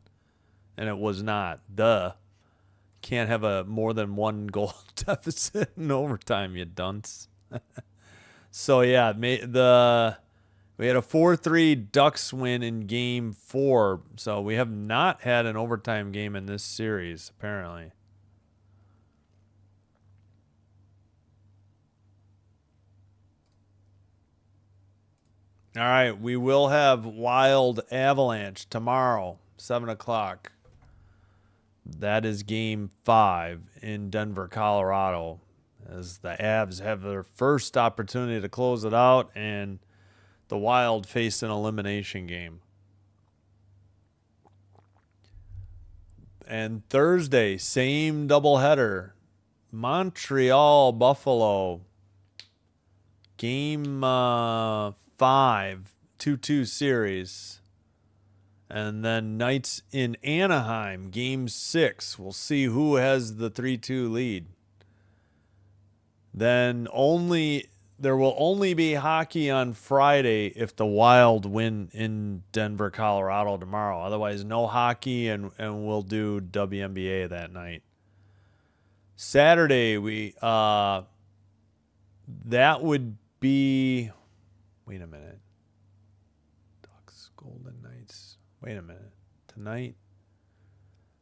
and it was not. Duh. Can't have a more than one goal deficit in overtime, you dunce. So yeah, we had a 4-3 Ducks win in Game 4. So we have not had an overtime game in this series, apparently. All right, we will have Wild Avalanche tomorrow, 7 o'clock. That is Game 5 in Denver, Colorado, as the Avs have their first opportunity to close it out, and the Wild face an elimination game. And Thursday, same doubleheader, Montreal, Buffalo, Game 5, 2-2 series. And then Knights in Anaheim, Game 6. We'll see who has the 3-2 lead. Then there will only be hockey on Friday if the Wild win in Denver, Colorado tomorrow. Otherwise, no hockey, and we'll do WNBA that night. Saturday, that would be... Wait a minute. Ducks, Golden Knights. Wait a minute. Tonight?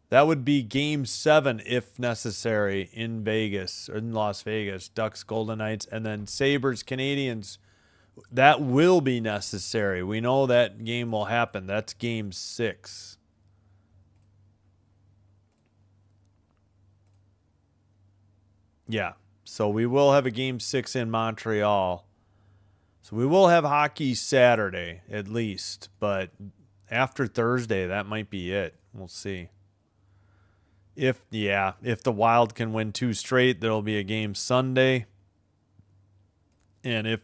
That would be Game 7, if necessary, in Vegas, or in Las Vegas. Ducks, Golden Knights, and then Sabres, Canadians. That will be necessary. We know that game will happen. That's Game 6. Yeah. So we will have a Game 6 in Montreal. So we will have hockey Saturday, at least. But after Thursday, that might be it. We'll see. If the Wild can win 2 straight, there'll be a game Sunday. And if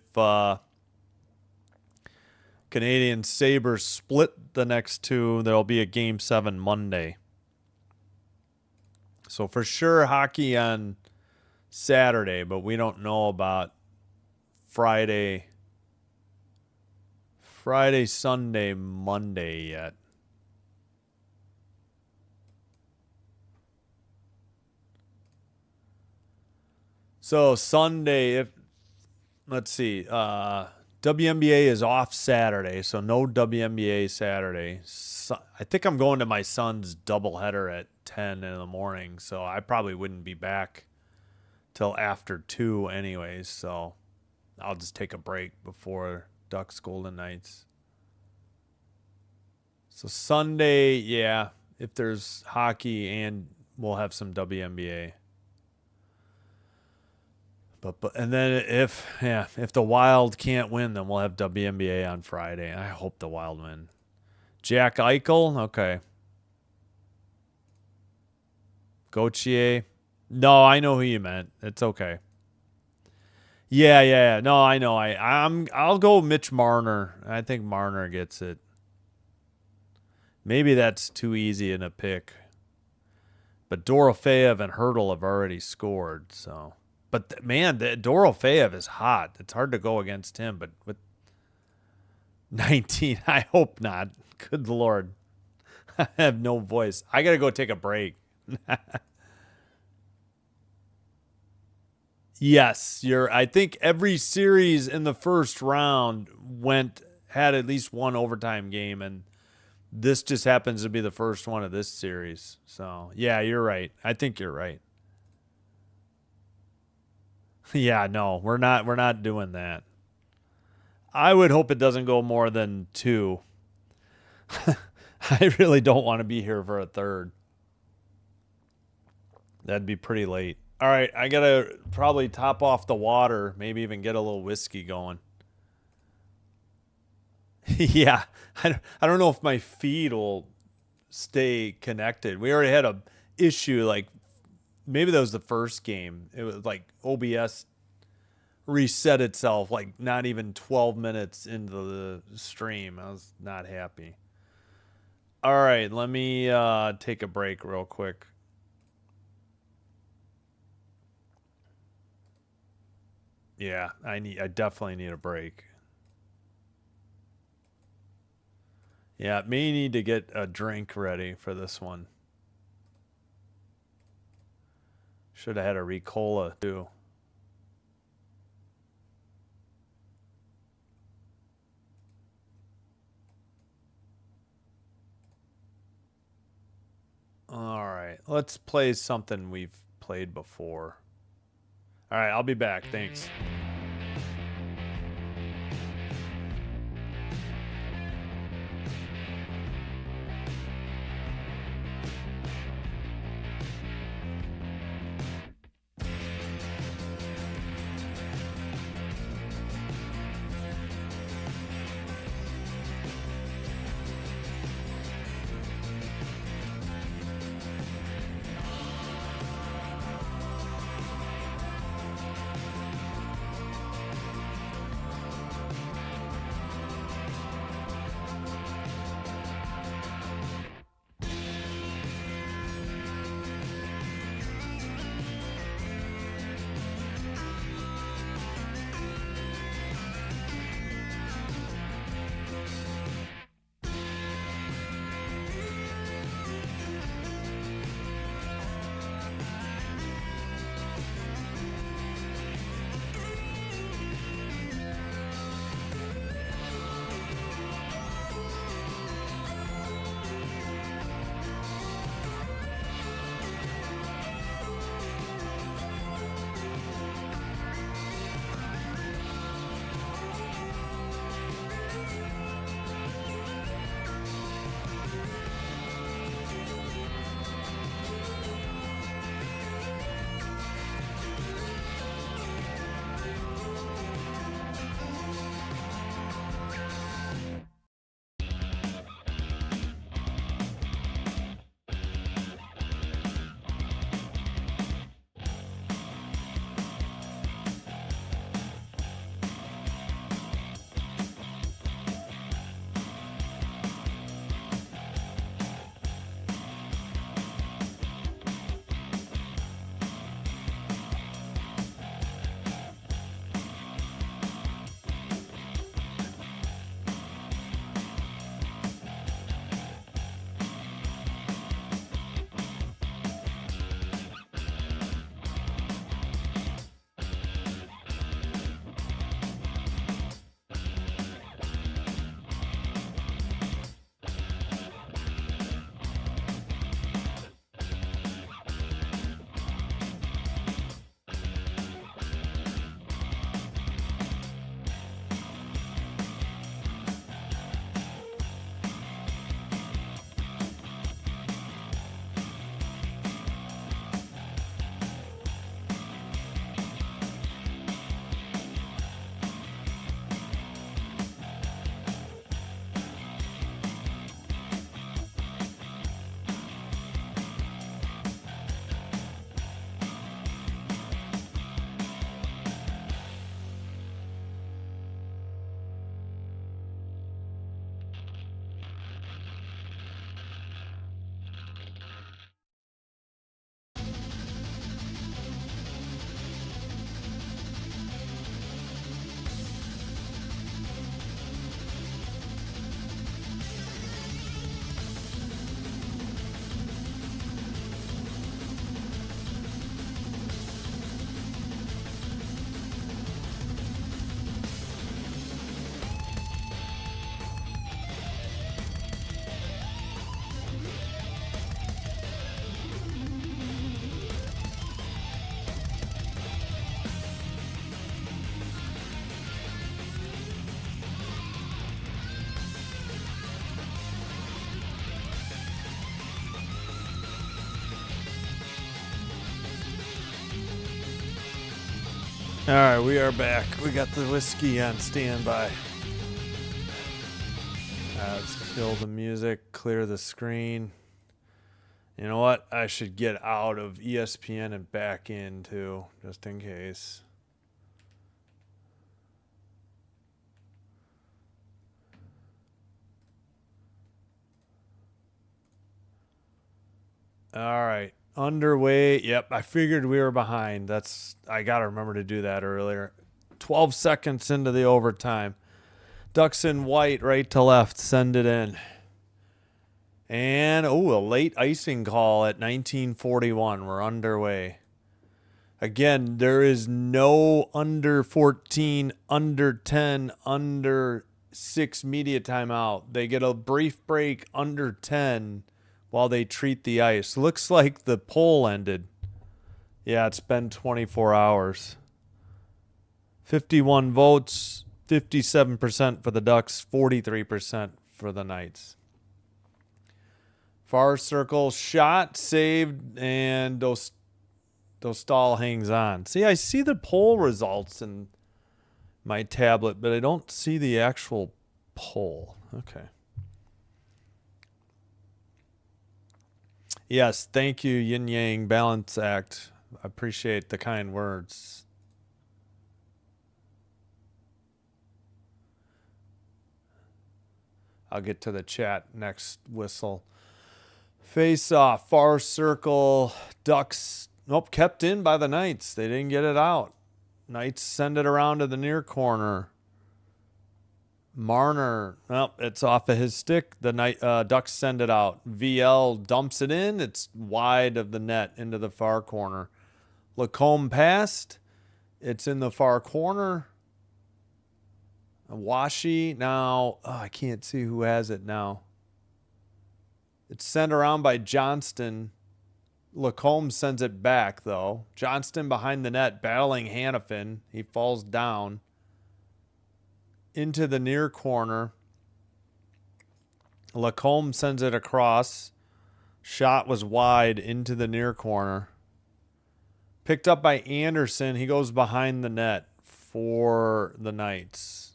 Canadian Sabres split the next 2, there'll be a Game 7 Monday. So for sure, hockey on Saturday, but we don't know about Friday, Sunday, Monday yet. So Sunday, let's see, WNBA is off Saturday, so no WNBA Saturday. I think I'm going to my son's doubleheader at 10 in the morning, so I probably wouldn't be back till after 2 anyways, so I'll just take a break before Ducks Golden Knights. So Sunday, yeah, if there's hockey, and we'll have some WNBA. But and then if the Wild can't win, then we'll have WNBA on Friday. I hope the Wild win. Jack Eichel, okay. Gauthier. No, I know who you meant. It's okay. Yeah. No, I know. I'll go Mitch Marner. I think Marner gets it. Maybe that's too easy in a pick. But Dorofeyev and Hurdle have already scored, so. But man, Dorofeyev is hot. It's hard to go against him. But with 19, I hope not. Good Lord, I have no voice. I gotta go take a break. Yes, I think every series in the first round had at least one overtime game, and this just happens to be the first one of this series. So yeah, you're right. I think you're right. Yeah, no, we're not doing that. I would hope it doesn't go more than 2. I really don't want to be here for a third. That'd be pretty late. All right, I got to probably top off the water, maybe even get a little whiskey going. Yeah, I don't know if my feed will stay connected. We already had a issue, like maybe that was the first game. It was like OBS reset itself like not even 12 minutes into the stream. I was not happy. All right, let me take a break real quick. Yeah, I definitely need a break. Yeah, may need to get a drink ready for this one. Should have had a Ricola too. All right, let's play something we've played before. All right, I'll be back. Thanks. All right, we are back. We got the whiskey on standby. Let's kill the music, clear the screen. You know what? I should get out of ESPN and back into, just in case. All right. Underway. Yep. I figured we were behind. I got to remember to do that earlier. 12 seconds into the overtime. Ducks in white, right to left. Send it in. And, a late icing call at 1941. We're underway. Again, there is no under 14, under 10, under 6 media timeout. They get a brief break under 10 while they treat the ice. Looks like the poll ended. Yeah, it's been 24 hours. 51 votes, 57% for the Ducks, 43% for the Knights. Far circle shot, saved, and Dostal hangs on. See, I see the poll results in my tablet, but I don't see the actual poll. Okay. Yes, thank you, Yin Yang Balance Act. I appreciate the kind words. I'll get to the chat next whistle. Face off, far circle, Ducks. Nope, kept in by the Knights. They didn't get it out. Knights send it around to the near corner. Marner, well, it's off of his stick. The Ducks send it out. VL dumps it in. It's wide of the net into the far corner. Lacombe passed. It's in the far corner. Washi now. I can't see who has it now. It's sent around by Johnston. Lacombe sends it back, though. Johnston behind the net, battling Hannafin. He falls down into the near corner. Lacombe sends it across. Shot was wide into the near corner. Picked up by Anderson. He goes behind the net for the Knights.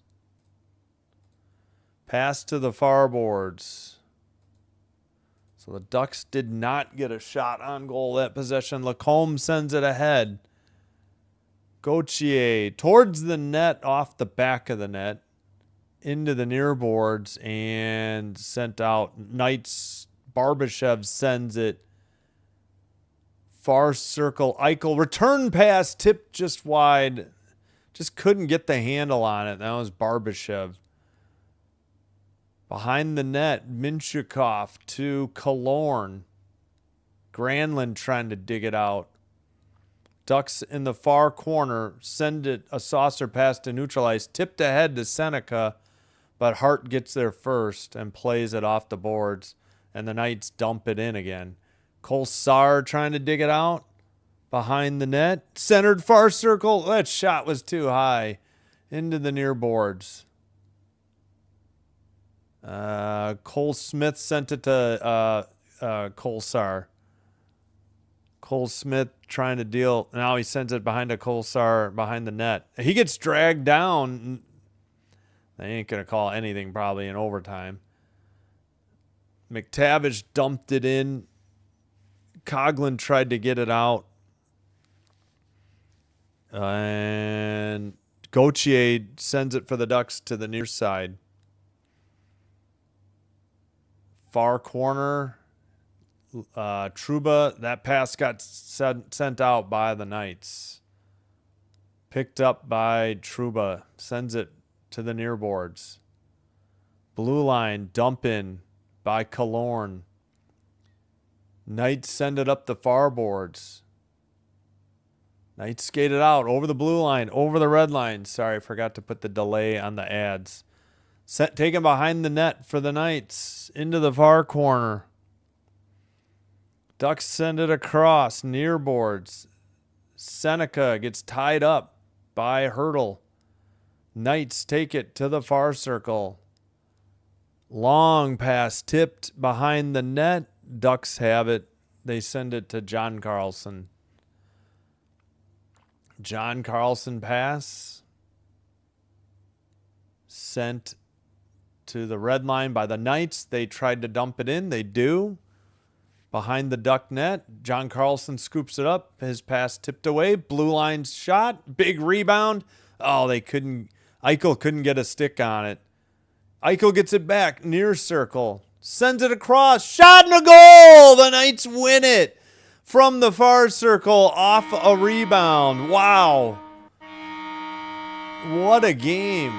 Pass to the far boards. So the Ducks did not get a shot on goal that possession. Lacombe sends it ahead. Gauthier towards the net, off the back of the net, into the near boards, and sent out. Knights, Barbashev sends it. Far circle, Eichel. Return pass, tipped just wide. Just couldn't get the handle on it. That was Barbashev. Behind the net, Minchikov to Killorn. Granlund trying to dig it out. Ducks in the far corner send it a saucer pass to neutralize. Tipped ahead to Seneca, but Hart gets there first and plays it off the boards, and the Knights dump it in again. Kolsar trying to dig it out. Behind the net, centered far circle. That shot was too high. Into the near boards. Cole Smith sent it to Kolsar. Cole Smith trying to deal. Now he sends it behind a Kolsar behind the net. He gets dragged down. They ain't going to call anything probably in overtime. McTavish dumped it in. Coughlin tried to get it out. And Gauthier sends it for the Ducks to the near side. Far corner, Trouba. That pass got sent out by the Knights. Picked up by Trouba. Sends it to the near boards. Blue line, dump in by Killorn. Knights send it up the far boards. Knights skate it out over the blue line, over the red line. Sorry, I forgot to put the delay on the ads. Taken behind the net for the Knights into the far corner. Ducks send it across near boards. Seneca gets tied up by Hurdle. Knights take it to the far circle. Long pass tipped behind the net. Ducks have it. They send it to John Carlson. John Carlson pass. Sent to the red line by the Knights. They tried to dump it in. They do. Behind the Duck net. John Carlson scoops it up. His pass tipped away. Blue line shot. Big rebound. Oh, they couldn't. Eichel couldn't get a stick on it. Eichel gets it back. Near circle. Sends it across. Shot and a goal. The Knights win it from the far circle off a rebound. Wow. What a game.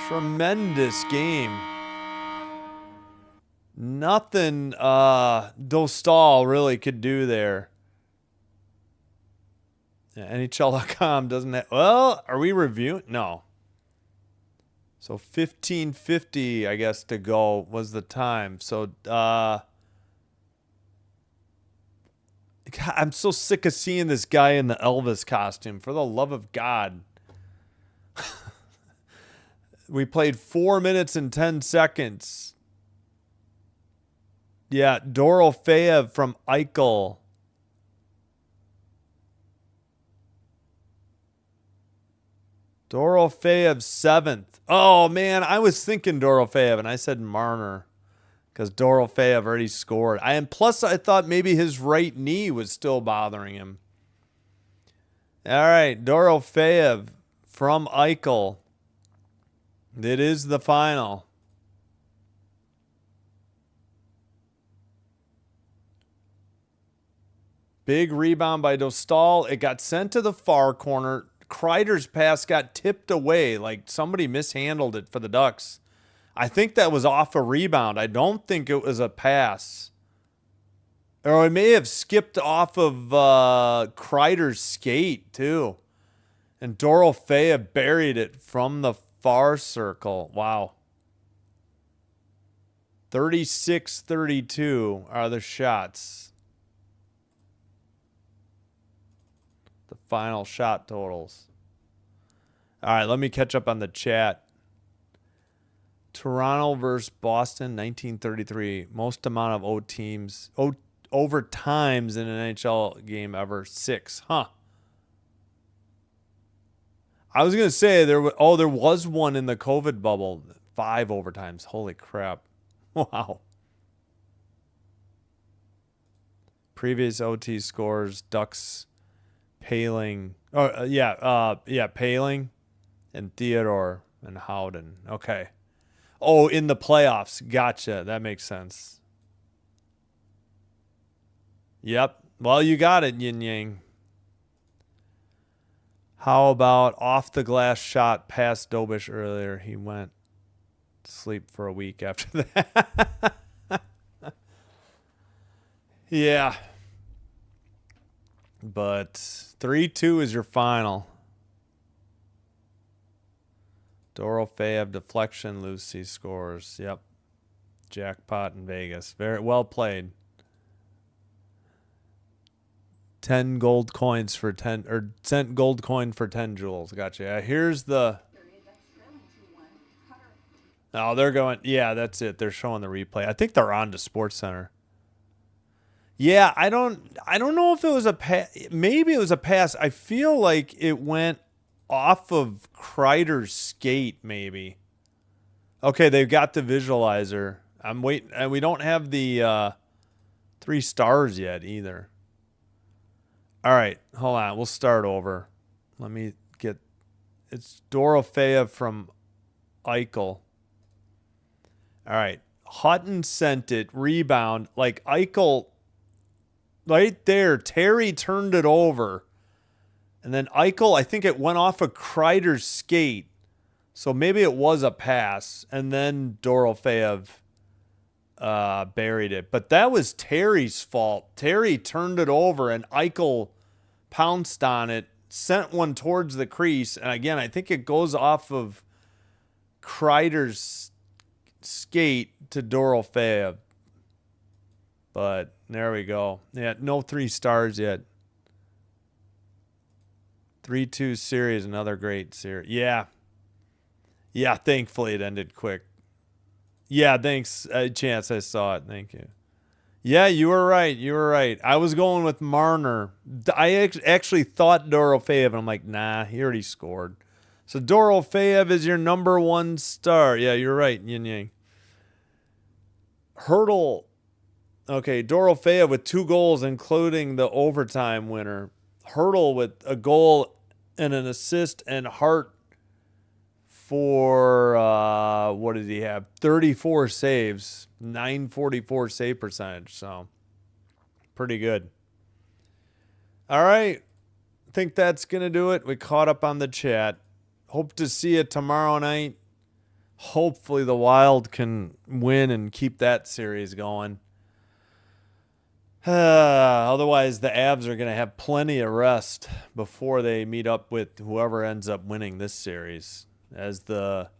Tremendous game. Nothing Dostal really could do there. Yeah, NHL.com doesn't have... Well, are we reviewing? No. So 15:50, I guess, to go was the time. So God, I'm so sick of seeing this guy in the Elvis costume. For the love of God. We played 4 minutes and 10 seconds. Yeah, Dorofeev from Eichel. Dorofeev 7th. Oh, man, I was thinking Dorofeev, and I said Marner because Dorofeev already scored. And plus, I thought maybe his right knee was still bothering him. All right, Dorofeev from Eichel. It is the final. Big rebound by Dostal. It got sent to the far corner. Kreider's pass got tipped away. Like somebody mishandled it for the Ducks. I think that was off a rebound. I don't think it was a pass. Or it may have skipped off of Kreider's skate too. And Dorofeev buried it from the far circle. Wow. 36-32 are the shots. The final shot totals. All right, let me catch up on the chat. Toronto versus Boston, 1933. Most amount of overtimes in an NHL game ever. 6. Huh. I was going to say there was one in the COVID bubble. 5 overtimes. Holy crap. Wow. Previous OT scores, Ducks, Paling. Oh, Paling and Theodore and Howden. Okay. Oh, in the playoffs. Gotcha. That makes sense. Yep. Well, you got it, Yin Yang. How about off the glass shot past Dobish earlier? He went to sleep for a week after that. Yeah. But 3-2 is your final. Dorofeev deflection, Lucy scores. Yep. Jackpot in Vegas. Very well played. 10 gold coins for 10, or cent gold coin for 10 jewels. Gotcha. Here's the... Oh, they're going... Yeah, that's it. They're showing the replay. I think they're on to SportsCenter. Yeah, I don't know if it was a pass. Maybe it was a pass. I feel like it went off of Kreider's skate, maybe. Okay, they've got the visualizer. I'm waiting. And we don't have the 3 stars yet either. All right, hold on. We'll start over. Let me get... It's Dorofeev from Eichel. All right. Hutton sent it. Rebound. Like Eichel... Right there, Terry turned it over. And then Eichel, I think it went off of Kreider's skate. So maybe it was a pass. And then Dorofeev buried it. But that was Terry's fault. Terry turned it over and Eichel pounced on it, sent one towards the crease. And again, I think it goes off of Kreider's skate to Dorofeev. But there we go. Yeah, no 3 stars yet. 3-2 series, another great series. Yeah. Yeah, thankfully it ended quick. Yeah, thanks, Chance. I saw it. Thank you. Yeah, you were right. You were right. I was going with Marner. I actually thought Dorofeev, and I'm like, nah, he already scored. So Dorofeev is your number 1 star. Yeah, you're right, Yin Yang. Hurdle. Okay, Dorofeev with 2 goals, including the overtime winner. Hurdle with a goal and an assist, and Hart for, what did he have? 34 saves, 944 save percentage. So pretty good. All right. I think that's going to do it. We caught up on the chat. Hope to see you tomorrow night. Hopefully the Wild can win and keep that series going. Otherwise, the Avs are going to have plenty of rest before they meet up with whoever ends up winning this series, as the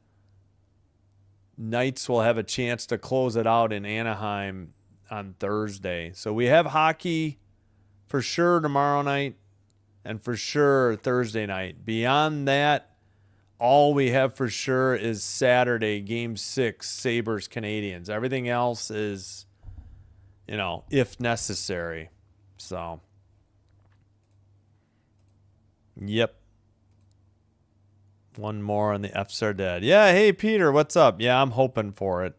Knights will have a chance to close it out in Anaheim on Thursday. So we have hockey for sure tomorrow night and for sure Thursday night. Beyond that, all we have for sure is Saturday, Game 6, Sabres-Canadiens. Everything else is, you know, if necessary. So, yep. One more and the Fs are dead. Yeah, hey, Peter, what's up? Yeah, I'm hoping for it.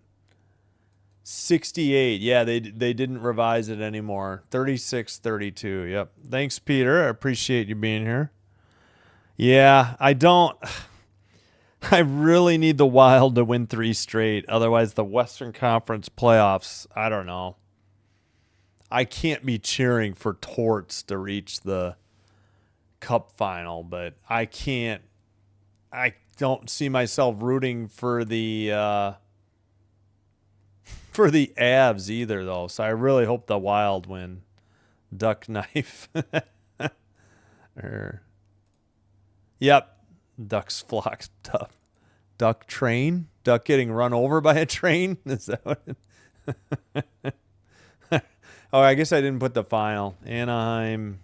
68. Yeah, they didn't revise it anymore. 36-32. Yep. Thanks, Peter. I appreciate you being here. Yeah, I really need the Wild to win 3 straight. Otherwise, the Western Conference playoffs, I don't know. I can't be cheering for Torts to reach the Cup final, but I don't see myself rooting for the Avs either, though. So I really hope the Wild win. Duck knife. Yep. Ducks flock stuff. Duck train? Duck getting run over by a train? Is that what it... Oh, I guess I didn't put the final. Anaheim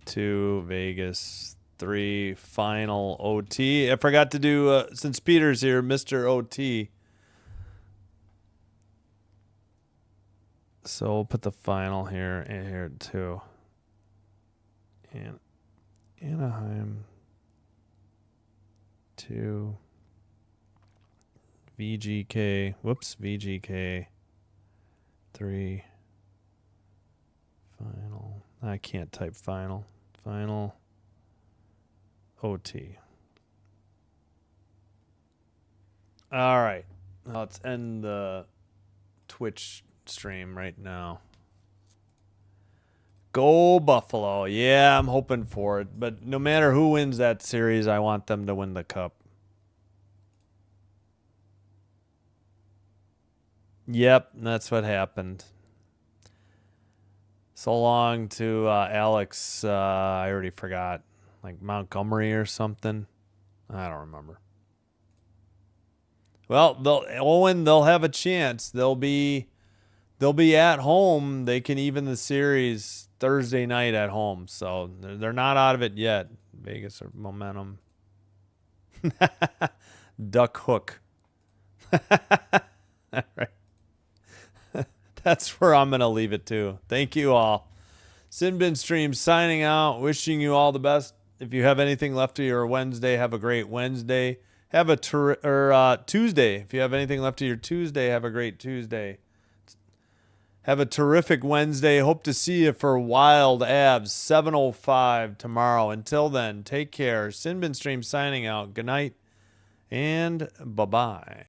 2, Vegas 3, final OT. I forgot to do, since Peter's here, Mr. OT. So we'll put the final here and here too. And Anaheim 2, VGK, VGK 3, final. I can't type final. Final OT. All right. Let's end the Twitch stream right now. Go Buffalo. Yeah, I'm hoping for it. But no matter who wins that series, I want them to win the Cup. Yep, that's what happened. So long to Alex. I already forgot. Like Montgomery or something. I don't remember. Well, they'll have a chance. They'll be at home. They can even the series Thursday night at home. So they're not out of it yet. Vegas or momentum. Duck hook. All right. That's where I'm going to leave it to. Thank you all. Sinbin Stream signing out. Wishing you all the best. If you have anything left of your Wednesday, have a great Wednesday. Have a Tuesday. If you have anything left of your Tuesday, have a great Tuesday. Have a terrific Wednesday. Hope to see you for Wild Avs 7:05 tomorrow. Until then, take care. Sinbin Stream signing out. Good night and bye-bye.